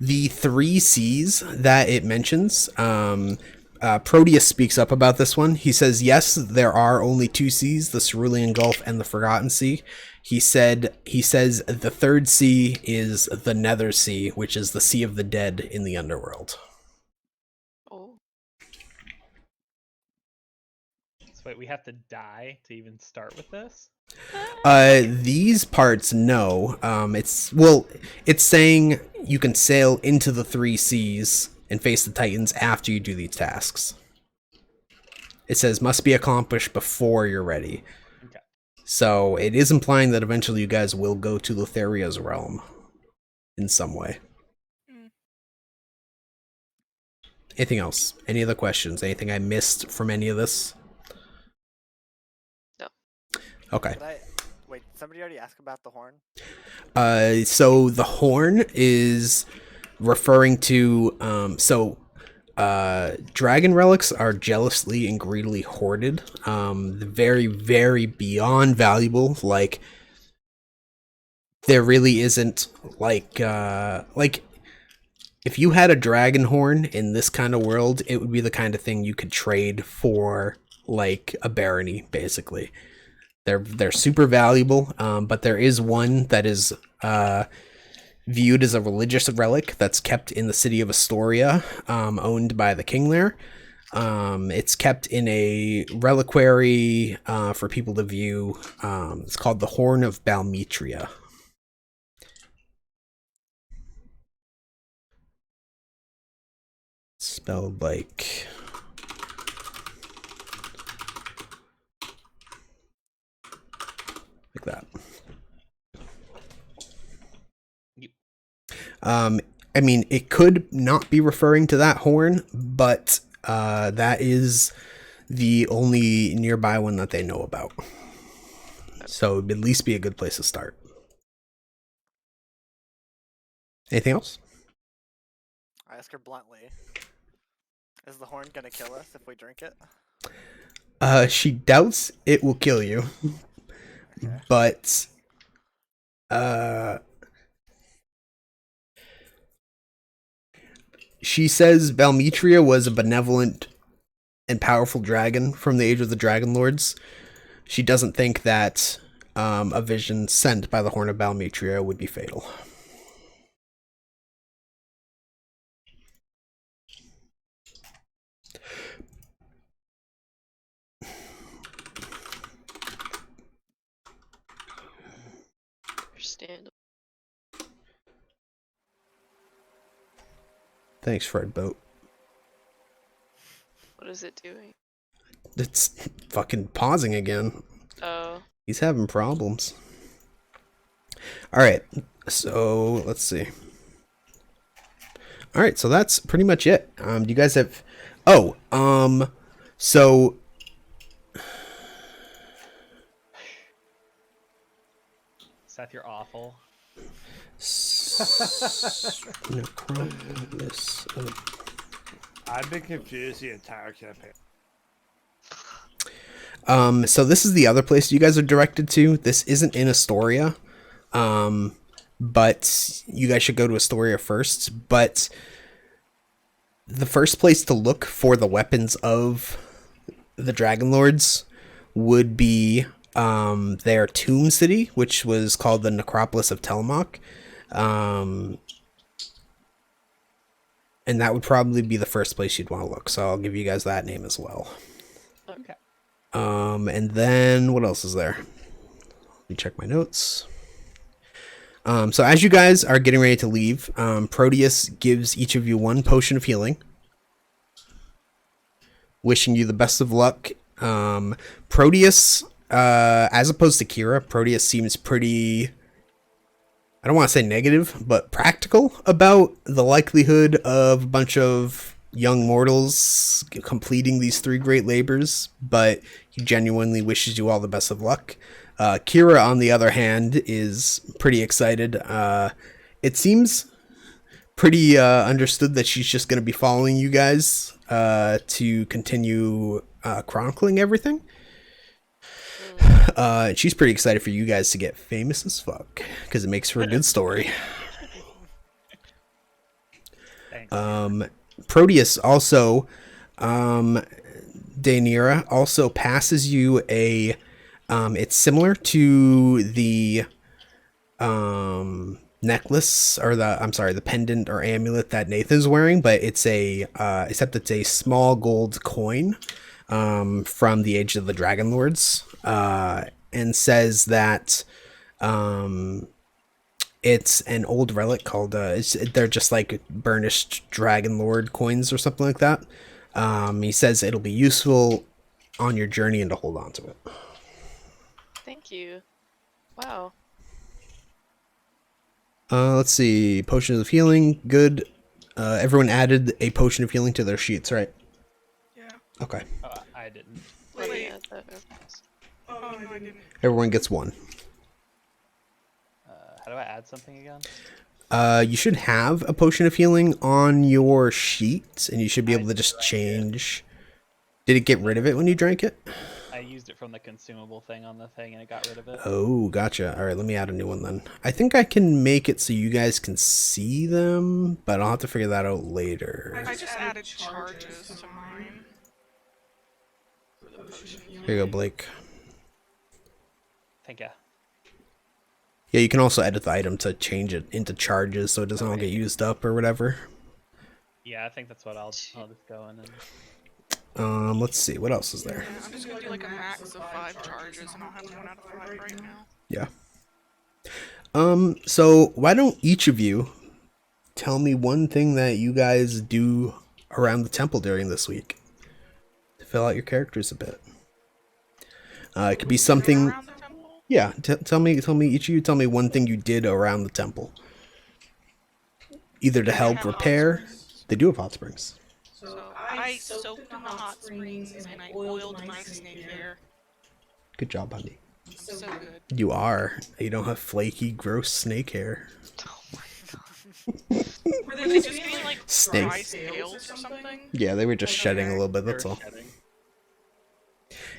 the 3 C's that it mentions, Proteus speaks up about this one. He says, yes, there are only 2 C's, the Cerulean Gulf and the Forgotten Sea. He says the 3rd sea is the Nether Sea, which is the Sea of the Dead in the Underworld. Oh. So wait, we have to die to even start with this? These parts, no. It's saying you can sail into the 3 seas and face the Titans after you do these tasks. It says must be accomplished before you're ready. Okay. So it is implying that eventually you guys will go to Lotharia's realm in some way. Anything else? Any other questions? Anything I missed from any of this? No. Okay. Wait, somebody already asked about the horn? So the horn is referring to, dragon relics are jealously and greedily hoarded. Very, very beyond valuable. Like, there really isn't, like, if you had a dragon horn in this kind of world, it would be the kind of thing you could trade for, like, a barony, basically. They're super valuable, but there is one that is viewed as a religious relic that's kept in the city of Astoria, owned by the king there. It's kept in a reliquary for people to view. It's called the Horn of Balmetria. Spelled like that. I mean, it could not be referring to that horn, but that is the only nearby one that they know about. So it would at least be a good place to start. Anything else? I ask her bluntly. Is the horn gonna kill us if we drink it? She doubts it will kill you. Okay. But she says Balmetria was a benevolent and powerful dragon from the age of the Dragon Lords. She doesn't think that a vision sent by the Horn of Balmetria would be fatal. Understandable. Thanks, Fred Boat. What is it doing? It's fucking pausing again. Oh. He's having problems. Alright, so let's see. Alright, so that's pretty much it. Do you guys have... Oh, so... Seth, you're awful. Necropolis I've been confused the entire campaign. So this is the other place you guys are directed to. This isn't in Astoria. But you guys should go to Astoria first. But the first place to look for the weapons of the Dragon Lords would be their tomb city, which was called the Necropolis of Telemach. And that would probably be the first place you'd want to look. So I'll give you guys that name as well. Okay. And then what else is there? Let me check my notes. So as you guys are getting ready to leave, Proteus gives each of you 1 potion of healing, wishing you the best of luck. Proteus, as opposed to Kira, Proteus seems pretty, I don't want to say negative, but practical about the likelihood of a bunch of young mortals completing these 3 great labors, but he genuinely wishes you all the best of luck. Kira, on the other hand, is pretty excited. It seems pretty understood that she's just going to be following you guys to continue chronicling everything. She's pretty excited for you guys to get famous as fuck because it makes for a good story. Thanks. Proteus also, Daenerys also passes you a. It's similar to the necklace or the pendant or amulet that Nathan's wearing, but it's except it's a small gold coin from the Age of the Dragon Lords, and says that it's an old relic called they're just like burnished Dragon Lord coins or something like that. He says it'll be useful on your journey and to hold on to it. Thank you. Wow. Let's see. Potion of healing. Good. Everyone added a potion of healing to their sheets, right? Yeah. Okay. I didn't. Let me Wait. add that. Oh, no, I didn't. Everyone gets one. How do I add something again? You should have a potion of healing on your sheet, and you should be able to just change. Did it get rid of it when you drank it? I used it from the consumable thing on the thing, and it got rid of it. Oh, gotcha. All right, let me add a new one then. I think I can make it so you guys can see them, but I'll have to figure that out later. I just added charges to mine. For the potion of Here you healing. go, Blake. Thank you. Yeah, you can also edit the item to change it into charges so it doesn't all get used up or whatever. Yeah, I think that's what I'll just go in and. Let's see, what else is there? Yeah, I'm just gonna do like a max of 5 charges, and I'll have 1 out of 5 right now. Yeah. So why don't each of you tell me one thing that you guys do around the temple during this week to fill out your characters a bit. It could be something. Around the temple? Yeah, tell me. Each of you tell me one thing you did around the temple, either to They help have hot repair. springs. They do have hot springs. So I soaked in the hot springs and I oiled my snake hair. Good job, honey. I'm so good. You are. You don't have flaky, gross snake hair. Were they just being like Snake. dry scales or something? Yeah, they were just shedding a little bit. That's all. Shedding.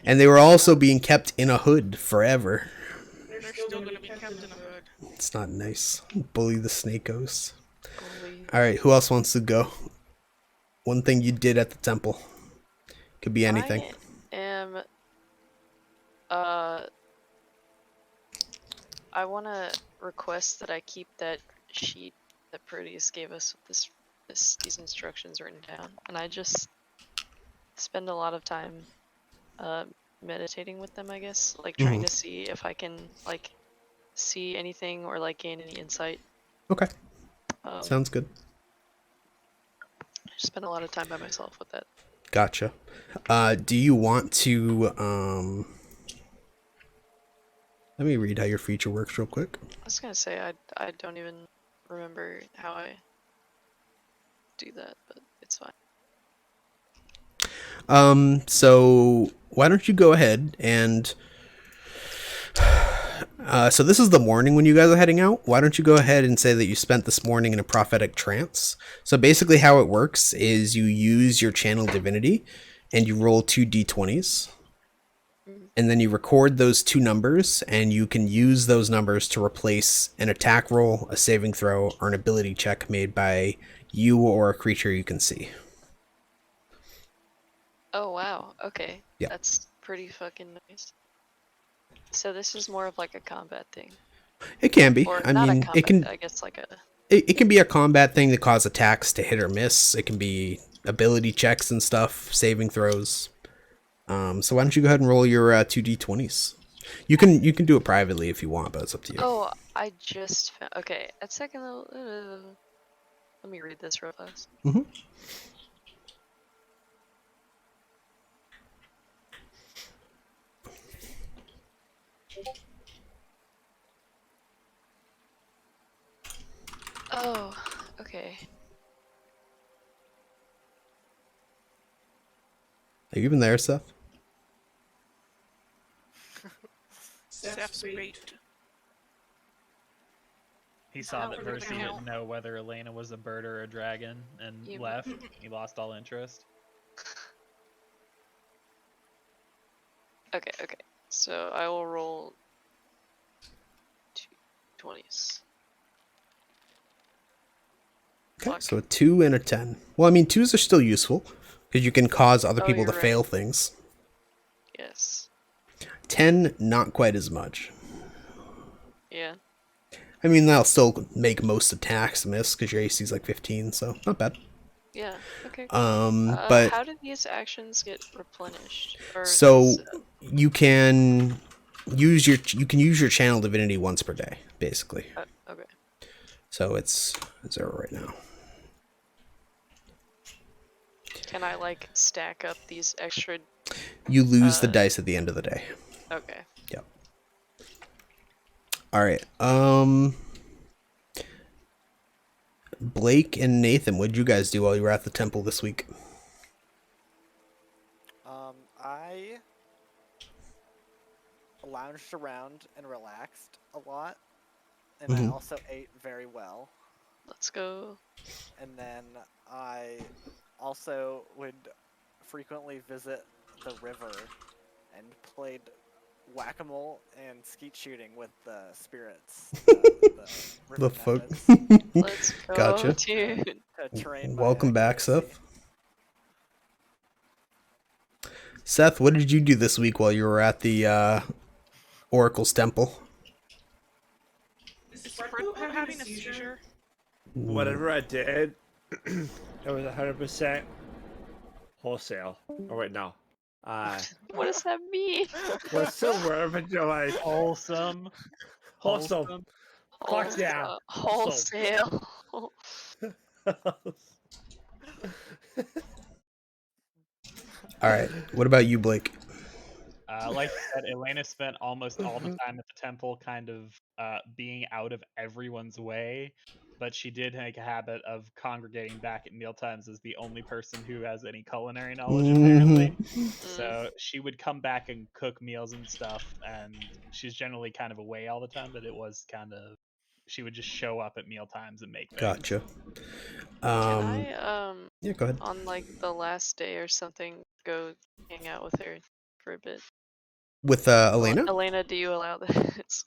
And they were also being kept in a hood forever. They're still gonna be kept in a hood. It's not nice. Bully the snakos. Holy. All right, who else wants to go? One thing you did at the temple. Could be anything. I am. I want to request that I keep that sheet that Proteus gave us with these instructions written down, and I just spend a lot of time meditating with them, I guess, like trying to see if I can like see anything or like gain any insight. Okay. Sounds good. I spend a lot of time by myself with that. Gotcha. Do you want to let me read how your feature works real quick. I was gonna say I don't even remember how I do that, but it's fine. So why don't you go ahead and so this is the morning when you guys are heading out. Why don't you go ahead and say that you spent this morning in a prophetic trance? So basically how it works is you use your channel divinity and you roll 2 d20s. And then you record those 2 numbers, and you can use those numbers to replace an attack roll, a saving throw, or an ability check made by you or a creature you can see. Oh wow, okay. Yeah. That's pretty fucking nice. So this is more of like a combat thing. It can be. Or I not mean, a combat, it can. I guess like a It can be a combat thing that cause attacks to hit or miss. It can be ability checks and stuff, saving throws. So why don't you go ahead and roll your 2d20s? You can do it privately if you want, but it's up to you. Oh, I just found, okay, at second level let me read this real fast. Mhm. Oh, okay. Are you even there, Seth? Steph's bait. He saw Out that for the Versi count. didn't know whether Elena was a bird or a dragon and You- left. He lost all interest. Okay, okay. So I will roll 2 20s. Okay, Fuck. so a 2 and a 10. Well, I mean, 2s are still useful because you can cause other Oh, people to you're fail right. things. Yes. 10, not quite as much. Yeah. I mean, that'll still make most attacks miss because your AC is like 15, so not bad. Yeah. Okay. But How do these actions get replenished? Or so does, you can use your channel divinity once per day, basically. okay. So it's 0 right now. Can I like stack up these extra? You lose the dice at the end of the day. Okay. Yep. All right. Blake and Nathan, what did you guys do while you were at the temple this week? I lounged around and relaxed a lot, and I also ate very well. Let's go. And then I also would frequently visit the river and played whack-a-mole and skeet shooting with the spirits. The river fuck? nymphs, Let's go, Gotcha. dude. to train my Welcome back, accuracy. Seth. Seth, what did you do this week while you were at the Oracle's temple? Is Fredboot having a seizure? Whatever I did, it was 100% wholesale. Oh wait, no. What does that mean? What's the word when you're like Wholesome. wholesome? Fuck yeah. Wholesale. All right. What about you, Blake? Like you said, Elena spent almost all the time at the temple kind of being out of everyone's way, but she did make a habit of congregating back at mealtimes as the only person who has any culinary knowledge, apparently. So she would come back and cook meals and stuff, and she's generally kind of away all the time, but it was kind of... She would just show up at mealtimes and make things. Gotcha. Can I Yeah, go ahead. on like the last day or something go hang out with her for a bit? With Elena? Elena, do you allow this?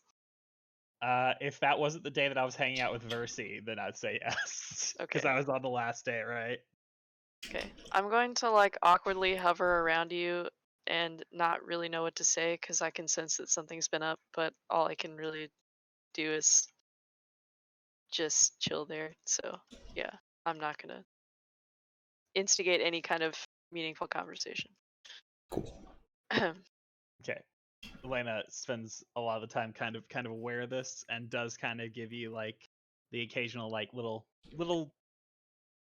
If that wasn't the day that I was hanging out with Versi, then I'd say yes. Because Okay. I was on the last day, right? Okay. I'm going to like awkwardly hover around you and not really know what to say because I can sense that something's been up, but all I can really do is just chill there. So yeah, I'm not gonna instigate any kind of meaningful conversation. Cool. Okay. Elena spends a lot of the time kind of aware of this and does kind of give you like the occasional like little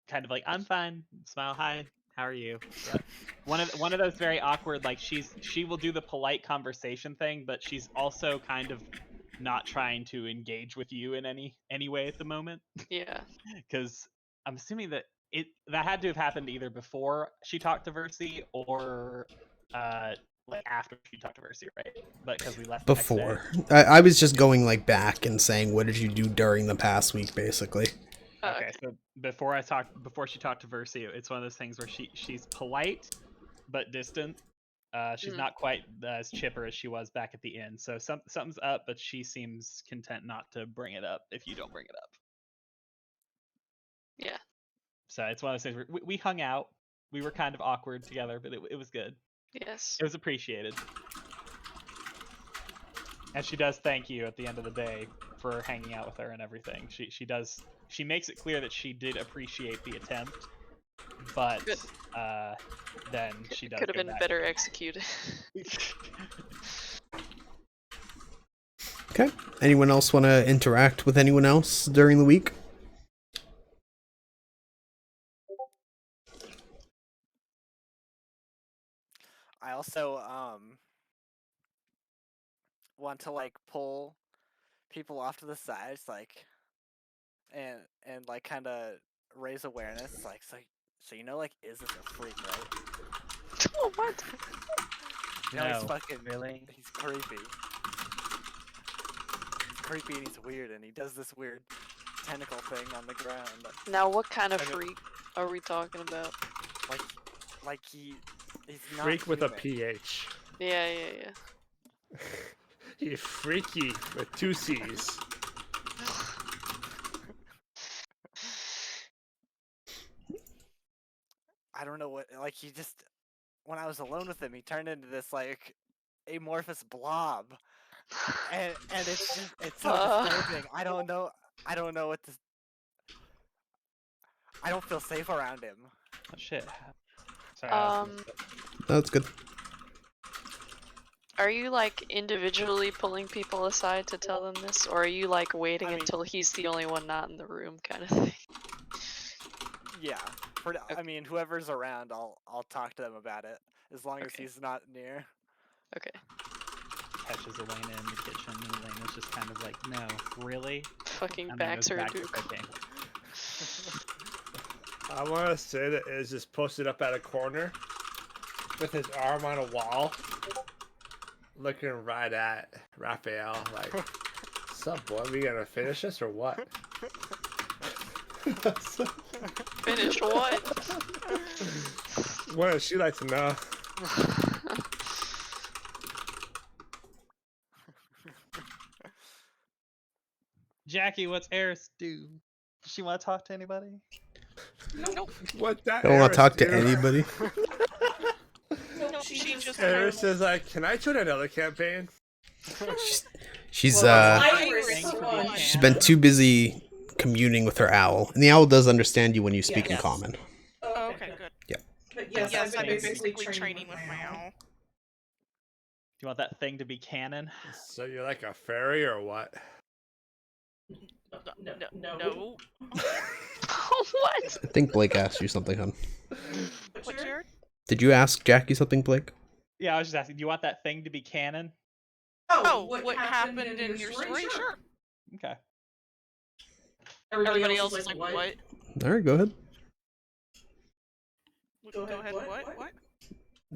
kind of like, I'm fine, smile, hi, how are you? Yeah. One of those very awkward, like she will do the polite conversation thing, but she's also kind of not trying to engage with you in any way at the moment. Yeah. Because I'm assuming that that had to have happened either before she talked to Versi or like after she talked to Versi, right? But because we left the next day. Before. I was just going like back and saying, what did you do during the past week, basically. Okay, so before she talked to Versi, it's one of those things where she's polite but distant. She's not quite as chipper as she was back at the inn. So something's up, but she seems content not to bring it up if you don't bring it up. Yeah. So it's one of those things where we hung out. We were kind of awkward together, but it was good. Yes. It was appreciated. And she does thank you at the end of the day for hanging out with her and everything. She makes it clear that she did appreciate the attempt, but then she does could have go been back. better executed. Okay. Anyone else want to interact with anyone else during the week? I also want to like pull people off to the sides, like, and like kind of raise awareness, like, so you know, like, is this a freak, right? Oh, what? You know, he's No, fucking really? he's creepy. creepy and he's weird and he does this weird tentacle thing on the ground. Now, what kind of And it- freak are we talking about? Like he's not Freak with a human. PH. Yeah. He's freaky with 2 C's. I don't know what, like, he just, when I was alone with him, he turned into this, like, amorphous blob. And it's just, it's so disturbing. I don't know what to, I don't feel safe around him. Oh shit. Sorry. I was That's good. Are you like individually pulling people aside to tell them this, or are you like waiting I mean- until he's the only one not in the room, kind of thing? Yeah. I mean, whoever's around, I'll talk to them about it, as long as Okay. he's not near. Okay. catches Elena in the kitchen, and Elena's just kind of like, no, really? Fucking And then backs goes her back to Duke. cooking. I want to say that is just posted up at a corner with his arm on a wall, looking right at Raphael like, what's up, boy? We gonna finish this or what? Finish what? What does she like to know? Jackie, what's Eris do? Does she want to talk to anybody? Nope. What that I don't want Eris to talk to do? anybody. Nope. She just Eris is like, can I join another campaign? She's Iris Thanks for won. being she's been too busy communing with her owl, and the owl does understand you when you speak in Yes. common. Oh, okay, good. Yeah. But yes, Yes, I've I'm been basically training with my owl. Do you want that thing to be canon? So you're like a fairy or what? No. What? I think Blake asked you something, hon. What, Jared? Did you ask Jackie something, Blake? Yeah, I was just asking, do you want that thing to be canon? Oh, what happened in your story? Sure. Okay. Everybody else is like, what? All right, go ahead. Go ahead, what?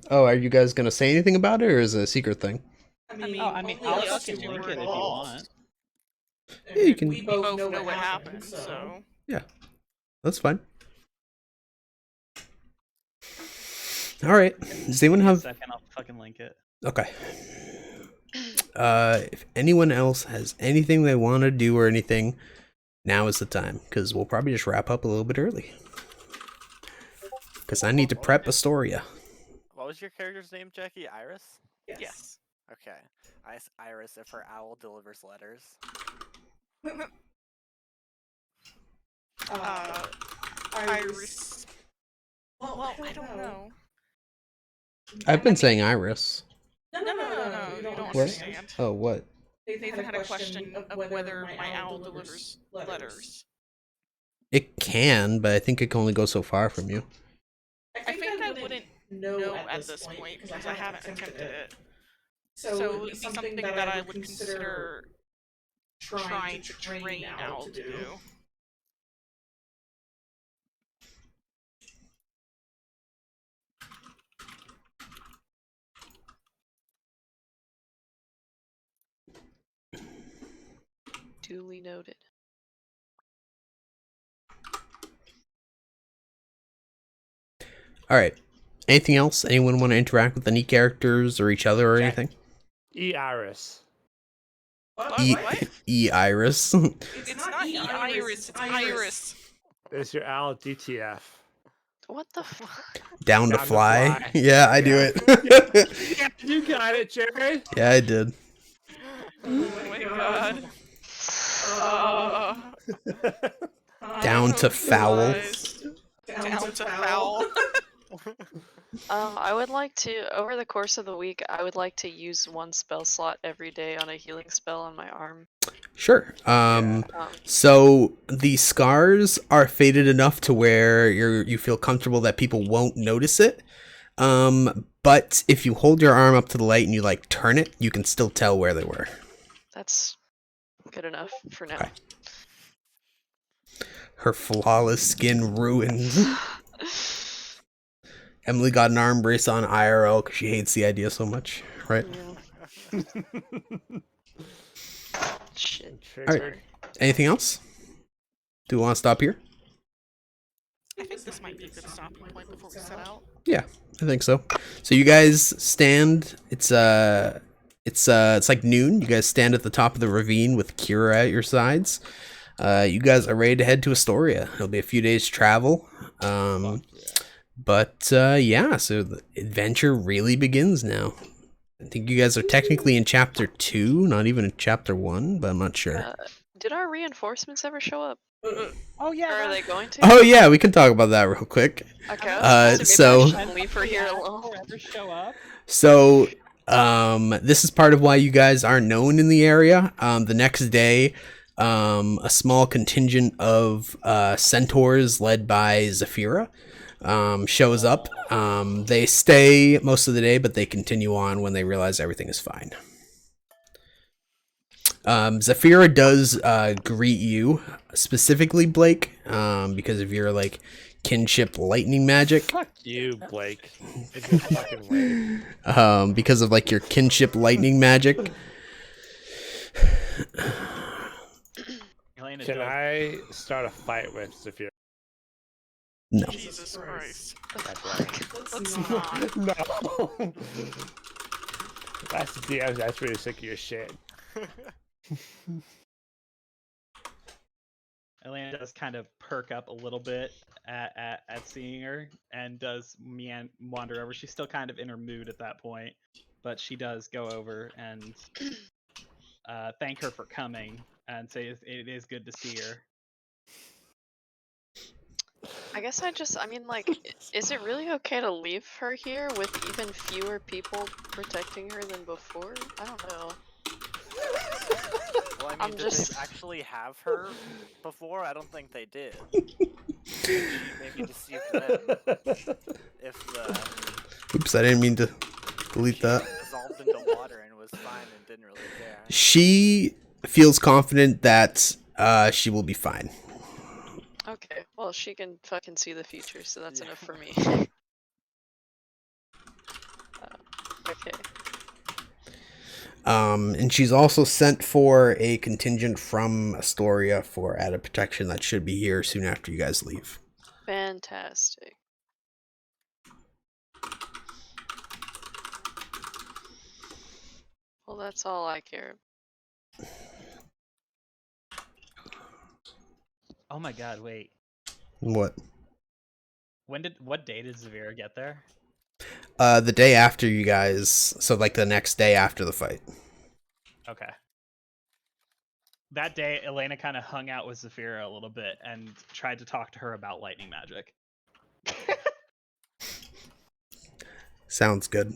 Oh, are you guys gonna say anything about it, or is it a secret thing? I mean, only I'll us fucking two link were it if you involved. want. Yeah, you can. We both know what happened, so. That's fine. All right. Does anyone Give me a have? second, I'll fucking link it. Okay. If anyone else has anything they want to do or anything, now is the time, because we'll probably just wrap up a little bit early. Because I need to prep Astoria. What was your character's name, Jackie? Iris? Yes. Okay. I asked Iris if her owl delivers letters. Iris. Well, I don't know. I've been saying Iris. No, you don't What? understand. Oh, what? They've had a question of whether my owl delivers letters. It can, but I think it can only go so far from you. I think I wouldn't know at this point because I haven't attempted it. So it would be something that I would consider trying to train Owl to do. Duly noted. All right. Anything else? Anyone want to interact with any characters or each other or Jack- anything? Iris. Iris. It's not Iris, it's Iris. There's your owl DTF. What the fuck? Down to Down to fly. fly. Yeah, I do Yeah. it. Yeah, you got it, Jared. Yeah, I did. Oh my god. Down to foul. Down to foul. I would like to, over the course of the week, I would like to use one spell slot every day on a healing spell on my arm. Sure. So the scars are faded enough to where you feel comfortable that people won't notice it. But if you hold your arm up to the light and you like turn it, you can still tell where they were. That's good enough for now. Okay. Her flawless skin ruined. Emily got an arm brace on IRL because she hates the idea so much, right? Shit. Triggered. Anything else? Do we want to stop here? I think this might be a good stopping point before we set out. Yeah, I think so. So you guys stand. It's like noon. You guys stand at the top of the ravine with Kira at your sides. You guys are ready to head to Astoria. It'll be a few days travel. But yeah, so the adventure really begins now. I think you guys are technically in chapter 2, not even in chapter 1, but I'm not sure. Did our reinforcements ever show up? Oh yeah. Or are they going to? Oh yeah, we can talk about that real quick. Okay. So- Maybe I shouldn't leave her here alone. Ever show up? So, this is part of why you guys aren't known in the area. The next day, a small contingent of centaurs led by Zafira shows up. They stay most of the day, but they continue on when they realize everything is fine. Zafira does greet you, specifically Blake, because of your like kinship lightning magic. Fuck you, Blake. It's your fucking way. Because of like your kinship lightning magic. Elena Can does. I start a fight with Zafira? No. Jesus Christ. Let's not. No. That's really sick of your shit. Elena does kind of perk up a little bit at seeing her and does wander over. She's still kind of in her mood at that point, but she does go over and thank her for coming and say it is good to see her. I guess I mean, like, is it really okay to leave her here with even fewer people protecting her than before? I don't know. Well, I mean, I'm did just- they actually have her before? I don't think they did. Maybe deceived them. If the Oops, I didn't mean to delete that. dissolved into water and was fine and didn't really care. She feels confident that she will be fine. Okay, well, she can fucking see the future, so that's enough for me. Okay. And she's also sent for a contingent from Astoria for added protection that should be here soon after you guys leave. Fantastic. Well, that's all I care. Oh my god, wait. What? What day did Zavira get there? The day after you guys, so like the next day after the fight. Okay. That day, Elena kind of hung out with Zafira a little bit and tried to talk to her about lightning magic. Sounds good.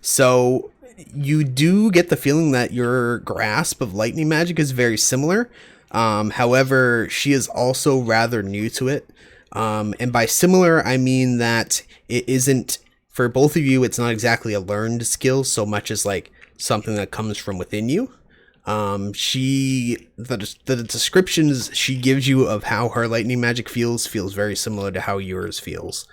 So you do get the feeling that your grasp of lightning magic is very similar. However, she is also rather new to it. And by similar, I mean that it isn't, for both of you, it's not exactly a learned skill so much as like something that comes from within you. The descriptions she gives you of how her lightning magic feels very similar to how yours feels.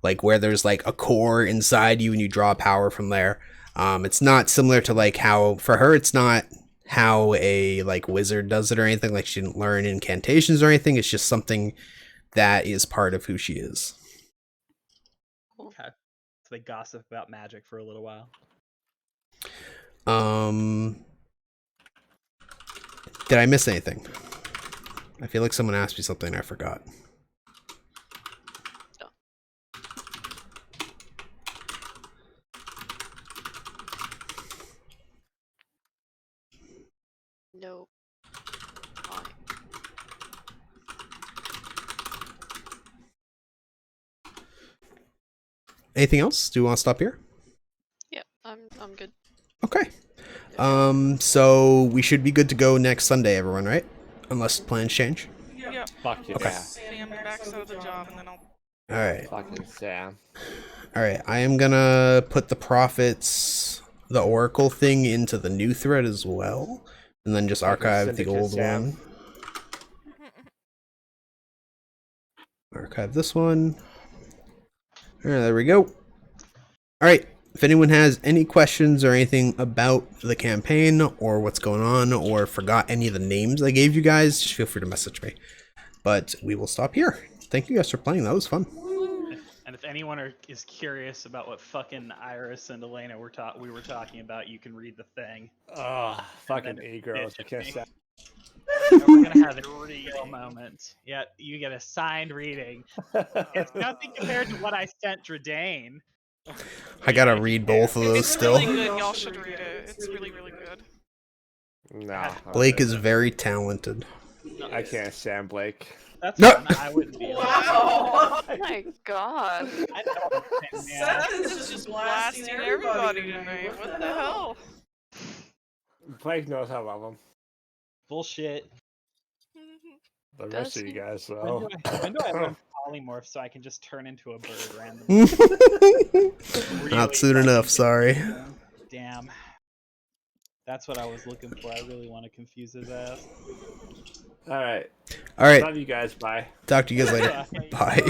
Like where there's like a core inside you and you draw power from there. It's not similar to like how, for her, it's not how a like wizard does it or anything. Like she didn't learn incantations or anything. It's just something that is part of who she is. Okay. So they gossip about magic for a little while. Did I miss anything? I feel like someone asked me something and I forgot. No. Fine. Anything else? Do you want to stop here? Yeah, I'm good. Okay. So we should be good to go next Sunday, everyone, right? Unless plans change. Yep. Fuck you. Okay. Sam backs out of the job and then I'll. All right. Fucking Sam. All right. I am gonna put the prophets, the oracle thing into the new thread as well, and then just Fucking archive the syndicate, old Sam. one. Archive this one. There we go. All right. if anyone has any questions or anything about the campaign or what's going on or forgot any of the names I gave you guys, just feel free to message me. But we will stop here. Thank you guys for playing. That was fun. And if anyone is curious about what fucking Iris and Elena we were talking about, you can read the thing. Oh, fucking then e-girls. I bitch at can't me. stand. And we're gonna have a real moment. Yeah, you get a signed reading. It's nothing compared to what I sent Dradane. I gotta read both of those It's still. really good. Y'all should read it. It's really, really good. Nah, Blake is very talented. I can't stand Blake. That's No. fine. I wouldn't be. Wow. Oh my god. I don't understand, man. Seth is just blasting everybody tonight. What the hell? Blake knows I love him. Bullshit. The Does rest of you he? guys, When though. when do I learn polymorph so I can just turn into a bird randomly? Not soon enough, sorry. Damn. That's what I was looking for. I really want to confuse his ass. All right. Alright, Love you guys. Bye. talk to you guys later. Bye.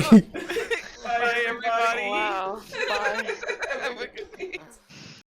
Bye, everybody. Wow. Bye.